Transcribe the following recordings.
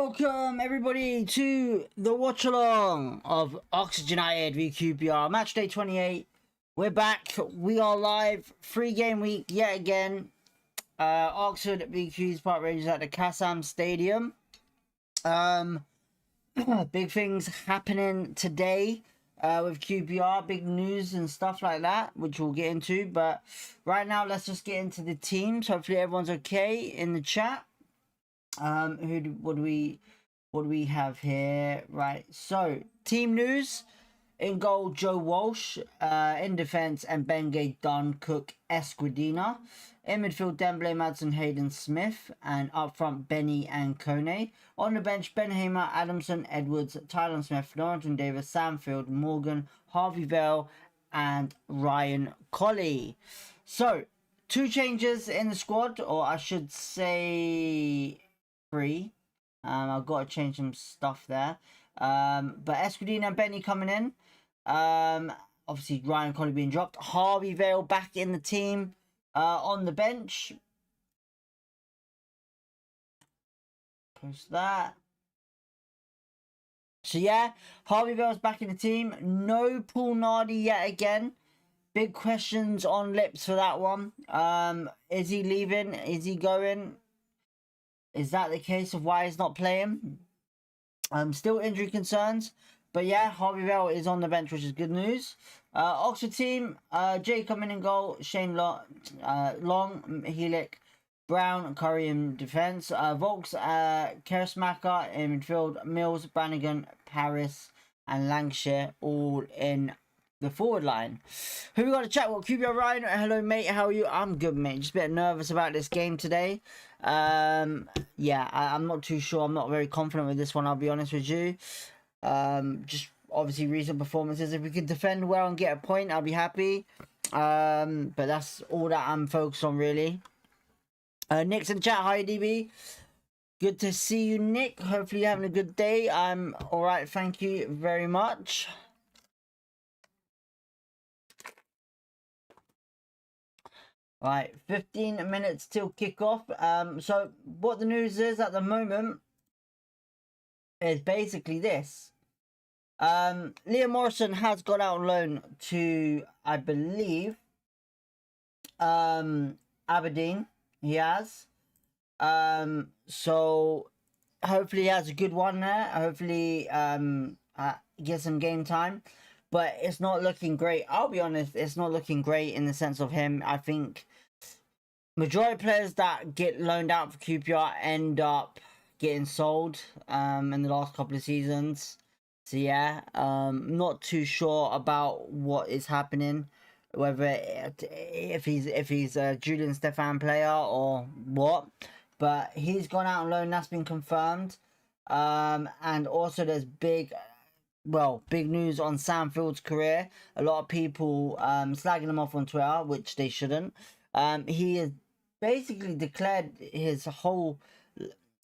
Welcome everybody to the watch along of Oxford United v QPR match day 28. We're back. We are live. 3-game week yet again. Oxford v Queen's Park Rangers at the Kassam Stadium. Big things happening today with QPR. Big news and stuff like that, which we'll get into. But right now, let's just get into the teams. Hopefully, everyone's okay in the chat. What do we have here? Right, so team news: in goal, Joe Walsh. In defense, Mbenge, Dunn, Cook, Esquidina. In midfield, Dembele, Madsen, Hayden, Smith, and up front, Benny and Kone. On the bench, Ben Hamer, Adamson, Edwards, Tyler Smith, Norrington Davis, Samfield, Morgan, Harvey Vale, and Ryan Colley. So 2 changes in the squad, or I should say 3. I've got to change some stuff there. But Esquidina and Benny coming in. Obviously Ryan Colley being dropped. Harvey Vale back in the team. On the bench. Post that. So yeah, Harvey Vale's back in the team. No Paul Nardi yet again. Big questions on lips for that one. Is he leaving? Is he going? Is that the case of why he's not playing? Still injury concerns. But yeah, Harvey Vale is on the bench, which is good news. Oxford team, Jay coming in goal, Shane Long, Heelick, Brown, Curry in defence, Volks, Kersmacher in midfield, Mills, Brannigan, Paris, and Lancashire all in the forward line. Who we got to chat with? QPR Ryan. Hello mate, how are you? I'm good mate, just a bit nervous about this game today. Yeah, I'm not too sure. I'm not very confident with this one, I'll be honest with you. Just obviously recent performances. If we could defend well and get a point, I'll be happy. But that's all that I'm focused on really. Nick's in chat. Hi DB, good to see you Nick. Hopefully you're having a good day. I'm all right, thank you very much. Right, 15 minutes till kickoff. So what the news is at the moment is basically this. Liam Morrison has gone out on loan to, I believe, Aberdeen. He has. So hopefully he has a good one there. Hopefully get some game time. But it's not looking great. I'll be honest, it's not looking great in the sense of him. I think majority of players that get loaned out for QPR end up getting sold in the last couple of seasons. So yeah, not too sure about what is happening, whether if he's a Julian Stefan player or what. But he's gone out on loan, that's been confirmed. And also there's big news on Sam Field's career. A lot of people slagging him off on Twitter, which they shouldn't. He has basically declared his whole,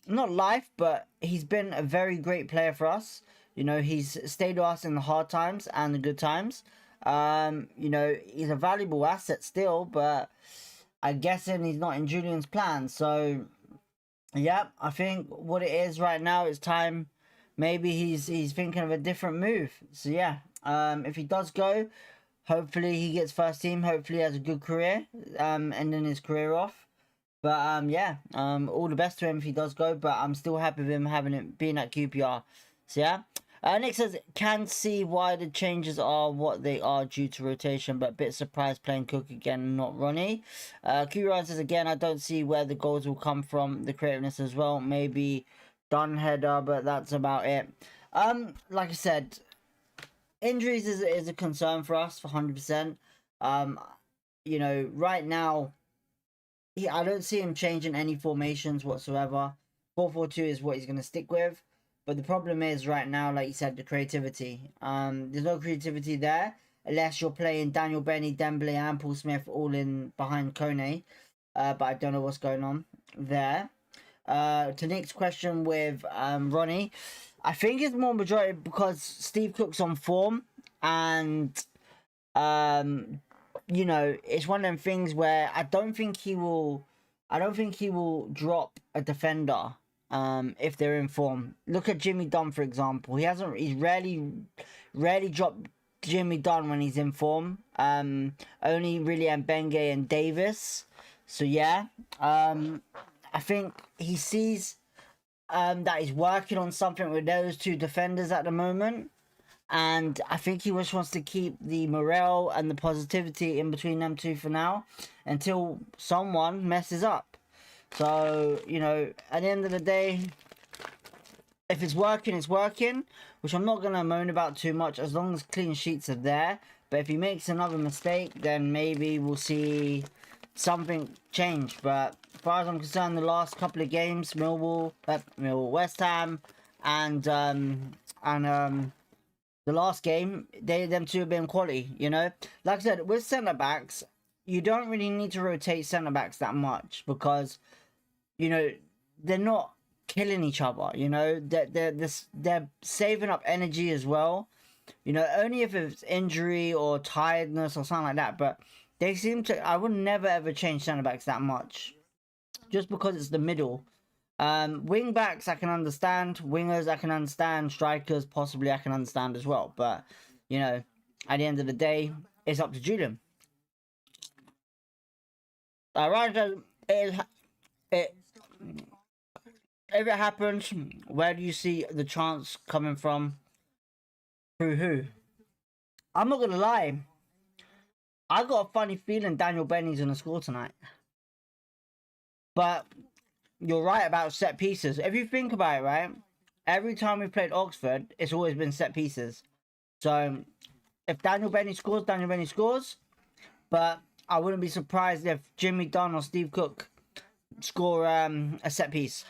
not life, but he's been a very great player for us. You know, he's stayed with us in the hard times and the good times. You know, he's a valuable asset still, but I guess he's not in Julian's plans. So, yeah, I think what it is right now is time. Maybe he's thinking of a different move. So, yeah, if he does go, hopefully he gets first team. Hopefully he has a good career, ending his career off. But, yeah, all the best to him if he does go. But I'm still happy with him being at QPR. So, yeah. Nick says, can see why the changes are what they are due to rotation, but a bit surprised playing Cook again, not Ronnie. QPR says, again, I don't see where the goals will come from, the creativeness as well. Maybe Dunn header, but that's about it. Like I said, injuries is a concern for us for 100%. You know, right now, I don't see him changing any formations whatsoever. 4-4-2 is what he's going to stick with. But the problem is right now, like you said, the creativity. There's no creativity there unless you're playing Daniel Benny, Dembele, and Paul Smith all in behind Kone. But I don't know what's going on there. To Nick's question with Ronnie, I think it's more majority because Steve Cook's on form, and you know, it's one of them things where I don't think he will drop a defender if they're in form. Look at Jimmy Dunn, for example. He's rarely dropped Jimmy Dunn when he's in form. Only really Mbenge and Davis. So yeah, I think he sees that he's working on something with those two defenders at the moment. And I think he just wants to keep the morale and the positivity in between them two for now until someone messes up. So, you know, at the end of the day, if it's working, it's working, which I'm not going to moan about too much as long as clean sheets are there. But if he makes another mistake, then maybe we'll see something change. But as far as I'm concerned, the last couple of games, Millwall, West Ham, and the last game, them two have been quality, you know? Like I said, with centre-backs, you don't really need to rotate centre-backs that much because, you know, they're not killing each other, you know? They're saving up energy as well. You know, only if it's injury or tiredness or something like that. But they seem to... I would never ever change centre-backs that much. Just because it's the middle. Wing backs I can understand, wingers I can understand, strikers possibly I can understand as well, but you know, at the end of the day, it's up to Julian. Right, if it happens, where do you see the chance coming from? Through who? I'm not gonna lie, I got a funny feeling Daniel Benny's gonna score tonight, but you're right about set pieces. If you think about it, right, every time we played Oxford, it's always been set pieces. So if Daniel Benny scores, Daniel Benny scores. But I wouldn't be surprised if Jimmy Dunn or Steve Cook score a set piece.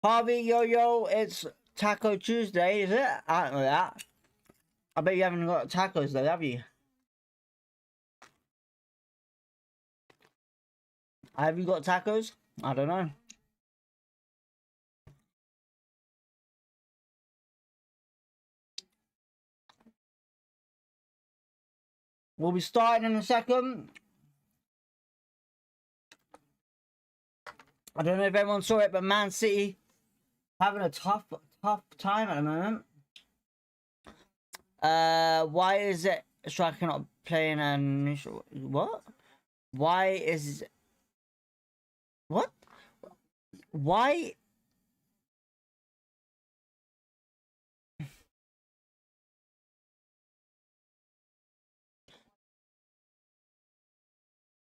Harvey, yo, it's Taco Tuesday, is it? I don't know that. I bet you haven't got tacos though, have you? Have you got tacos? I don't know. We'll be starting in a second. I don't know if everyone saw it, but Man City having a tough time at the moment. Why is it striker not playing an initial? What? Why is... What? Why?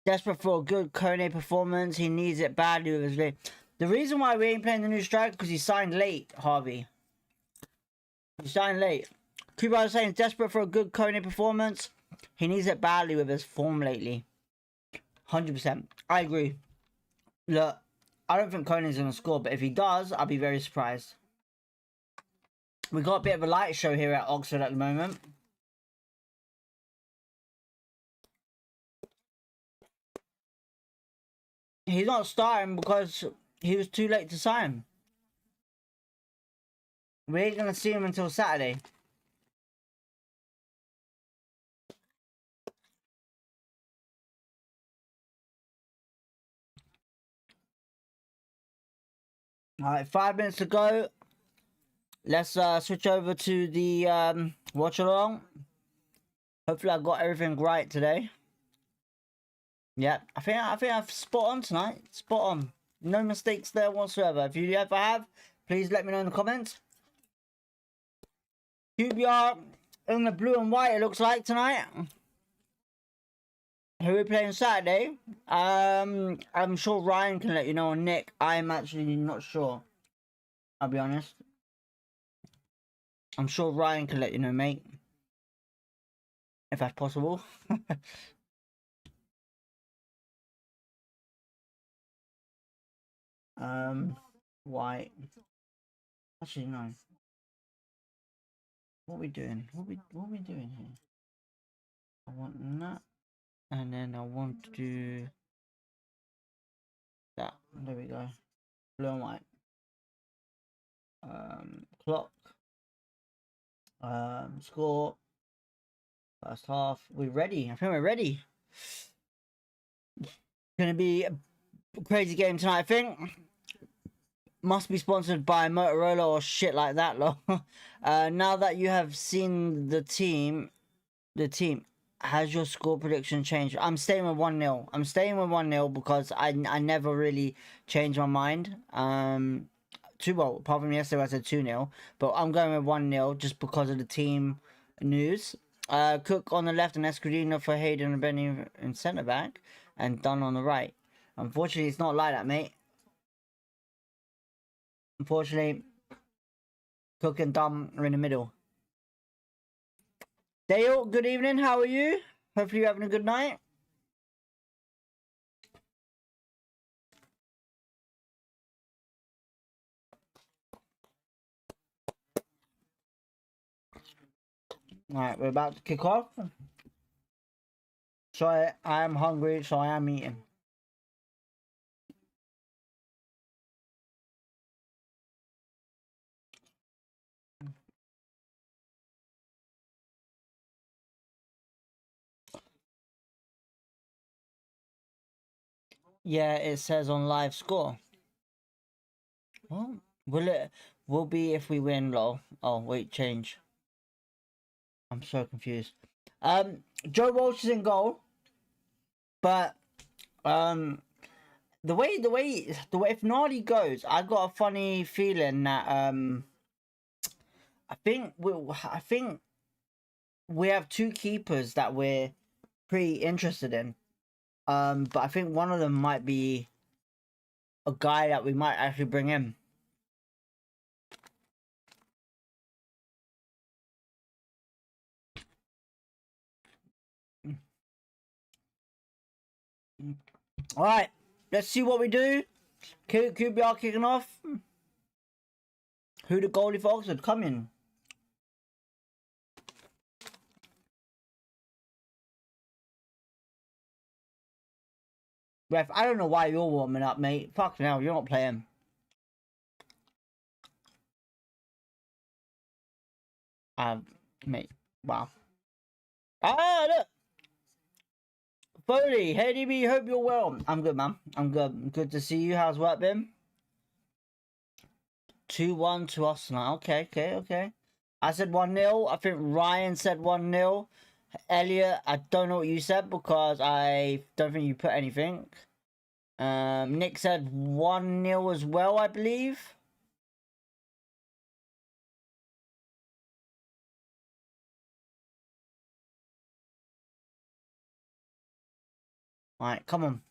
Desperate for a good Kone performance. He needs it badly with his league. The reason why we ain't playing the new striker because he signed late, Harvey. He signed late. Kuba was saying desperate for a good Kone performance. He needs it badly with his form lately. 100%. I agree. Look, I don't think Kone's going to score, but if he does, I'll be very surprised. We got a bit of a light show here at Oxford at the moment. He's not starting because he was too late to sign. We ain't going to see him until Saturday. Alright, 5 minutes to go. Let's switch over to the watch-along. Hopefully I got everything right today. Yeah, I think I've spot on tonight. Spot on. No mistakes there whatsoever. If you ever have, please let me know in the comments. QBR in the blue and white, it looks like tonight. Who are we playing Saturday? I'm sure Ryan can let you know, or Nick. I'm actually not sure. I'll be honest. I'm sure Ryan can let you know, mate. If that's possible. White. Actually, no. What are we doing? What are we doing here? I want that. And then I want to do that. There we go. Blue and white. Clock. Score. First half. We're ready. I think we're ready. Gonna be a crazy game tonight, I think. Must be sponsored by Motorola or shit like that, lol. Now that you have seen the team, has your score prediction changed? I'm staying with 1-0. I'm staying with 1-0 because I never really change my mind. Well, apart from yesterday I said 2-0, but I'm going with 1-0 just because of the team news. Cook on the left and Escudino for Hayden and Benny in centre back, and Dunn on the right. Unfortunately, it's not like that, mate. Unfortunately, Cook and Dunn are in the middle. Dale, good evening. How are you? Hopefully, you're having a good night. Alright, we're about to kick off. So I am hungry, so I am eating. Yeah, it says on live score. Well, will be if we win, lol. Oh, wait, change. I'm so confused. Joe Walsh is in goal. But the way if Nardi goes, I got a funny feeling that I think we have two keepers that we're pretty interested in. But I think one of them might be a guy that we might actually bring in. All right, let's see what we do. QBR kicking off. Who the goalie for Oxford? Come in. Ref, I don't know why you're warming up, mate. Fucking hell, you're not playing. Mate, wow. Ah, look. Foley, hey DB, hope you're well. I'm good, man. I'm good. Good to see you. How's work been? 2-1 to Arsenal. Okay. I said 1-0. I think Ryan said 1-0. Elliot, I don't know what you said because I don't think you put anything. Nick said 1-0 as well, I believe. Alright, come on.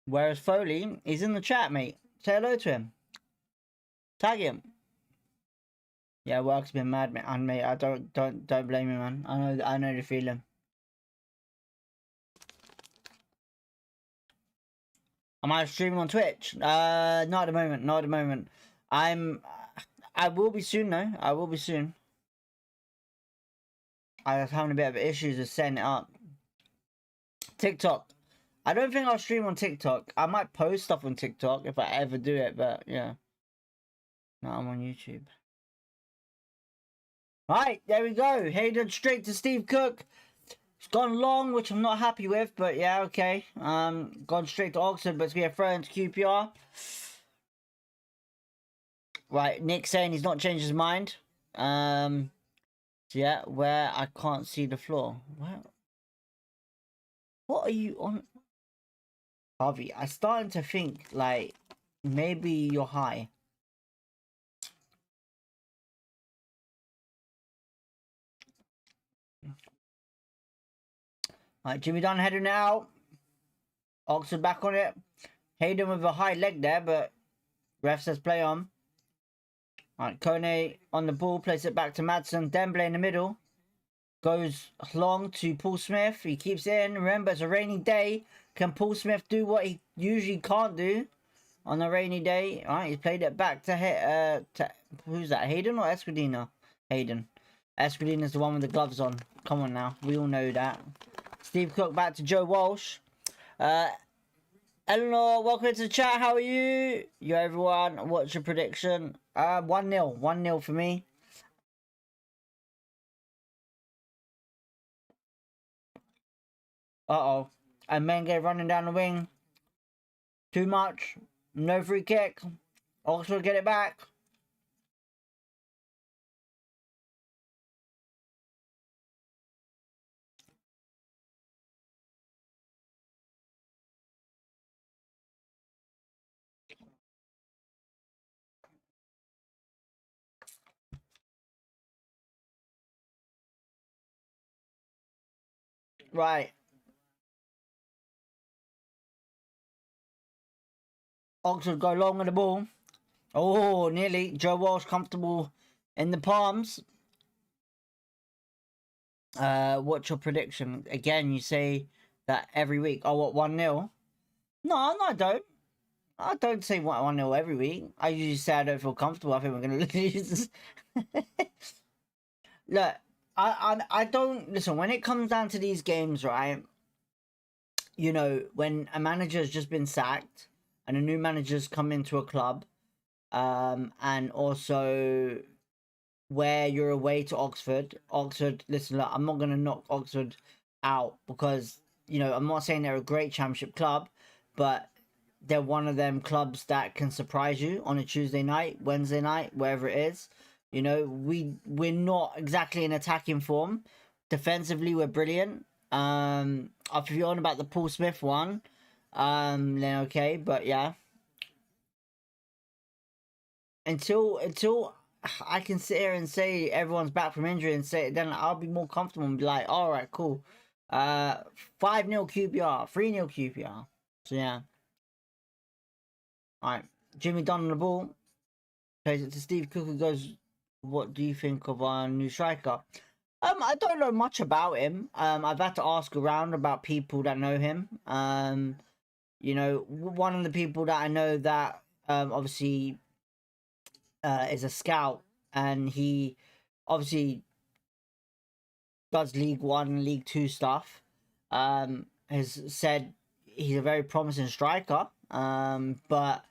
Where's Foley? He's in the chat, mate. Say hello to him. Tag him. Yeah, work's been mad, mate. And mate, I don't blame you, man. I know the feeling. Am I streaming on Twitch? Not at the moment. Not at the moment. I will be soon, though. I will be soon. I was having a bit of issues with setting it up. TikTok. I don't think I'll stream on TikTok. I might post stuff on TikTok if I ever do it, but yeah. No, I'm on YouTube. Right, there we go. Headed straight to Steve Cook. It's gone long, which I'm not happy with, but yeah, okay. Gone straight to Oxford, but it's gonna throw into QPR. Right, Nick saying he's not changed his mind. So yeah, where I can't see the floor. Where? What are you on? Harvey, I'm starting to think like maybe you're high. Right, Jimmy Dunn heading out. Oxford back on it. Hayden with a high leg there, but ref says play on. Right, Kone on the ball, plays it back to Madsen. Dembele in the middle. Goes long to Paul Smith. He keeps it in. Remember, it's a rainy day. Can Paul Smith do what he usually can't do on a rainy day? Alright, he's played it back to who's that? Hayden or Escudino? Hayden. Escudino's the one with the gloves on. Come on now. We all know that. Steve Cook back to Joe Walsh. Eleanor, welcome to the chat. How are you? You everyone. What's your prediction? 1-0. 1-0 for me. Uh-oh. And Menge running down the wing. Too much. No free kick. Oxford get it back. Right. Oxford go long with the ball. Oh, nearly. Joe Walsh comfortable in the palms. What's your prediction? Again, you say that every week. Oh, what, 1-0? No, I don't. I don't say 1-0 every week. I usually say I don't feel comfortable. I think we're going to lose. Look, I don't... Listen, when it comes down to these games, right, you know, when a manager has just been sacked and a new manager's come into a club, and also where you're away to Oxford, listen, look, I'm not going to knock Oxford out because, you know, I'm not saying they're a great championship club, but they're one of them clubs that can surprise you on a Tuesday night, Wednesday night, wherever it is. You know, we're not exactly in attacking form. Defensively, we're brilliant. If you're on about the Paul Smith one, then okay, but yeah. Until I can sit here and say everyone's back from injury and say, then I'll be more comfortable and be like, all right, cool. 5-0 QPR, 3-0 QPR. So yeah. All right, Jimmy Dunn on the ball. Plays it to Steve Cook, who goes, what do you think of our new striker? I don't know much about him. I've had to ask around about people that know him. You know, one of the people that I know that obviously is a scout, and he obviously does League 1, League 2 stuff. Has said he's a very promising striker. But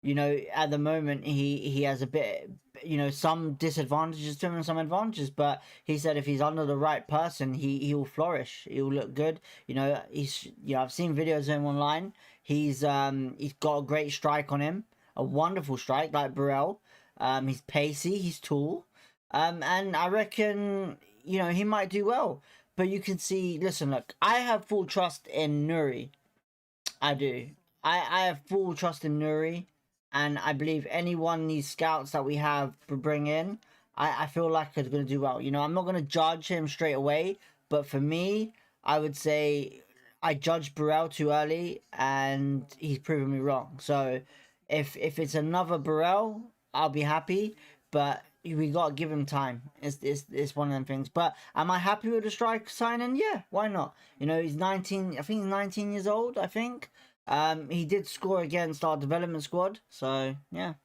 you know, at the moment he has a bit, you know, some disadvantages to him and some advantages, but he said if he's under the right person, he will flourish. He'll look good. You know, I've seen videos of him online. He's got a great strike on him, a wonderful strike like Burrell. He's pacey, he's tall. And I reckon, you know, he might do well. But you can see, listen, look, I have full trust in Nuri. I do. I have full trust in Nuri. And I believe any one of these scouts that we have to bring in, I feel like is going to do well. You know, I'm not going to judge him straight away. But for me, I would say I judged Burrell too early, and he's proven me wrong. So if it's another Burrell, I'll be happy. But we got to give him time. It's one of them things. But am I happy with the strike signing? Yeah, why not? You know, he's 19. I think he's 19 years old, I think. He did score against our development squad, so yeah.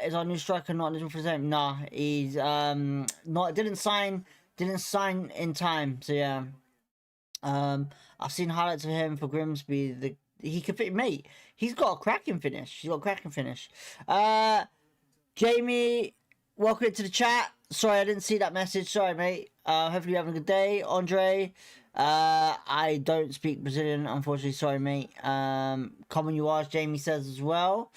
Is our new striker not eligible for the same? Nah, he's not didn't sign in time, so yeah. I've seen highlights of him for Grimsby. He could fit, mate. He's got a cracking finish. Jamie, welcome to the chat. Sorry, I didn't see that message. Sorry, mate. Hopefully you're having a good day. Andre, I don't speak Brazilian, unfortunately. Sorry, mate. Common you ask, Jamie says as well.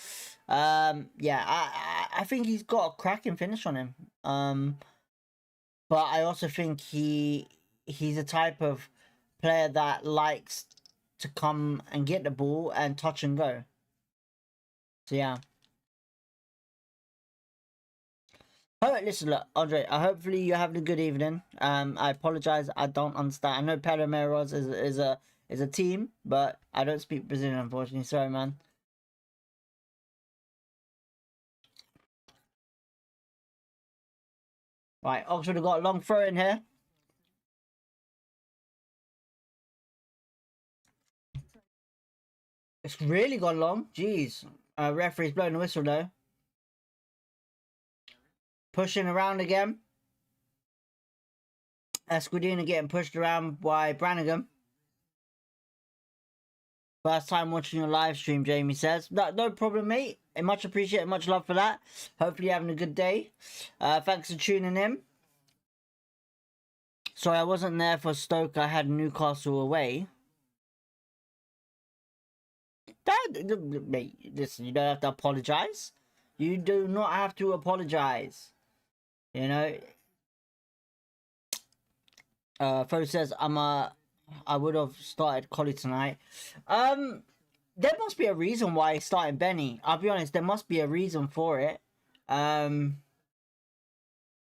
Yeah, I think he's got a cracking finish on him. But I also think he's a type of player that likes to come and get the ball and touch and go. So yeah. Oh, listen, look, Andre, hopefully you're having a good evening. I apologize, I don't understand. I know Palmeiras is a team, but I don't speak Brazilian, unfortunately. Sorry, man. Right, Oxford have got a long throw in here. It's really gone long. Jeez. Referee's blowing the whistle, though. Pushing around again. Escudina getting pushed around by Brannigan. First time watching your live stream, Jamie says. No problem, mate. Much appreciated, much love for that. Hopefully you're having a good day. Thanks for tuning in. Sorry, I wasn't there for Stoke. I had Newcastle away. Mate, listen, you don't have to apologize. You do not have to apologize. You know. Fo says I would have started Collie tonight. There must be a reason why he's starting Benny. I'll be honest, there must be a reason for it.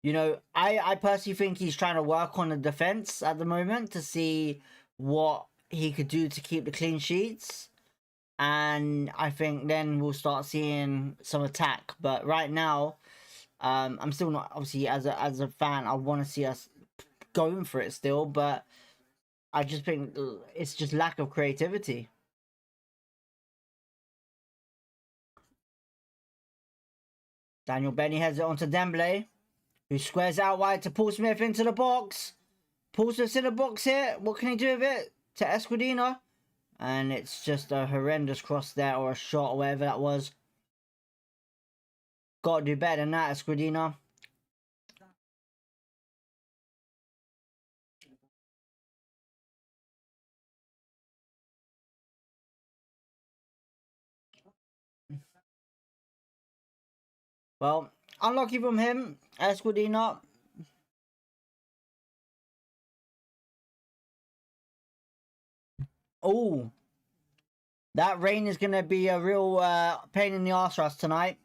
You know, I personally think he's trying to work on the defense at the moment to see what he could do to keep the clean sheets. And I think then we'll start seeing some attack. But right now, I'm still not, obviously, as a fan, I want to see us going for it still. But I just think it's just lack of creativity. Daniel Benny heads it on to Dembele, who squares out wide to Paul Smith into the box. Paul Smith's in the box here. What can he do with it? To Escudina. And it's just a horrendous cross there, or a shot, or whatever that was. Got to do better than that, Escudina. Well, unlucky from him, Escudina. Oh, that rain is going to be a real pain in the arse for us tonight.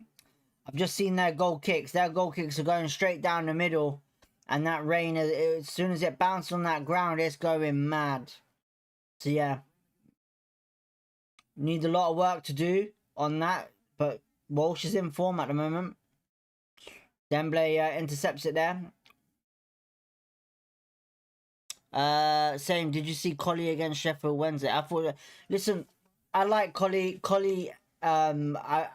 I've just seen their goal kicks. Their goal kicks are going straight down the middle. And that rain, as soon as it bounces on that ground, it's going mad. So, yeah. Need a lot of work to do on that. But Walsh is in form at the moment. Dembele intercepts it there. Same. Did you see Collie against Sheffield Wednesday? I thought. Listen, I like Collie. Collie. I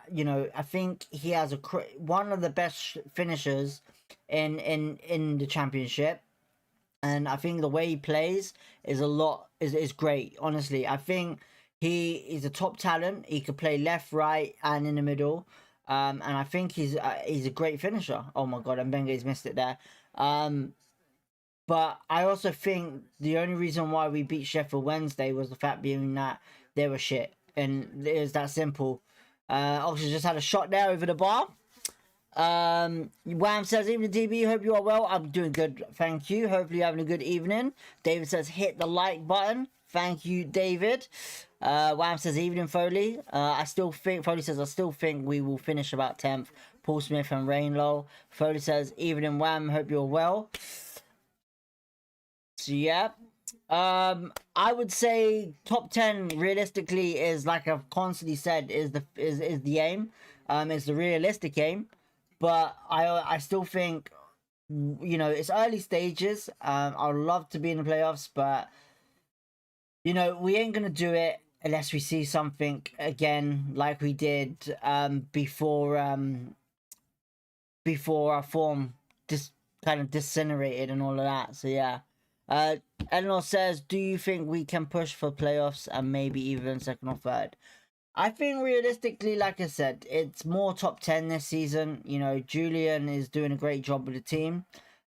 think he has one of the best finishers in the Championship, and I think the way he plays is great. Honestly, I think he is a top talent. He could play left, right, and in the middle. And I think he's a great finisher. Oh my god, and Benge's missed it there. But I also think the only reason why we beat Sheffield Wednesday was the fact being that they were shit. And it was that simple. Oxford just had a shot there over the bar. Wham says, evening DB, hope you are well. I'm doing good, thank you. Hopefully you're having a good evening. David says, hit the like button. Thank you, David. Wham says, evening, Foley. Foley says, I still think we will finish about 10th. Paul Smith and Rainlow. Foley says, evening, Wham, hope you're well. So, yeah. I would say top 10 realistically is, like I've constantly said, is the aim. It's the realistic aim. But I still think, you know, it's early stages. I'd love to be in the playoffs, but you know, we ain't gonna do it unless we see something again like we did before our form just kind of disintegrated and all of that. So yeah. Eleanor says, do you think we can push for playoffs and maybe even second or third? I think realistically, like I said, it's more top 10 this season. You know, Julian is doing a great job with the team.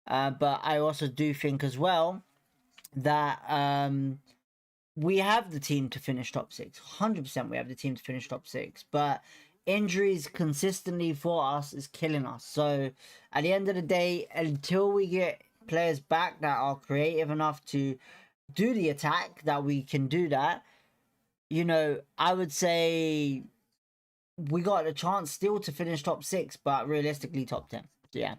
But I also do think as well that we have the team to finish top 6. 100% we have the team to finish top 6. But injuries consistently for us is killing us. So at the end of the day, until we get players back that are creative enough to do the attack, that we can do that, you know, I would say we got a chance still to finish top 6, but realistically top 10. So, yeah.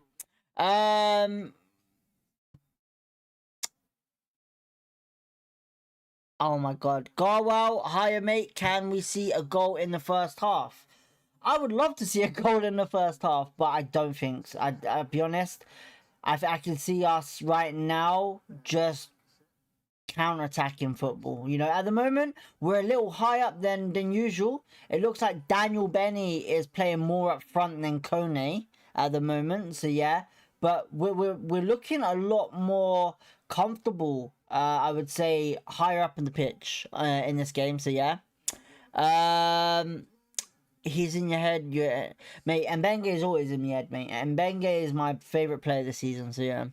Oh my god. Garwell, hiya mate, can we see a goal in the first half? I would love to see a goal in the first half, but I don't think so. I'll be honest. I can see us right now just counter-attacking football. You know, at the moment, we're a little high up than usual. It looks like Daniel Benny is playing more up front than Kone at the moment. So, yeah. But we're looking a lot more comfortable, I would say, higher up in the pitch in this game. So, yeah. He's in your head, yeah, mate. And Mbenge is always in my head, mate. And Mbenge is my favorite player this season. So yeah.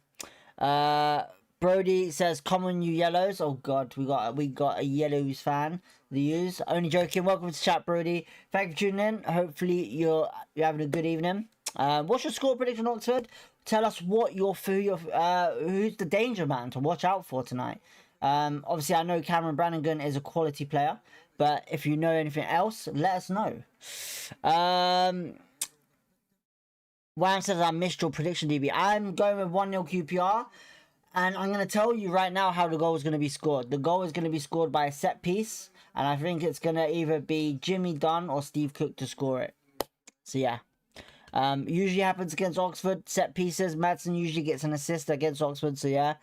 Brody says, "Come on, you yellows." Oh God, we got a yellows fan. The U's. Only joking. Welcome to chat, Brody. Thank you for tuning in. Hopefully you're having a good evening. What's your score prediction, Oxford? Tell us what who's the danger man to watch out for tonight. Obviously I know Cameron Brannigan is a quality player, but if you know anything else, let us know. Wham says, "I missed your prediction, DB." I'm going with 1-0 QPR. And I'm going to tell you right now how the goal is going to be scored. The goal is going to be scored by a set piece. And I think it's going to either be Jimmy Dunn or Steve Cook to score it. So, yeah. Usually happens against Oxford. Set pieces. Madsen usually gets an assist against Oxford. So, yeah.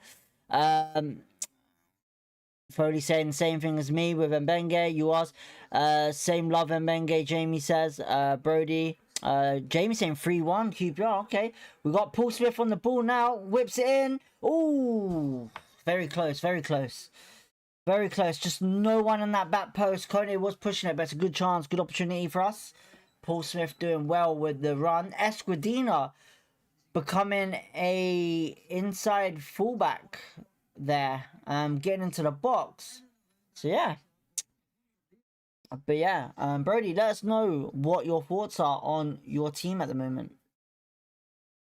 Foley saying the same thing as me with Mbenge. You ask. Same love, Mbenge. Jamie says. Brody. Jamie saying 3-1 QPR. Okay, we got Paul Smith on the ball now. Whips it in. Ooh, very close, very close, very close. Just no one in that back post. Kone was pushing it, but it's a good chance, good opportunity for us. Paul Smith doing well with the run. Esquidina becoming a inside fullback there, getting into the box. So yeah. But yeah, Brody, let us know what your thoughts are on your team at the moment.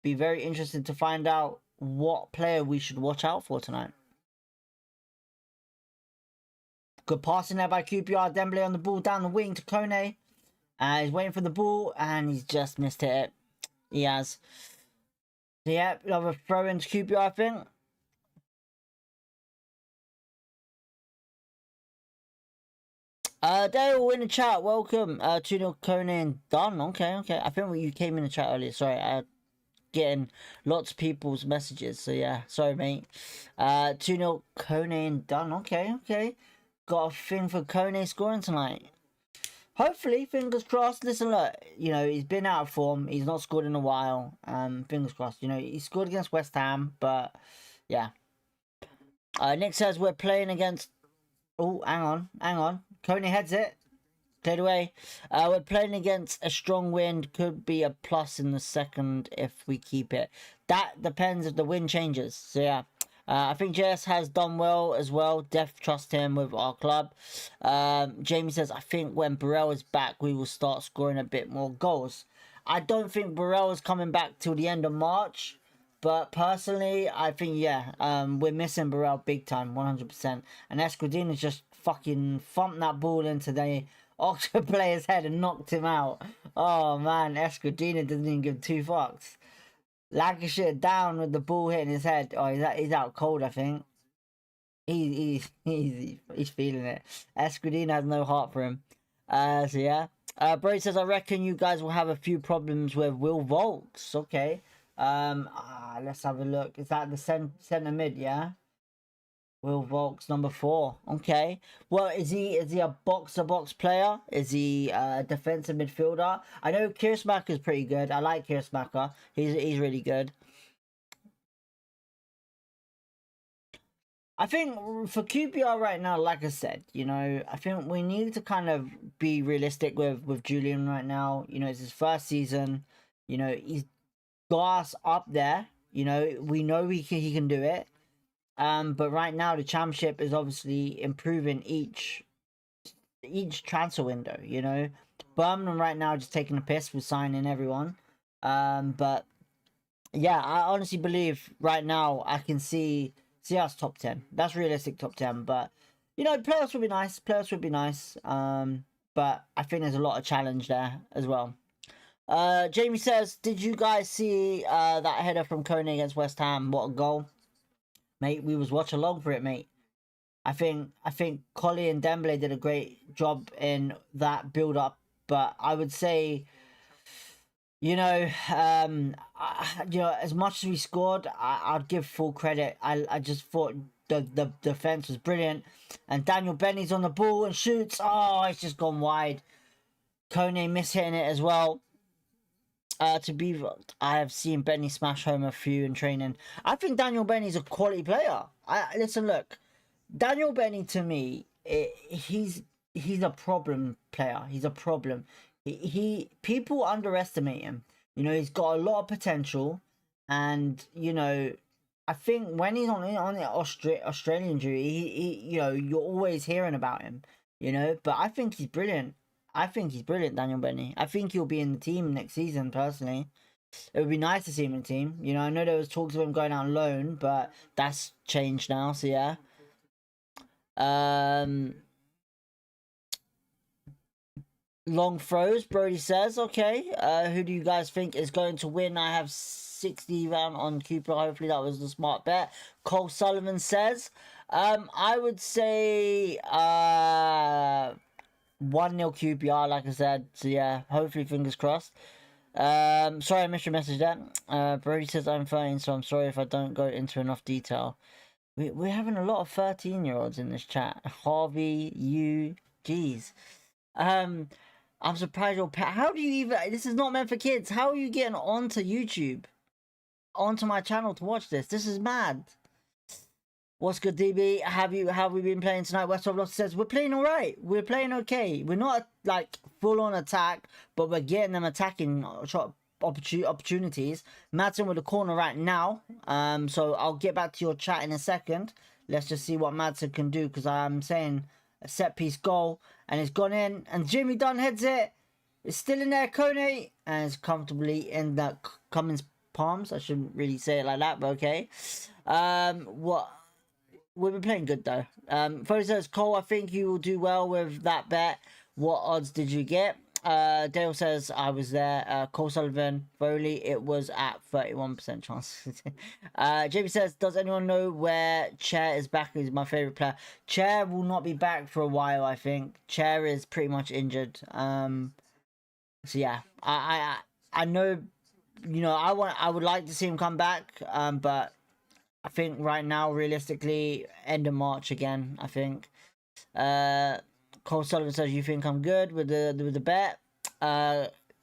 Be very interested to find out what player we should watch out for tonight. Good passing there by QPR. Dembele on the ball down the wing to Kone. He's waiting for the ball and he's just missed it. He has. So yeah, another throw into QPR, I think. Dale in the chat, welcome. 2-0 Kone and Dunn. Okay. I think you came in the chat earlier. Sorry, getting lots of people's messages. So yeah, sorry, mate. 2-0 Kone and Dunn. Okay. Got a thing for Kone scoring tonight. Hopefully, fingers crossed. Listen, look, you know, he's been out of form. He's not scored in a while. Fingers crossed. You know, he scored against West Ham, but yeah. Nick says we're playing against... Oh, hang on. Kone heads it. Cleared away. We're playing against a strong wind. Could be a plus in the second if we keep it. That depends if the wind changes. So yeah. I think JS has done well as well. Def trust him with our club. Jamie says, I think when Burrell is back, we will start scoring a bit more goals. I don't think Burrell is coming back till the end of March. But personally, I think, yeah, we're missing Burrell big time, 100%. And Escudina just fucking thumped that ball into the Oxford player's head and knocked him out. Oh, man, Escudina doesn't even give two fucks. Lancashire down with the ball hitting his head. Oh, he's out cold, I think. He's feeling it. Escudina has no heart for him. So, yeah. Brady says, I reckon you guys will have a few problems with Will Volks. Okay. Let's have a look. Is that the centre mid? Yeah. Will Volks, number 4. Okay. Well, is he a box-to-box player? Is he a defensive midfielder? I know Kiersmaker's pretty good. I like Kiersmaker. He's really good. I think for QPR right now, like I said, you know, I think we need to kind of be realistic with Julian right now. You know, it's his first season. You know, he's got us up there. You know, we know he can do it. But right now the championship is obviously improving each transfer window, you know. Birmingham right now just taking a piss with signing everyone. But yeah, I honestly believe right now I can see us top 10. That's realistic top 10, but you know, playoffs would be nice. But I think there's a lot of challenge there as well. Jamie says, did you guys see that header from Kone against West Ham? What a goal. Mate, we was watch along for it, mate. I think Collie and Dembele did a great job in that build up, but I would say, you know, as much as we scored, I'd give full credit. I just thought the defense was brilliant, and Daniel Benny's on the ball and shoots. Oh, it's just gone wide. Kone miss hitting it as well. I have seen Benny smash home a few in training. I think Daniel Benny's a quality player. Listen, look, Daniel Benny to me, he's a problem player. He's a problem. People underestimate him. You know, he's got a lot of potential, and you know, I think when he's on the Australian duty, you know, you're always hearing about him, you know. But I think he's brilliant. I think he's brilliant, Daniel Benny. I think he'll be in the team next season. Personally, it would be nice to see him in the team. You know, I know there was talks of him going out on loan, but that's changed now. So yeah. Long throws, Brody says. Okay, who do you guys think is going to win? I have 60 round on Cooper. Hopefully that was the smart bet. Cole Sullivan says, I would say 1-0 QPR, like I said. So yeah, hopefully fingers crossed. Sorry I missed your message there. Brody says I'm 13, so I'm sorry if I don't go into enough detail. We're having a lot of 13-year-olds in this chat. Harvey, you, jeez. I'm surprised your pet. How do you even? This is not meant for kids. How are you getting onto YouTube, onto my channel to watch this? This is mad. What's good, DB? Have we been playing tonight? West says we're playing all right. We're playing okay. We're not like full on attack, but we're getting them attacking shot opportunities. Madsen with the corner right now. So I'll get back to your chat in a second. Let's just see what Madsen can do, because I'm saying a set piece goal, and it's gone in, and Jimmy Dunn heads it. It's still in there, Kone, and it's comfortably in the Cummins palms. I shouldn't really say it like that, but okay. What? We've been playing good though. Foley says, Cole, I think you will do well with that bet. What odds did you get? Dale says, I was there. Cole Sullivan, Foley, it was at 31% chance. JB says, does anyone know where Chair is back? He's my favourite player. Chair will not be back for a while, I think. Chair is pretty much injured. So yeah, I know, you know, I would like to see him come back, but I think right now, realistically, end of March again, I think. Cole Sullivan says, you think I'm good with the bet?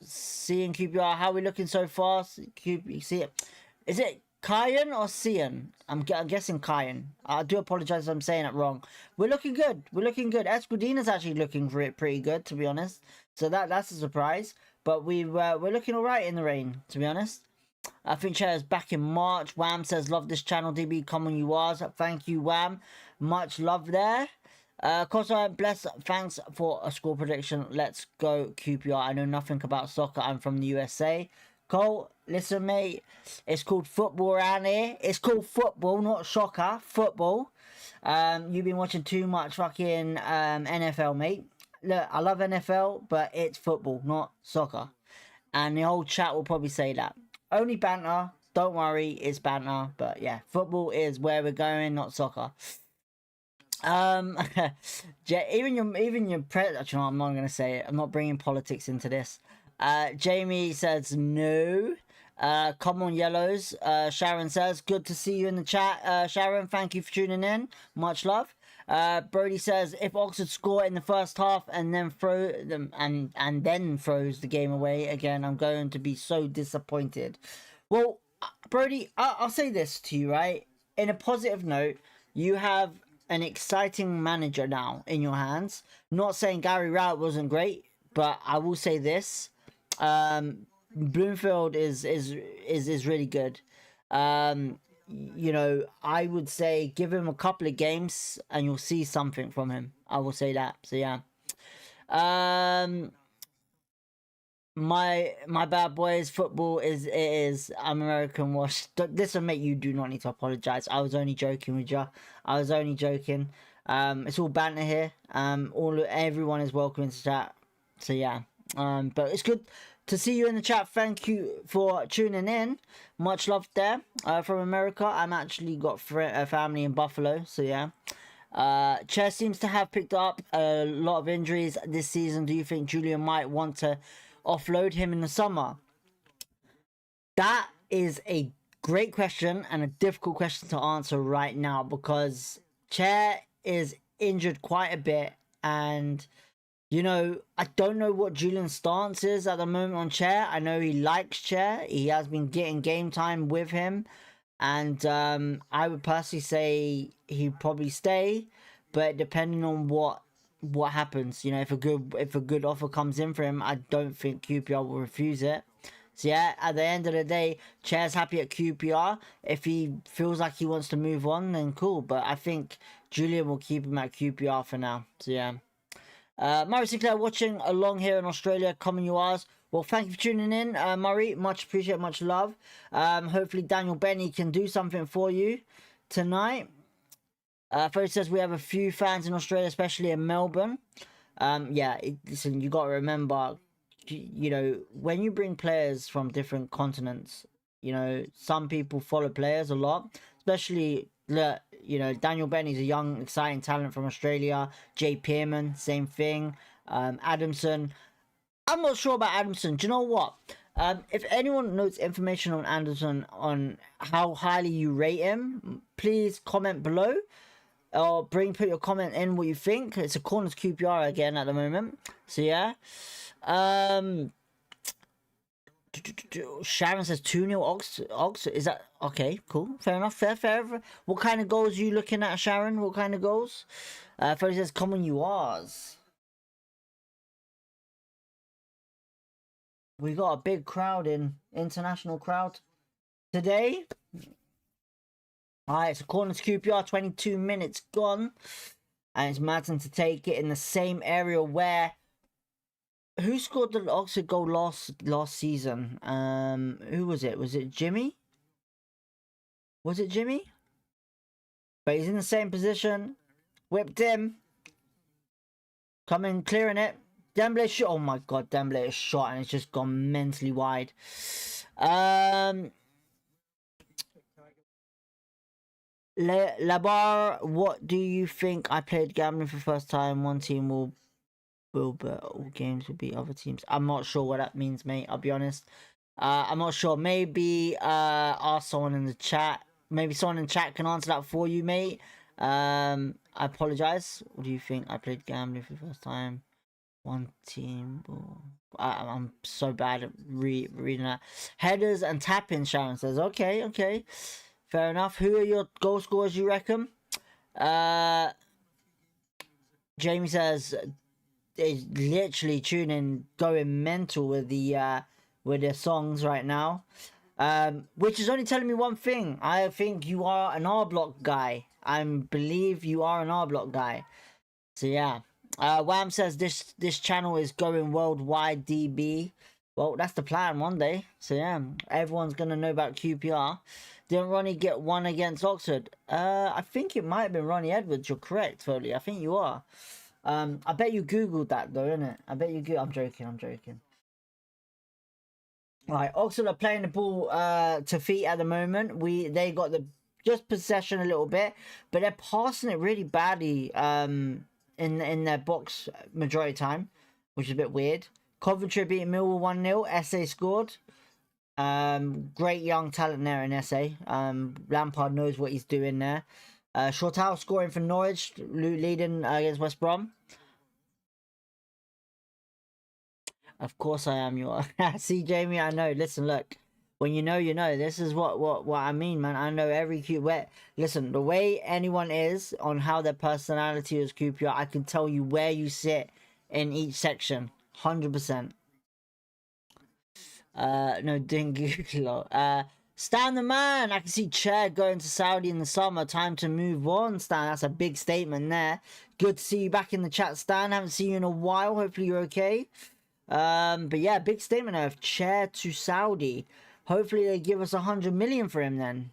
Seeing QPR, how are we looking so far? See it? Is it Kyan or Cian? I'm guessing Kyan. I do apologize if I'm saying it wrong. We're looking good. We're looking good. Escudina's actually looking for it pretty good, to be honest. So that's a surprise. But we're looking all right in the rain, to be honest. I think Chair is back in March. Wham says, love this channel, DB. Come on, you are. Thank you, Wham. Much love there. Koso, bless. Thanks for a score prediction. Let's go, QPR. I know nothing about soccer. I'm from the USA. Cole, listen, mate. It's called football around here. It's called football, not soccer. Football. You've been watching too much fucking NFL, mate. Look, I love NFL, but it's football, not soccer. And the whole chat will probably say that. Only banter. Don't worry, it's banter. But yeah, football is where we're going, not soccer. Even your actually, no, I'm not gonna say it. I'm not bringing politics into this. Jamie says no. Come on, yellows. Sharon says, good to see you in the chat. Sharon, thank you for tuning in. Much love. Brody says, if Oxford score in the first half and then throw them and then throws the game away again, I'm going to be so disappointed. Well, Brody, I'll say this to you, right? In a positive note, you have an exciting manager now in your hands. Not saying Gary Rowett wasn't great, but I will say this: Bloomfield is really good. You know, I would say give him a couple of games and you'll see something from him. I will say that. So yeah. My bad boys, football is I'm American washed. Listen, mate, you do not need to apologize. I was only joking with you. I was only joking. It's all banter here. Everyone is welcome to chat. So yeah. But it's good to see you in the chat. Thank you for tuning in. Much love there. From America. I'm actually got a family in Buffalo. So yeah. Chair seems to have picked up a lot of injuries this season. Do you think Julian might want to offload him in the summer? That is a great question and a difficult question to answer right now, because Chair is injured quite a bit, and you know, I don't know what Julian's stance is at the moment on Chair. I know he likes Chair. He has been getting game time with him, and I would personally say he'd probably stay, but depending on what happens, you know, if a good offer comes in for him, I don't think QPR will refuse it. So yeah, at the end of the day, Chair's happy at QPR. If he feels like he wants to move on, then cool. But I think Julian will keep him at QPR for now. So yeah. Murray Sinclair watching along here in Australia. Common you are. Well, thank you for tuning in, Murray. Much appreciate, much love. Hopefully Daniel Benny can do something for you tonight. First says we have a few fans in Australia, especially in Melbourne. Yeah, listen, you got to remember, you know, when you bring players from different continents, you know, some people follow players a lot, especially, you know, Daniel Benny's a young, exciting talent from Australia. Jay Pearman, same thing. Adamson. I'm not sure about Adamson. Do you know what? If anyone knows information on Anderson, on how highly you rate him, please comment below. Or put your comment in what you think. It's a corners QPR again at the moment. So yeah. Sharon says 2-0 Ox. Is that okay? Cool. Fair enough. Fair. What kind of goals are you looking at, Sharon? What kind of goals? First says common you are. We got a big crowd international crowd today. Alright, it's a corner to QPR, 22 minutes gone. And it's Madsen to take it in the same area where... Who scored the Oxford goal last season? Who was it? Was it Jimmy? Was it Jimmy? But he's in the same position. Whipped him. Coming, clearing it. Dembele shot. Oh my god, Dembele is shot and it's just gone mentally wide. Labar, what do you think? I played gambling for the first time. One team will bet all games will beat other teams. I'm not sure what that means, mate. I'll be honest. I'm not sure. Maybe ask someone in the chat. Maybe someone in the chat can answer that for you, mate. I apologize. What do you think? I played gambling for the first time. One team. I'm so bad at reading that. Headers and tapping, Sharon says. Okay. Fair enough. Who are your goal scorers, you reckon? Jamie says is literally tuning, going mental with the songs right now. Which is only telling me one thing. I think you are an R block guy. I believe you are an R block guy. So yeah. Wham says this channel is going worldwide, DB. Well, that's the plan one day. So yeah, everyone's gonna know about QPR. Didn't Ronnie get one against Oxford? I think it might have been Ronnie Edwards. You're correct, Foley. I think you are. I bet you googled that though, innit? I bet you. I'm joking. Right, Oxford are playing the ball to feet at the moment. They got the just possession a little bit, but they're passing it really badly. In their box majority time, which is a bit weird. Coventry beating Millwall 1-0. SA scored. Great young talent there in SA. Lampard knows what he's doing there. Shorthouse scoring for Norwich, leading against West Brom. Of course I am. You are. See, Jamie, I know. Listen, look. When you know, you know. This is what I mean, man. I know every QPR. Listen, the way anyone is on how their personality is QPR, I can tell you where you sit in each section. 100%. No, didn't Google. Stan the man. I can see Chair going to Saudi in the summer. Time to move on, Stan. That's a big statement there. Good to see you back in the chat, Stan. Haven't seen you in a while. Hopefully you're okay. But yeah, big statement of Chair to Saudi. Hopefully they give us 100 million for him then.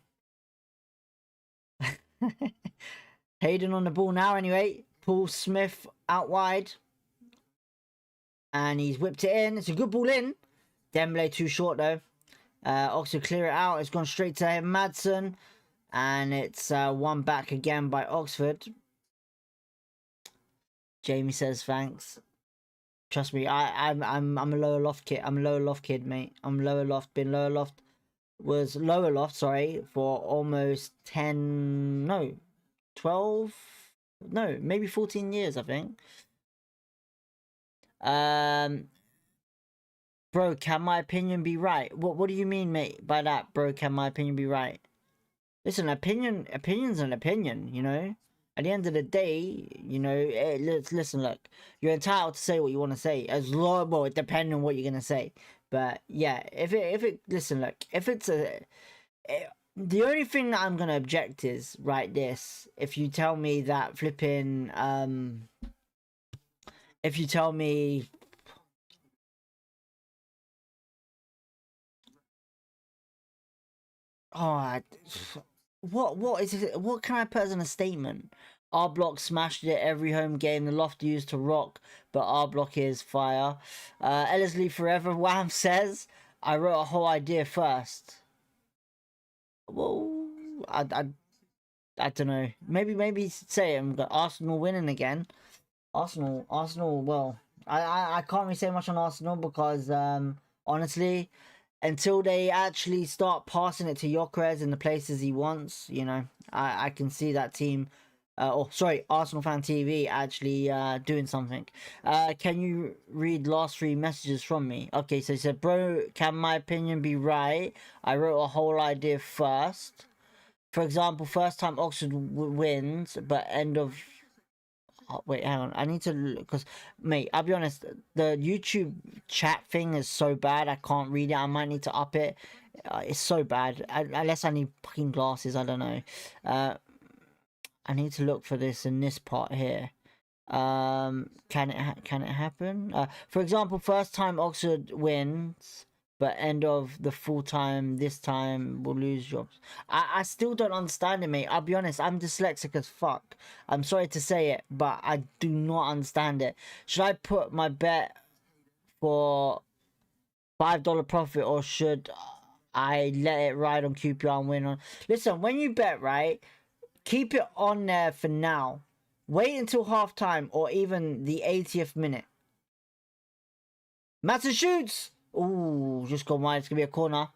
Hayden on the ball now anyway. Paul Smith out wide. And he's whipped it in. It's a good ball in. Dembele too short though. Oxford clear it out. It's gone straight to Madsen. And it's one back again by Oxford. Jamie says thanks. Trust me, I'm a lower loft kid. I'm a lower loft kid, mate. I'm lower loft. Been lower loft. Was lower loft, sorry, for almost 10, no, 12, no, maybe 14 years, I think. Bro, can my opinion be right? What do you mean, mate, by that, bro? Can my opinion be right? Listen, opinion's an opinion, you know? At the end of the day, you know, listen, look, you're entitled to say what you want to say, as long, well, depending on what you're going to say. But yeah, if it listen, look, if it's the only thing that I'm gonna object is right this. If you tell me that flipping if you tell me oh what is it, what can I put as in a statement? Our block smashed it every home game. The loft used to rock, but our block is fire. Ellerslie forever. Wham says I wrote a whole idea first. Well, I don't know. Maybe say it. Arsenal winning again. Arsenal. Well, I can't really say much on Arsenal because honestly, until they actually start passing it to Gyökeres in the places he wants, you know, I can see that team. Arsenal Fan TV actually doing something. Can you read last 3 messages from me? Okay, so he said, bro, can my opinion be right? I wrote a whole idea first. For example, first time Oxford wins, but end of... Oh, wait, hang on. I need to look, because, mate, I'll be honest, the YouTube chat thing is so bad, I can't read it. I might need to up it. It's so bad. Unless I need fucking glasses, I don't know. I need to look for this in this part here. Can it happen? For example, first time Oxford wins, but end of the full time this time we'll lose jobs. I still don't understand it, mate. I'll be honest, I'm dyslexic as fuck. I'm sorry to say it, but I do not understand it. Should I put my bet for $5 profit, or should I let it ride on QPR and win on? Listen, when you bet, right, keep it on there for now. Wait until halftime or even the 80th minute. Matson shoots! Ooh, just gone wide. It's going to be a corner.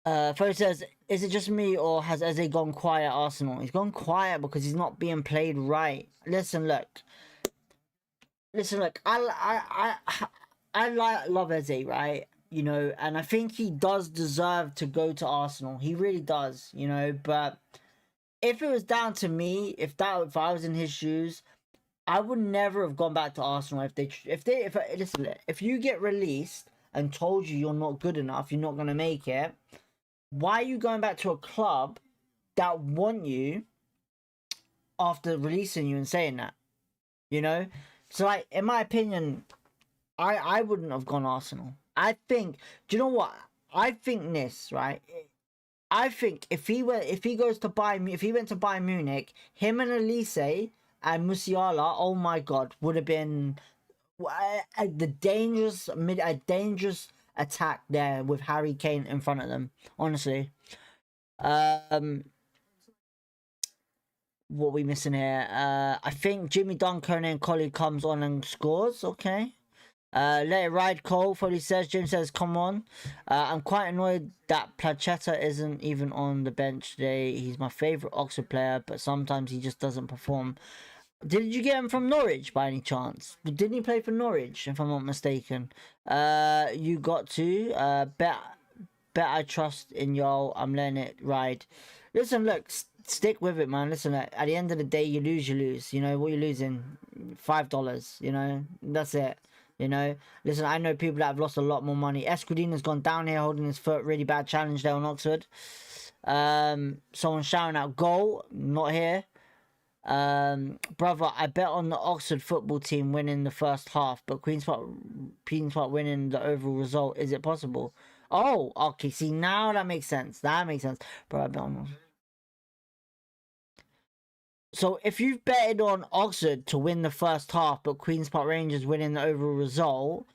Fo says, is it just me or has Eze gone quiet, Arsenal? He's gone quiet because he's not being played right. Listen, look. I love Eze, right? You know, and I think he does deserve to go to Arsenal. He really does, you know, but if it was down to me, if I was in his shoes, I would never have gone back to Arsenal if you get released and told you're not good enough, you're not gonna make it. Why are you going back to a club that want you after releasing you and saying that? You know? So, like, in my opinion, I wouldn't have gone Arsenal. I think, do you know what? I think this, right? I think if he went to Bayern Munich, him and Elise and Musiala, oh my god, would have been a dangerous attack there with Harry Kane in front of them. Honestly, what are we missing here? I think Jimmy Duncan and Collie comes on and scores. Okay. Let it ride, Cole. Foley says. Jim says, come on. I'm quite annoyed that Placheta isn't even on the bench today. He's my favourite Oxford player, but sometimes he just doesn't perform. Did you get him from Norwich by any chance? Didn't he play for Norwich, if I'm not mistaken? You got to. Bet I trust in y'all. I'm letting it ride. Listen, look, stick with it, man. Listen, at the end of the day, you lose. You know, what you're losing? $5, you know? That's it. You know, listen, I know people that have lost a lot more money. Escudina's gone down here holding his foot. Really bad challenge there on Oxford. Someone shouting out goal. Not here. Brother, I bet on the Oxford football team winning the first half, but Queen's Park winning the overall result. Is it possible? Oh, okay. See, now that makes sense. Bro, I bet on... So if you've betted on Oxford to win the first half, but Queen's Park Rangers winning the overall result,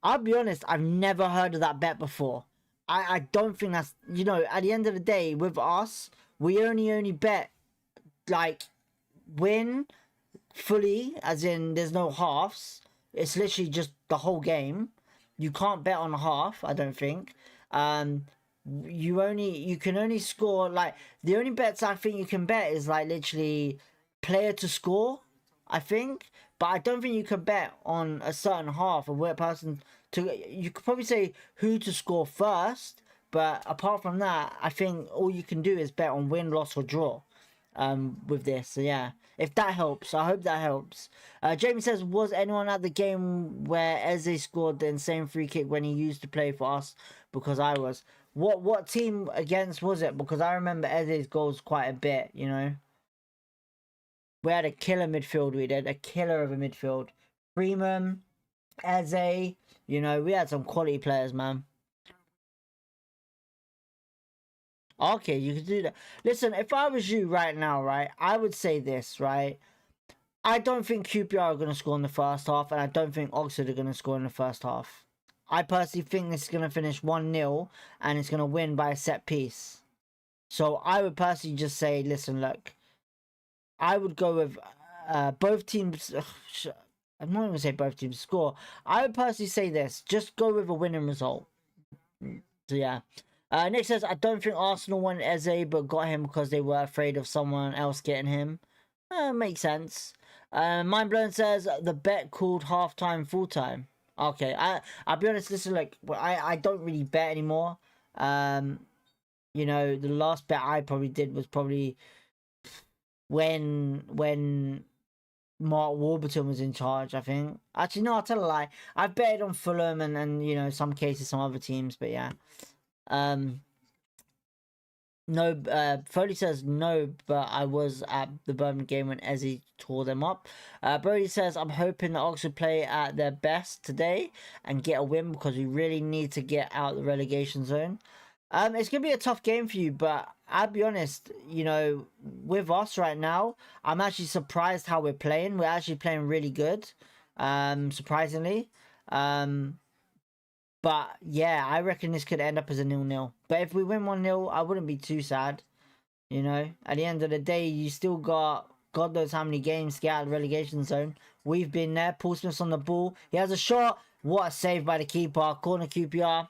I'll be honest, I've never heard of that bet before. I don't think that's, you know, at the end of the day, with us, we only bet, like, win fully, as in there's no halves. It's literally just the whole game. You can't bet on a half, I don't think. You can only score, like, the only bets I think you can bet is like literally player to score, I think, but I don't think you can bet on a certain half of where person to. You could probably say who to score first, but apart from that, I think all you can do is bet on win, loss, or draw. with this. So yeah, if that helps, I hope that helps. Jamie says, was anyone at the game where Eze scored the insane free kick when he used to play for us? Because I was. What team against was it? Because I remember Eze's goals quite a bit, you know. We had a killer midfield, we did. A killer of a midfield. Freeman, Eze, you know, we had some quality players, man. Okay, you could do that. Listen, if I was you right now, right, I would say this, right? I don't think QPR are going to score in the first half, and I don't think Oxford are going to score in the first half. I personally think this is going to finish 1-0, and it's going to win by a set piece. So I would personally just say, listen, look, I would go with both teams. I'm not going to say both teams score. I would personally say this, just go with a winning result. So yeah. Nick says, I don't think Arsenal wanted Eze, but got him because they were afraid of someone else getting him. Makes sense. Mindblown says, the bet called halftime, full time. Okay, I'll be honest, listen, like, I don't really bet anymore. You know, the last bet I probably did was probably when Mark Warburton was in charge, I think. Actually, no, I'll tell a lie. I've betted on Fulham and you know, some cases, some other teams, but yeah. No, Foley says no, but I was at the Birmingham game when Eze tore them up. Brody says, I'm hoping that Oxford play at their best today and get a win because we really need to get out the relegation zone. It's going to be a tough game for you, but I'll be honest, you know, with us right now, I'm actually surprised how we're playing. We're actually playing really good, surprisingly. But yeah, I reckon this could end up as a 0-0. But if we win 1-0, I wouldn't be too sad. You know, at the end of the day, you still got God knows how many games to get out of the relegation zone. We've been there. Paul Smith's on the ball. He has a shot. What a save by the keeper. Corner QPR.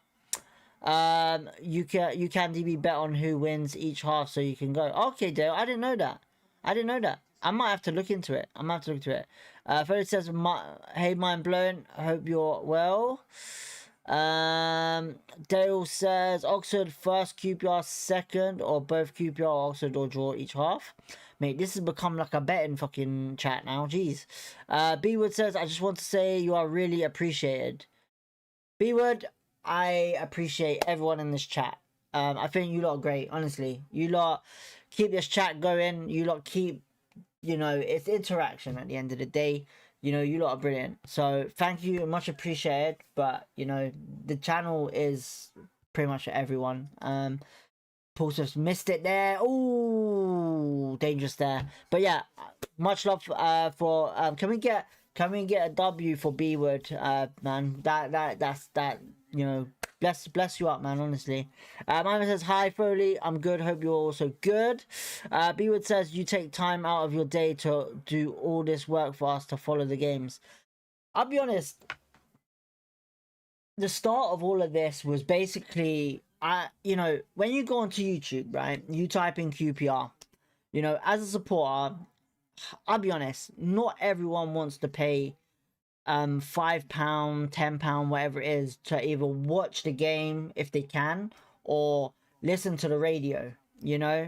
You can DB bet on who wins each half, so you can go. Okay, Dale. I didn't know that. I might have to look into it. Freddy says, hey, mind blown. I hope you're well. Dale says Oxford first, QPR second, or both QPR, Oxford, or draw each half. Mate, this has become like a betting fucking chat now. Jeez. B-Wood says, I just want to say you are really appreciated. B-Wood, I appreciate everyone in this chat. I think you lot are great, honestly. You lot keep this chat going. You lot keep, you know, it's interaction at the end of the day. You know, you lot are brilliant. So thank you, much appreciated. But you know, the channel is pretty much for everyone. Paul just missed it there. Ooh, dangerous there. But yeah, much love for can we get a W for B word, man? That's you know, bless you up, man, honestly. Mine says, hi Foley, I'm good, hope you're also good. B word says, you take time out of your day to do all this work for us to follow the games. I'll be honest, the start of all of this was basically, you know, when you go onto YouTube, right, you type in QPR, you know, as a supporter, I'll be honest, not everyone wants to pay £5, £10, whatever it is, to either watch the game if they can or listen to the radio, you know,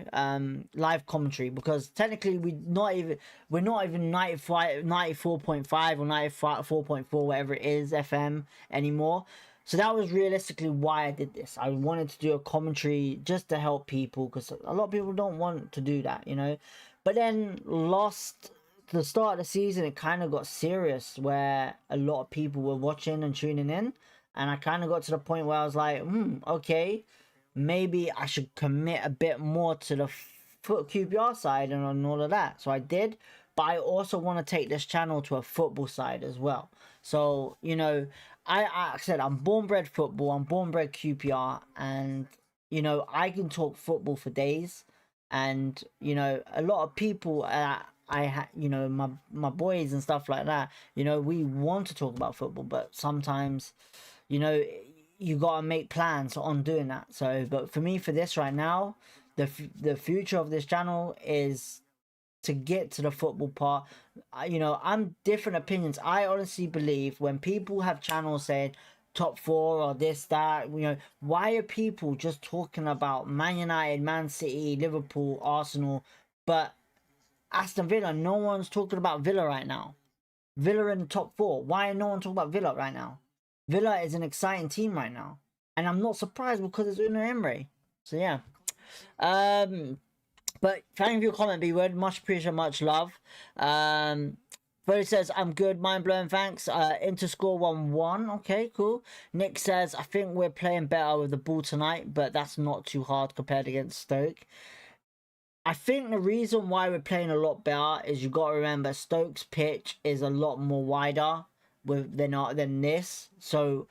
live commentary, because technically we're not even 94.5 or 94.4, whatever it is, FM anymore. So that was realistically why I did this. I wanted to do a commentary just to help people, because a lot of people don't want to do that, you know. But then the start of the season, it kind of got serious where a lot of people were watching and tuning in, and I kind of got to the point where I was like, okay, maybe I should commit a bit more to the QPR side and on all of that. So I did, but I also want to take this channel to a football side as well. So, you know, I said I'm born bred football, I'm born bred QPR, and you know, I can talk football for days. And you know, a lot of people you know, my boys and stuff like that, you know, we want to talk about football, but sometimes, you know, you gotta make plans on doing that. So, but for me, for this right now, the future of this channel is to get to the football part. You know, I'm different opinions. I honestly believe when people have channels saying top 4 or this, that, you know, why are people just talking about Man United, Man City, Liverpool, Arsenal, but Aston Villa, no one's talking about Villa right now. Villa in the top 4. Why no one talking about Villa right now? Villa is an exciting team right now. And I'm not surprised because it's Unai Emery. So yeah. But thank you for your comment, B-Word. Much appreciated, much love. Freddy says, I'm good, mind-blowing, thanks. Inter score 1-1. Okay, cool. Nick says, I think we're playing better with the ball tonight, but that's not too hard compared against Stoke. I think the reason why we're playing a lot better is you got to remember Stoke's pitch is a lot more wider than this. So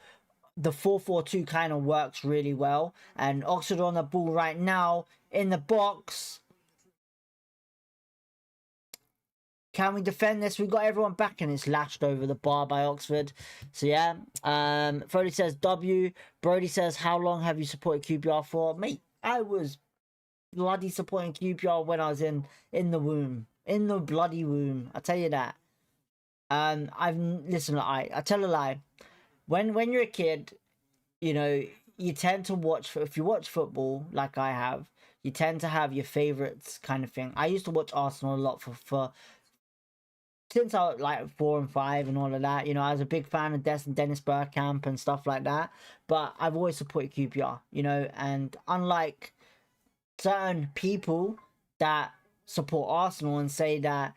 the 4-4-2 kind of works really well. And Oxford on the ball right now in the box. Can we defend this? We got everyone back and it's lashed over the bar by Oxford. So yeah. Foley says W. Brody says, how long have you supported QPR for? Mate, I was bloody supporting QPR when I was in the womb. In the bloody womb. I tell you that. Listen, I tell a lie. When you're a kid, you know, you tend to watch, if you watch football like I have, you tend to have your favourites kind of thing. I used to watch Arsenal a lot for since I was like 4 and 5 and all of that. You know, I was a big fan of Dennis Bergkamp and stuff like that. But I've always supported QPR, you know, and unlike certain people that support Arsenal and say that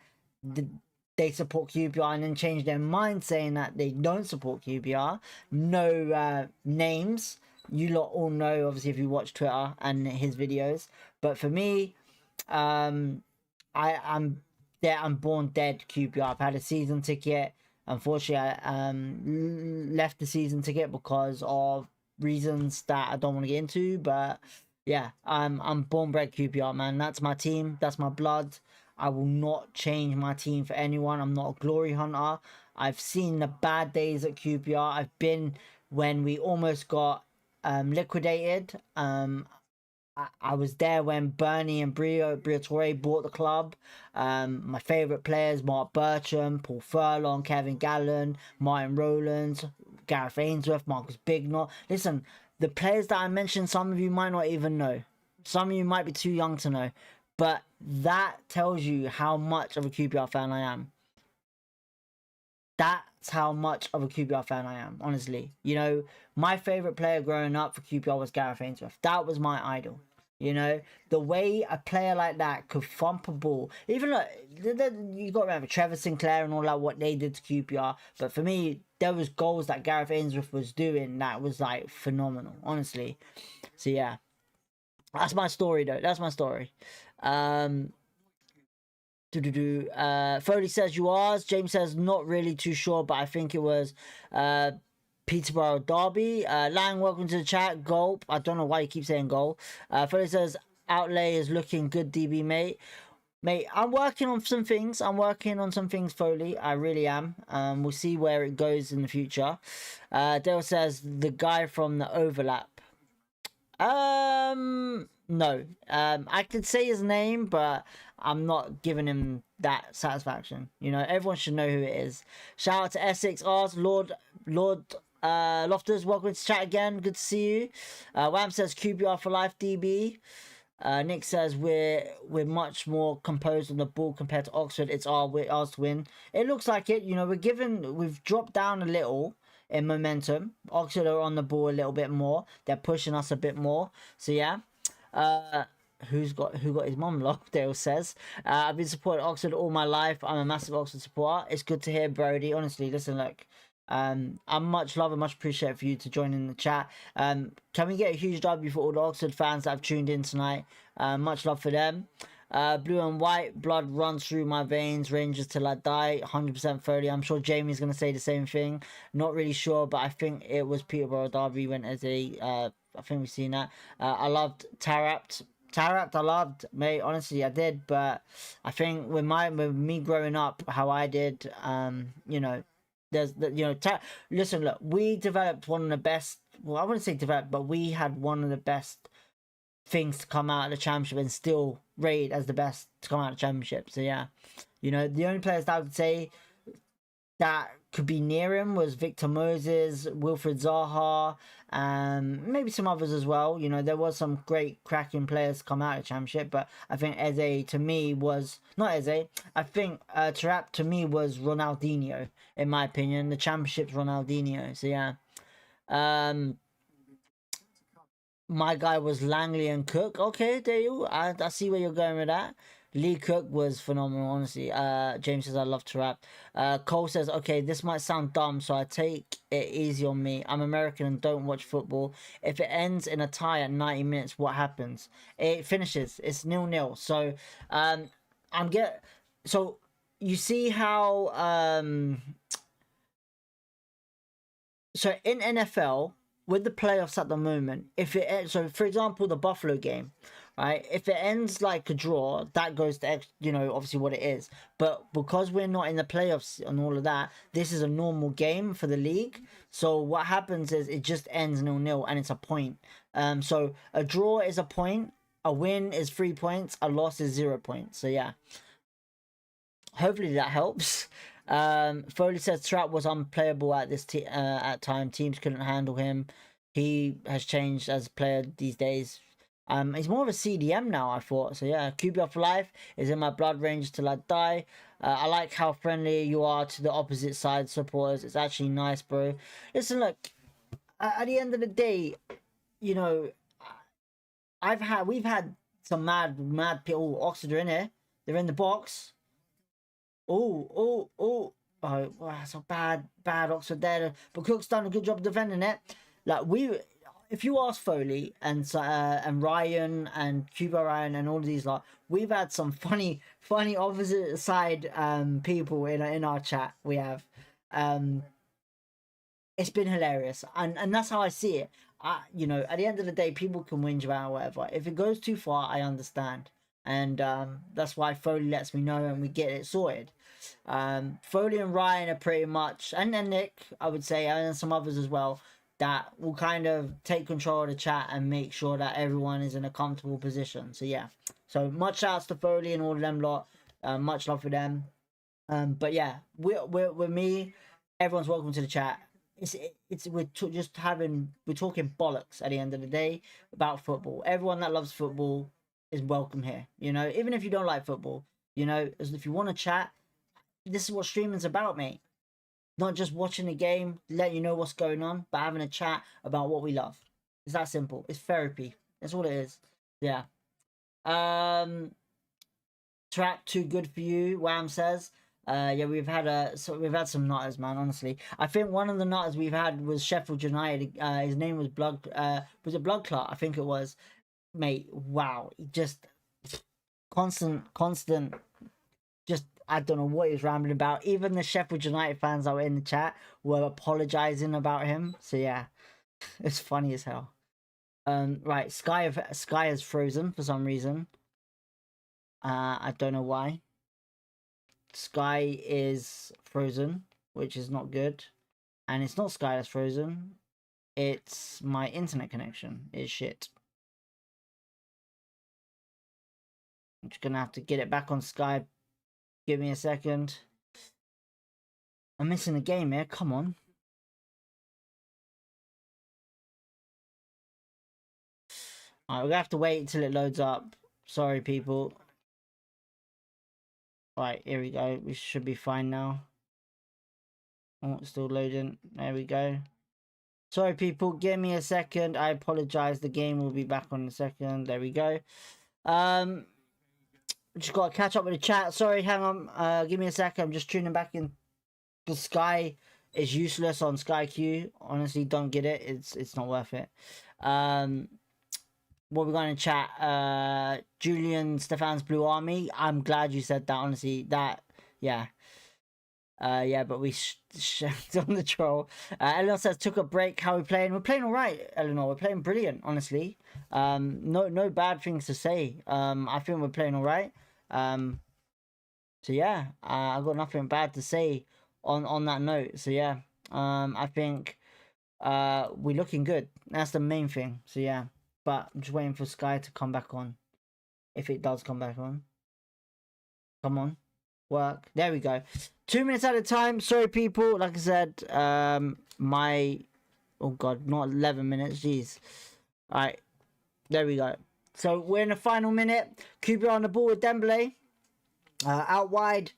they support QPR and then change their mind saying that they don't support QPR. No names. You lot all know, obviously, if you watch Twitter and his videos. But for me, I'm born dead QPR. I've had a season ticket. Unfortunately, I left the season ticket because of reasons that I don't want to get into. But yeah, I'm born bred QPR, man. That's my team. That's my blood. I will not change my team for anyone. I'm not a glory hunter. I've seen the bad days at QPR. I've been when we almost got liquidated. I was there when Bernie and Briatore bought the club. My favourite players, Mark Bircham, Paul Furlong, Kevin Gallen, Martin Rowlands, Gareth Ainsworth, Marcus Bignot. Listen, the players that I mentioned, some of you might not even know. Some of you might be too young to know. But that tells you how much of a QPR fan I am. That's how much of a QPR fan I am, honestly. You know, my favourite player growing up for QPR was Gareth Ainsworth. That was my idol. You know, the way a player like that could thump a ball. Even like, you got to remember Trevor Sinclair and all that, what they did to QPR. But for me, there was goals that Gareth Ainsworth was doing that was like phenomenal, honestly. So yeah. That's my story though. That's my story. Foley says you are. James says not really too sure, but I think it was Peterborough Derby. Lang, welcome to the chat. Gulp. I don't know why you keep saying goal. Foley says outlay is looking good, DB mate. Mate, I'm working on some things. Foley. I really am. We'll see where it goes in the future. Dale says the guy from the overlap. No. I could say his name, but I'm not giving him that satisfaction. You know, everyone should know who it is. Shout out to Essex Ars, Lord Loftus, welcome to chat again. Good to see you. Wham says QPR for life, DB. Nick says we're much more composed on the ball compared to Oxford. It's ours to win. It looks like it. You know, we've dropped down a little in momentum. Oxford are on the ball a little bit more. They're pushing us a bit more. So yeah. Who got his mum locked? Dale says. I've been supporting Oxford all my life. I'm a massive Oxford supporter. It's good to hear, Brody. Honestly, listen, look. I'm much love and much appreciate for you to join in the chat. Can we get a huge W for all the Oxford fans that have tuned in tonight? Much love for them. Blue and white, blood runs through my veins, Rangers till I die, 100% Foley. I'm sure Jamie's going to say the same thing. Not really sure, but I think it was Peterborough Derby went as I think we've seen that. I loved Tarapt, I loved, mate, honestly, I did, but I think with me growing up, how I did, you know, listen, look, we developed one of the best, well, I wouldn't say developed, but we had one of the best things to come out of the championship and still rated as the best to come out of the championship. So yeah, you know, the only players that I would say that could be near him was Victor Moses, Wilfred Zaha, maybe some others as well. You know, there was some great cracking players come out of the championship, but I think Eze to me was not Eze. I think Tarap to me was Ronaldinho in my opinion. The championship's Ronaldinho. So yeah, my guy was Langley and Cook. Okay, there you. I see where you're going with that. Lee Cook was phenomenal, honestly. James says I love to rap. Cole says, okay, this might sound dumb, so I take it easy on me. I'm American and don't watch football. If it ends in a tie at 90 minutes, what happens? It finishes. It's 0-0. So so you see how so in NFL with the playoffs at the moment, if it so for example the Buffalo game, right? If it ends like a draw, that goes to you know obviously what it is. But because we're not in the playoffs and all of that, this is a normal game for the league. So what happens is it just ends 0-0 and it's a point. So a draw is a point, a win is 3 points, a loss is 0 points. So yeah, hopefully that helps. Foley says Trap was unplayable at this at time. Teams couldn't handle him. He has changed as a player these days. He's more of a CDM now, I thought. So yeah, QB for life is in my blood range till I die. I like how friendly you are to the opposite side supporters. It's actually nice, bro. Listen, look, at the end of the day, you know, we've had some mad people. Oxford are in here. They're in the box. Oh, that's a bad Oxford there. But Cook's done a good job defending it. Like if you ask Foley and Ryan and Cuba Ryan and all of these we've had some funny opposite side people in our chat. We have it's been hilarious, and that's how I see it. You know, at the end of the day, people can whinge about whatever. If it goes too far, I understand, and that's why Foley lets me know and we get it sorted. Foley and Ryan are pretty much, and then Nick, I would say, and some others as well, that will kind of take control of the chat and make sure that everyone is in a comfortable position. So yeah, so much shouts to Foley and all of them lot. Much love for them. But yeah, we're me. Everyone's welcome to the chat. We're talking bollocks at the end of the day about football. Everyone that loves football is welcome here. You know, even if you don't like football, you know, if you want to chat, this is what streaming's about, mate. Not just watching the game, letting you know what's going on, but having a chat about what we love. It's that simple. It's therapy. That's all it is. Yeah. Trap too good for you, Wham says. Yeah, we've had some nutters, man. Honestly, I think one of the nutters we've had was Sheffield United. His name was was it Bloodclot? I think it was. Mate, wow, just constant. Just I don't know what he's rambling about. Even the Sheffield United fans that were in the chat were apologizing about him. So yeah, it's funny as hell. Right, Sky is frozen for some reason. I don't know why. Sky is frozen, which is not good. And it's not Sky that's frozen. It's my internet connection is shit. I'm just gonna have to get it back on Sky. Give me a second. I'm missing a game here. Come on. Alright, we're gonna have to wait until it loads up. Sorry, people. Right, here we go. We should be fine now. Oh, it's still loading. There we go. Sorry, people. Give me a second. I apologize. The game will be back on a second. There we go. Just got to catch up with the chat. Sorry, hang on. Give me a second. I'm just tuning back in. The Sky is useless on Sky Q. Honestly, don't get it. It's not worth it. What we're going to chat, Julian Stefan's Blue Army. I'm glad you said that, honestly. That, yeah. Yeah, but we shanked on the troll. Eleanor says, took a break. How are we playing? We're playing all right, Eleanor. We're playing brilliant, honestly. No bad things to say. I think we're playing all right. So yeah, I've got nothing bad to say on that note. So yeah, I think we're looking good. That's the main thing. So yeah. But I'm just waiting for Sky to come back on. If it does come back on. Come on. Work. There we go. 2 minutes at a time. Sorry, people. Like I said, oh god, not 11 minutes. Jeez. All right. There we go. So we're in the final minute. QPR on the ball with Dembele. Out wide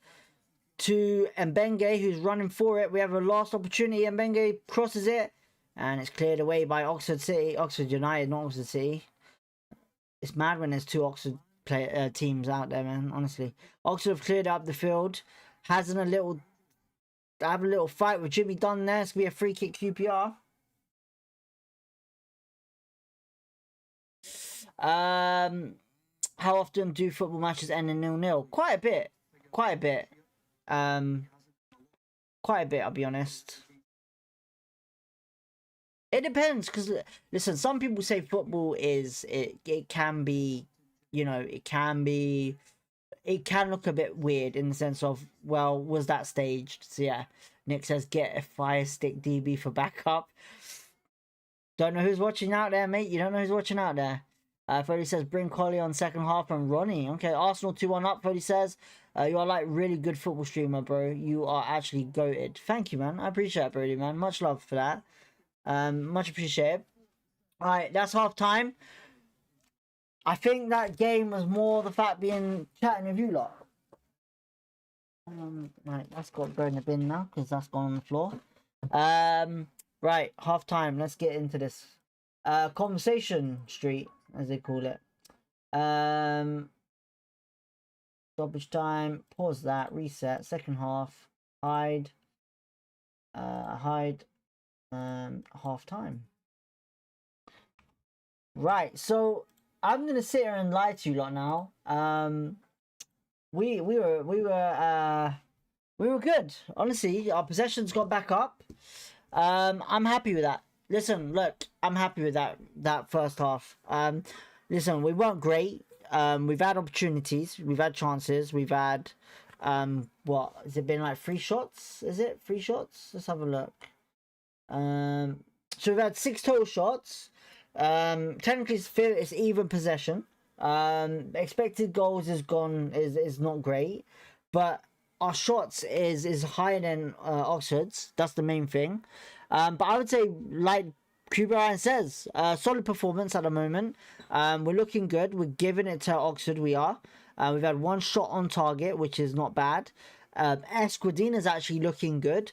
to Mbenge, who's running for it. We have a last opportunity. Mbenge crosses it, and it's cleared away by Oxford United, not Oxford City. It's mad when there's two Oxford teams out there, man. Honestly, Oxford have cleared up the field. Have a little fight with Jimmy Dunn there. It's gonna be a free kick QPR. How often do football matches end in 0-0? Quite a bit. Quite a bit. I'll be honest. It depends, because listen, some people say football is it can be, you know, it can look a bit weird in the sense of, well, was that staged? So yeah, Nick says get a fire stick DB for backup. Don't know who's watching out there, mate. You don't know who's watching out there. Fody says bring Collie on second half and Ronnie. Okay, Arsenal 2-1 up. Fody says you are like really good football streamer, bro. You are actually goated. Thank you, man. I appreciate it, Brody, man. Much love for that. Much appreciated. Alright, that's half time. I think that game was more the fact being chatting with you lot. Right, that's got to go in the bin now because that's gone on the floor. Right, half time. Let's get into this. Conversation Street, as they call it. Stoppage time. Pause that. Reset. Second half. Hide. Half time. Right, so I'm gonna sit here and lie to you lot now. We were good. Honestly, our possessions got back up. I'm happy with that. Listen, look, I'm happy with that first half. Listen, we weren't great. We've had opportunities, we've had chances, we've had what has it been, like 3 shots? Is it 3 shots? Let's have a look. So we've had 6 total shots. Technically it's even possession. Expected goals is not great, but our shots is higher than Oxford's. That's the main thing. But I would say, like QPR says, solid performance at the moment. We're looking good. We're giving it to Oxford. We are. We've had 1 shot on target, which is not bad. Esquadina's actually looking good.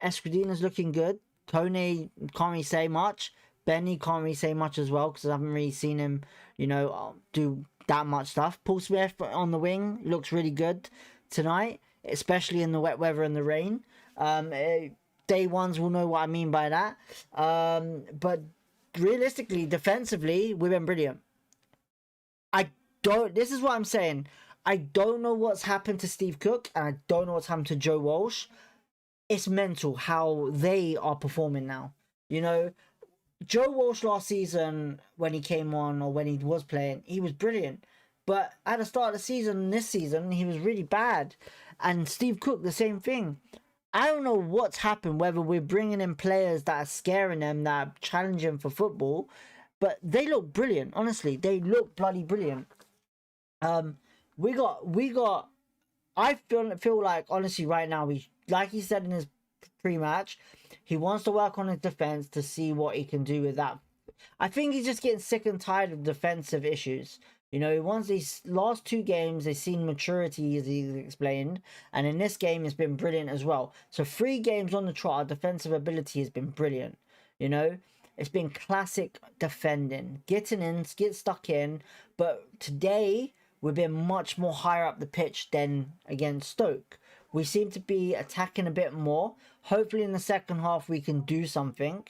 Esquadina's looking good. Kone can't really say much. Benny can't really say much as well because I haven't really seen him, you know, do that much stuff. Paul Smith on the wing looks really good tonight, especially in the wet weather and the rain. Day ones will know what I mean by that. But realistically, defensively, we've been brilliant. This is what I'm saying. I don't know what's happened to Steve Cook, and I don't know what's happened to Joe Walsh. It's mental how they are performing now. You know, Joe Walsh last season, when he came on or when he was playing, he was brilliant. But at the start of the season, this season, he was really bad. And Steve Cook, the same thing. I don't know what's happened, whether we're bringing in players that are scaring them, that are challenging for football. But they look brilliant, honestly. They look bloody brilliant. I feel like, honestly, right now, like he said in his pre-match, he wants to work on his defense to see what he can do with that. I think he's just getting sick and tired of defensive issues. You know, he wants these last 2 games, they've seen maturity, as he explained, and in this game, it's been brilliant as well. So 3 games on the trot, our defensive ability has been brilliant. You know, it's been classic defending, getting in, get stuck in. But today, we've been much more higher up the pitch than against Stoke. We seem to be attacking a bit more. Hopefully in the second half we can do something.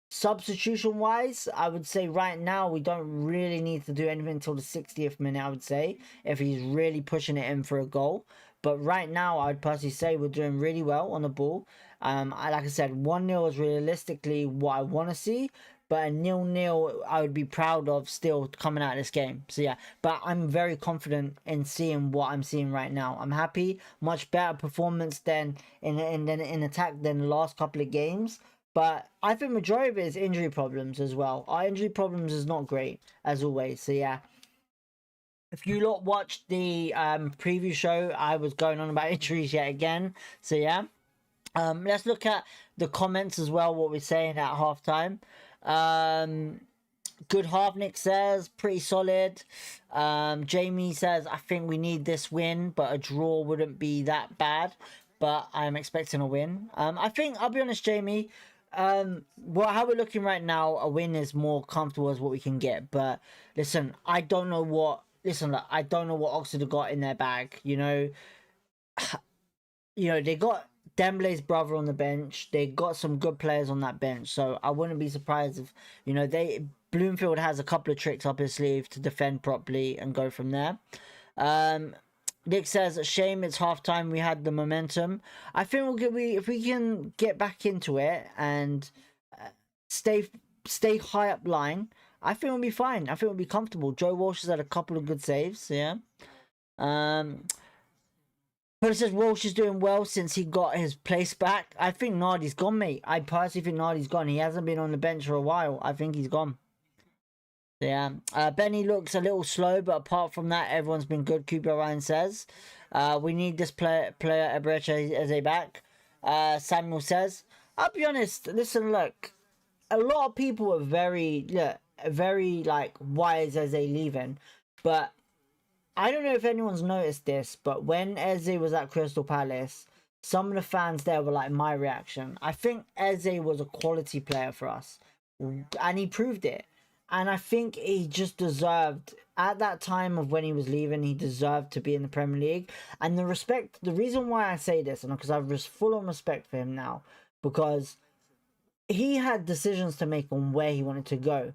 Substitution wise, I would say right now we don't really need to do anything until the 60th minute, I would say, if he's really pushing it in for a goal. But right now, I would personally say we're doing really well on the ball. Like I said, 1-0 is realistically what I want to see. But a 0-0, I would be proud of still coming out of this game. So yeah, but I'm very confident in seeing what I'm seeing right now. I'm happy. Much better performance than in attack than the last couple of games. But I think majority of it is injury problems as well. Our injury problems is not great, as always. So yeah. if you lot watched the preview show, I was going on about injuries yet again. So yeah. Let's look at the comments as well, what we're saying at halftime. Good half, Nick says, pretty solid. Jamie says, I think we need this win, but a draw wouldn't be that bad. But I'm expecting a win. I think, I'll be honest, Jamie, well, how we're looking right now, a win is more comfortable as what we can get. But listen, I don't know what Oxford have got in their bag. You know, they got Dembele's brother on the bench. They got some good players on that bench. So I wouldn't be surprised if, Bloomfield has a couple of tricks up his sleeve to defend properly and go from there. Nick says, shame it's halftime. We had the momentum. I think if we can get back into it and stay high up line, I think we'll be fine. I think we'll be comfortable. Joe Walsh has had a couple of good saves. Yeah. But it says Walsh is doing well since he got his place back. I think Nardi's gone, mate. I personally think Nardi's gone. He hasn't been on the bench for a while. I think he's gone. Yeah. Benny looks a little slow, but apart from that, everyone's been good, Cooper Ryan says. We need this player Ebreche as a back. Samuel says, I'll be honest, listen, look, a lot of people are very, like, why is Eze leaving? But I don't know if anyone's noticed this, but when Eze was at Crystal Palace, some of the fans there were like my reaction. I think Eze was a quality player for us, and he proved it. And I think he just deserved, at that time of when he was leaving, he deserved to be in the Premier League. And the reason why I say this, and because I've just full on respect for him now, because he had decisions to make on where he wanted to go.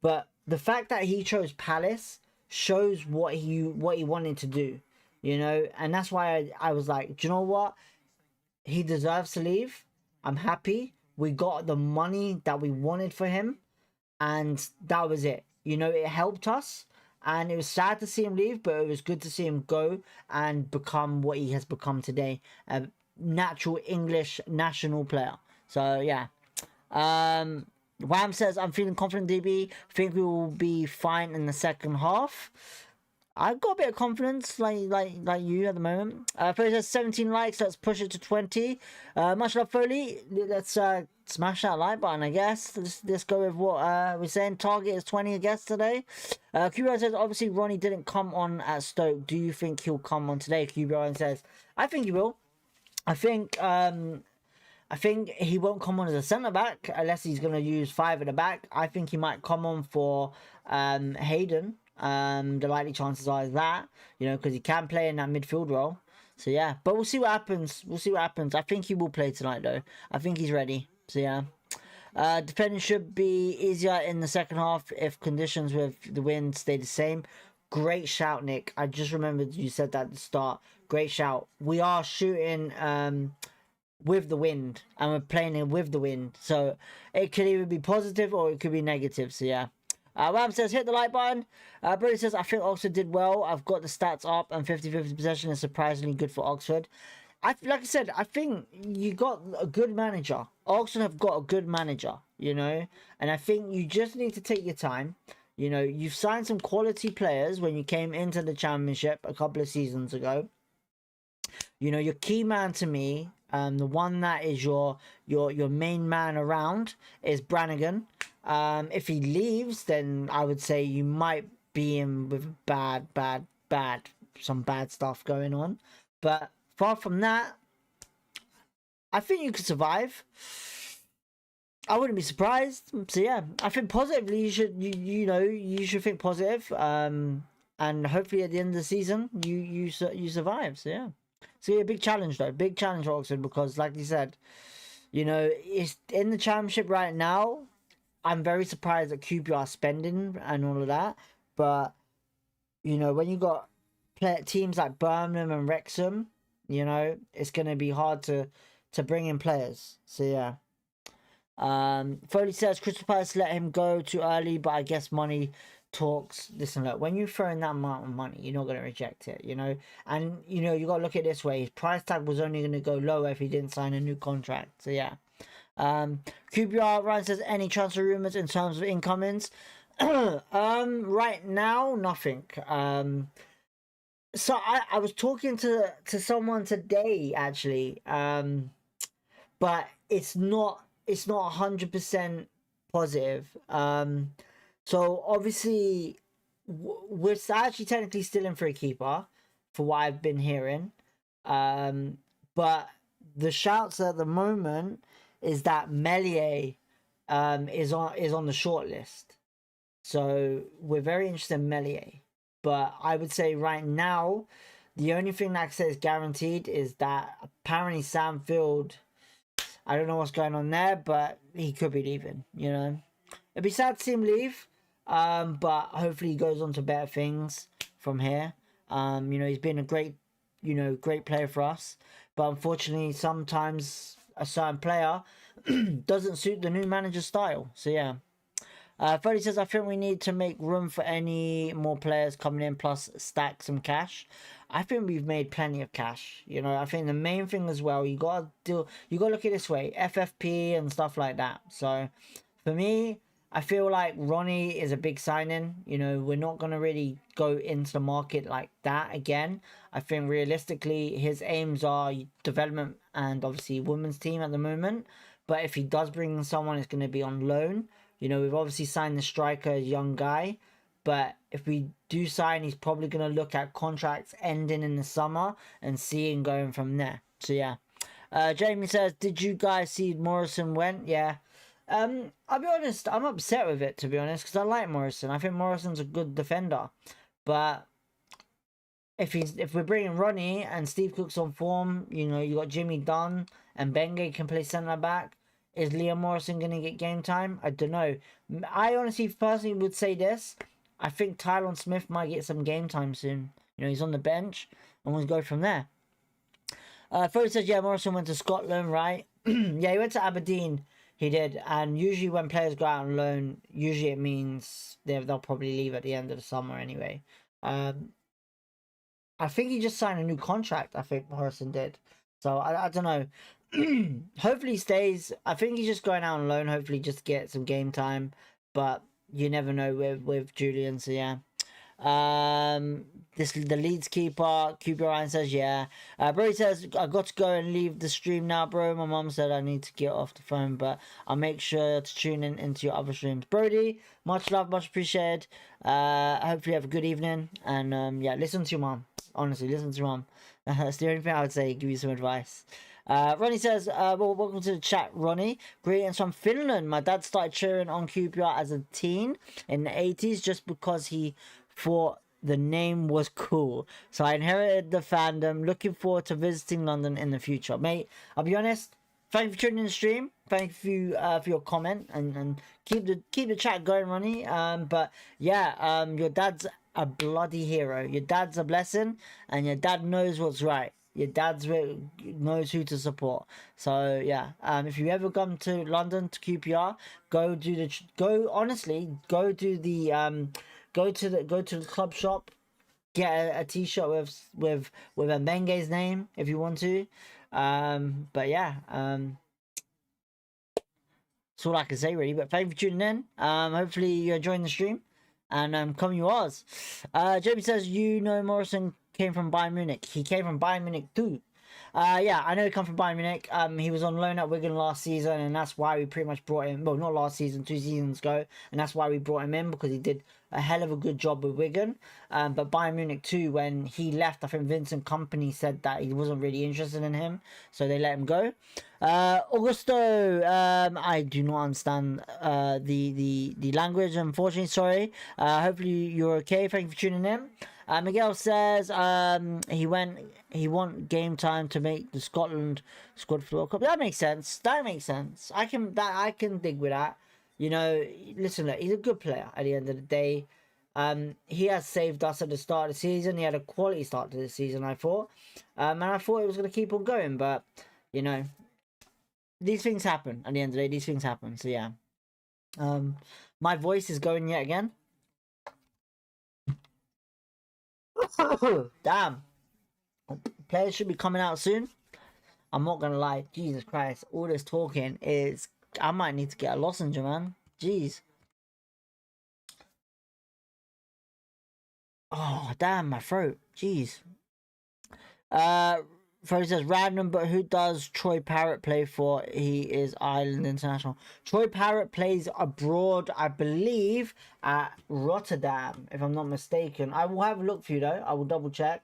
But the fact that he chose Palace shows what he wanted to do, and that's why I was like, do you know what? He deserves to leave. I'm happy. We got the money that we wanted for him. And that was it. It helped us. And it was sad to see him leave, but it was good to see him go and become what he has become today. A natural English national player. So, yeah. Wham says, I'm feeling confident, DB. Think we will be fine in the second half. I've got a bit of confidence, like you at the moment. Foley says 17 likes. Let's push it to 20. Much love, Foley. Let's smash that like button, I guess. Let's go with what we're saying. Target is 20, I guess, today. QBR says, obviously, Ronnie didn't come on at Stoke. Do you think he'll come on today? QBR says, I think he will. I think he won't come on as a centre-back unless he's going to use 5 at the back. I think he might come on for Hayden. The likely chances are that, because he can play in that midfield role. So, yeah. But we'll see what happens. I think he will play tonight, though. I think he's ready. So, yeah. Defending should be easier in the second half if conditions with the wind stay the same. Great shout, Nick. I just remembered you said that at the start. Great shout. We are shooting with the wind, and we're playing it with the wind. So, it could either be positive or it could be negative. So, yeah. Wham says, hit the like button. Brody says, I think Oxford did well. I've got the stats up, and 50-50 possession is surprisingly good for Oxford. Like I said, I think you got a good manager. Oxford have got a good manager, and I think you just need to take your time. You've signed some quality players when you came into the Championship a couple of seasons ago. Your key man to me, the one that is your main man around, is Brannigan. If he leaves, then I would say you might be in with some bad stuff going on. But far from that, I think you could survive. I wouldn't be surprised. So yeah, I think positively you should think positive. And hopefully at the end of the season you survive. So yeah. So yeah, big challenge though. Big challenge for Oxford because, like you said, it's in the Championship right now. I'm very surprised that QPR spending and all of that. But, when you got teams like Birmingham and Wrexham, it's going to be hard to bring in players. So, yeah. Foley says Crystal Palace let him go too early, but I guess money talks. Listen, look, when you throw in that amount of money, you're not going to reject it, And, you got to look at it this way. His price tag was only going to go lower if he didn't sign a new contract. So, yeah. QPR Ryan says, any transfer rumours in terms of incomings? Right now, nothing. So I was talking to someone today actually. But it's not 100% positive. So obviously we're actually technically still in for a keeper, for what I've been hearing. But the shouts at the moment is that Melier is on the short list. So we're very interested in Melier. But I would say right now, the only thing that I can say is guaranteed is that apparently Sam Field, I don't know what's going on there, but he could be leaving, you know. It'd be sad to see him leave, but hopefully he goes on to better things from here. You know, he's been a great player for us, but unfortunately sometimes a certain player doesn't suit the new manager's style. So yeah. Freddie says, I think we need to make room for any more players coming in, plus stack some cash. I think we've made plenty of cash. You know, I think the main thing as well, you gotta look at it this way, FFP and stuff like that. So for me, I feel like Ronnie is a big signing. You know, we're not gonna really go into the market like that again. I think realistically his aims are development and obviously women's team at the moment. But if he does bring someone, it's gonna be on loan. You know, we've obviously signed the striker, young guy. But if we do sign, he's probably going to look at contracts ending in the summer and seeing going from there. So, yeah. Jamie says, did you guys see Morrison went? Yeah. I'll be honest, I'm upset with it, to be honest, because I like Morrison. I think Morrison's a good defender. But if we're bringing Ronnie and Steve Cook's on form, you know, you got Jimmy Dunn and Benge can play centre back. Is Liam Morrison going to get game time? I don't know. I honestly, personally would say this. I think Tylon Smith might get some game time soon. You know, he's on the bench, and we'll go from there. First says, yeah, Morrison went to Scotland, right? Yeah, he went to Aberdeen. He did. And usually when players go out on loan, usually it means they'll probably leave at the end of the summer anyway. I think he just signed a new contract, I think Morrison did. So, I don't know. Hopefully he stays. I think he's just going out on loan. Hopefully just get some game time. But you never know with Julian. So yeah. The Leeds keeper, Cooper Ryan says, yeah. Brody says, I got to go and leave the stream now, bro. My mom said I need to get off the phone, but I'll make sure to tune in into your other streams. Brody, much love, much appreciated. Hopefully you have a good evening. And yeah, listen to your mom. Honestly, listen to your mom. That's the only thing I would say. Give you some advice. Ronnie says, well, welcome to the chat, Ronnie. Greetings from Finland. My dad started cheering on QPR as a teen in the 80s just because he thought the name was cool. So I inherited the fandom. Looking forward to visiting London in the future. Mate, I'll be honest, thank you for tuning in the stream. Thank you for your comment and keep the chat going, Ronnie. But yeah, your dad's a bloody hero. Your dad's a blessing, and your dad knows what's right. Your dad's knows who to support. So yeah, if you ever come to London to QPR, go to the club shop, get a t-shirt with Mbenge's name if you want to. But yeah, that's all I can say really. But thank you for tuning in. Hopefully you're enjoying the stream, and come yours. Jamie says, you know Morrison came from Bayern Munich. He came from Bayern Munich too. Yeah, I know he come from Bayern Munich. He was on loan at Wigan last season, and that's why we pretty much brought him. Well, not last season, 2 seasons ago, and that's why we brought him in, because he did a hell of a good job with Wigan. But Bayern Munich too, when he left, I think Vincent Kompany said that he wasn't really interested in him, so they let him go. Augusto, I do not understand the language, unfortunately. Sorry. Hopefully you're okay. Thank you for tuning in. Miguel says he want game time to make the Scotland squad for the World Cup. That makes sense. I can dig with that. You know, listen, look, he's a good player at the end of the day. He has saved us at the start of the season. He had a quality start to the season, I thought. And I thought it was going to keep on going, but you know, these things happen at the end of the day. These things happen. So yeah. My voice is going yet again. Damn. Players should be coming out soon. I'm not gonna lie. Jesus Christ. All this talking is... I might need to get a lozenge, man. Jeez. Oh, damn, my throat. Jeez. Frozen says random, but who does Troy Parrott play for? He is Ireland international. Troy Parrott plays abroad, I believe, at Rotterdam, if I'm not mistaken. I will have a look for you though. I will double check.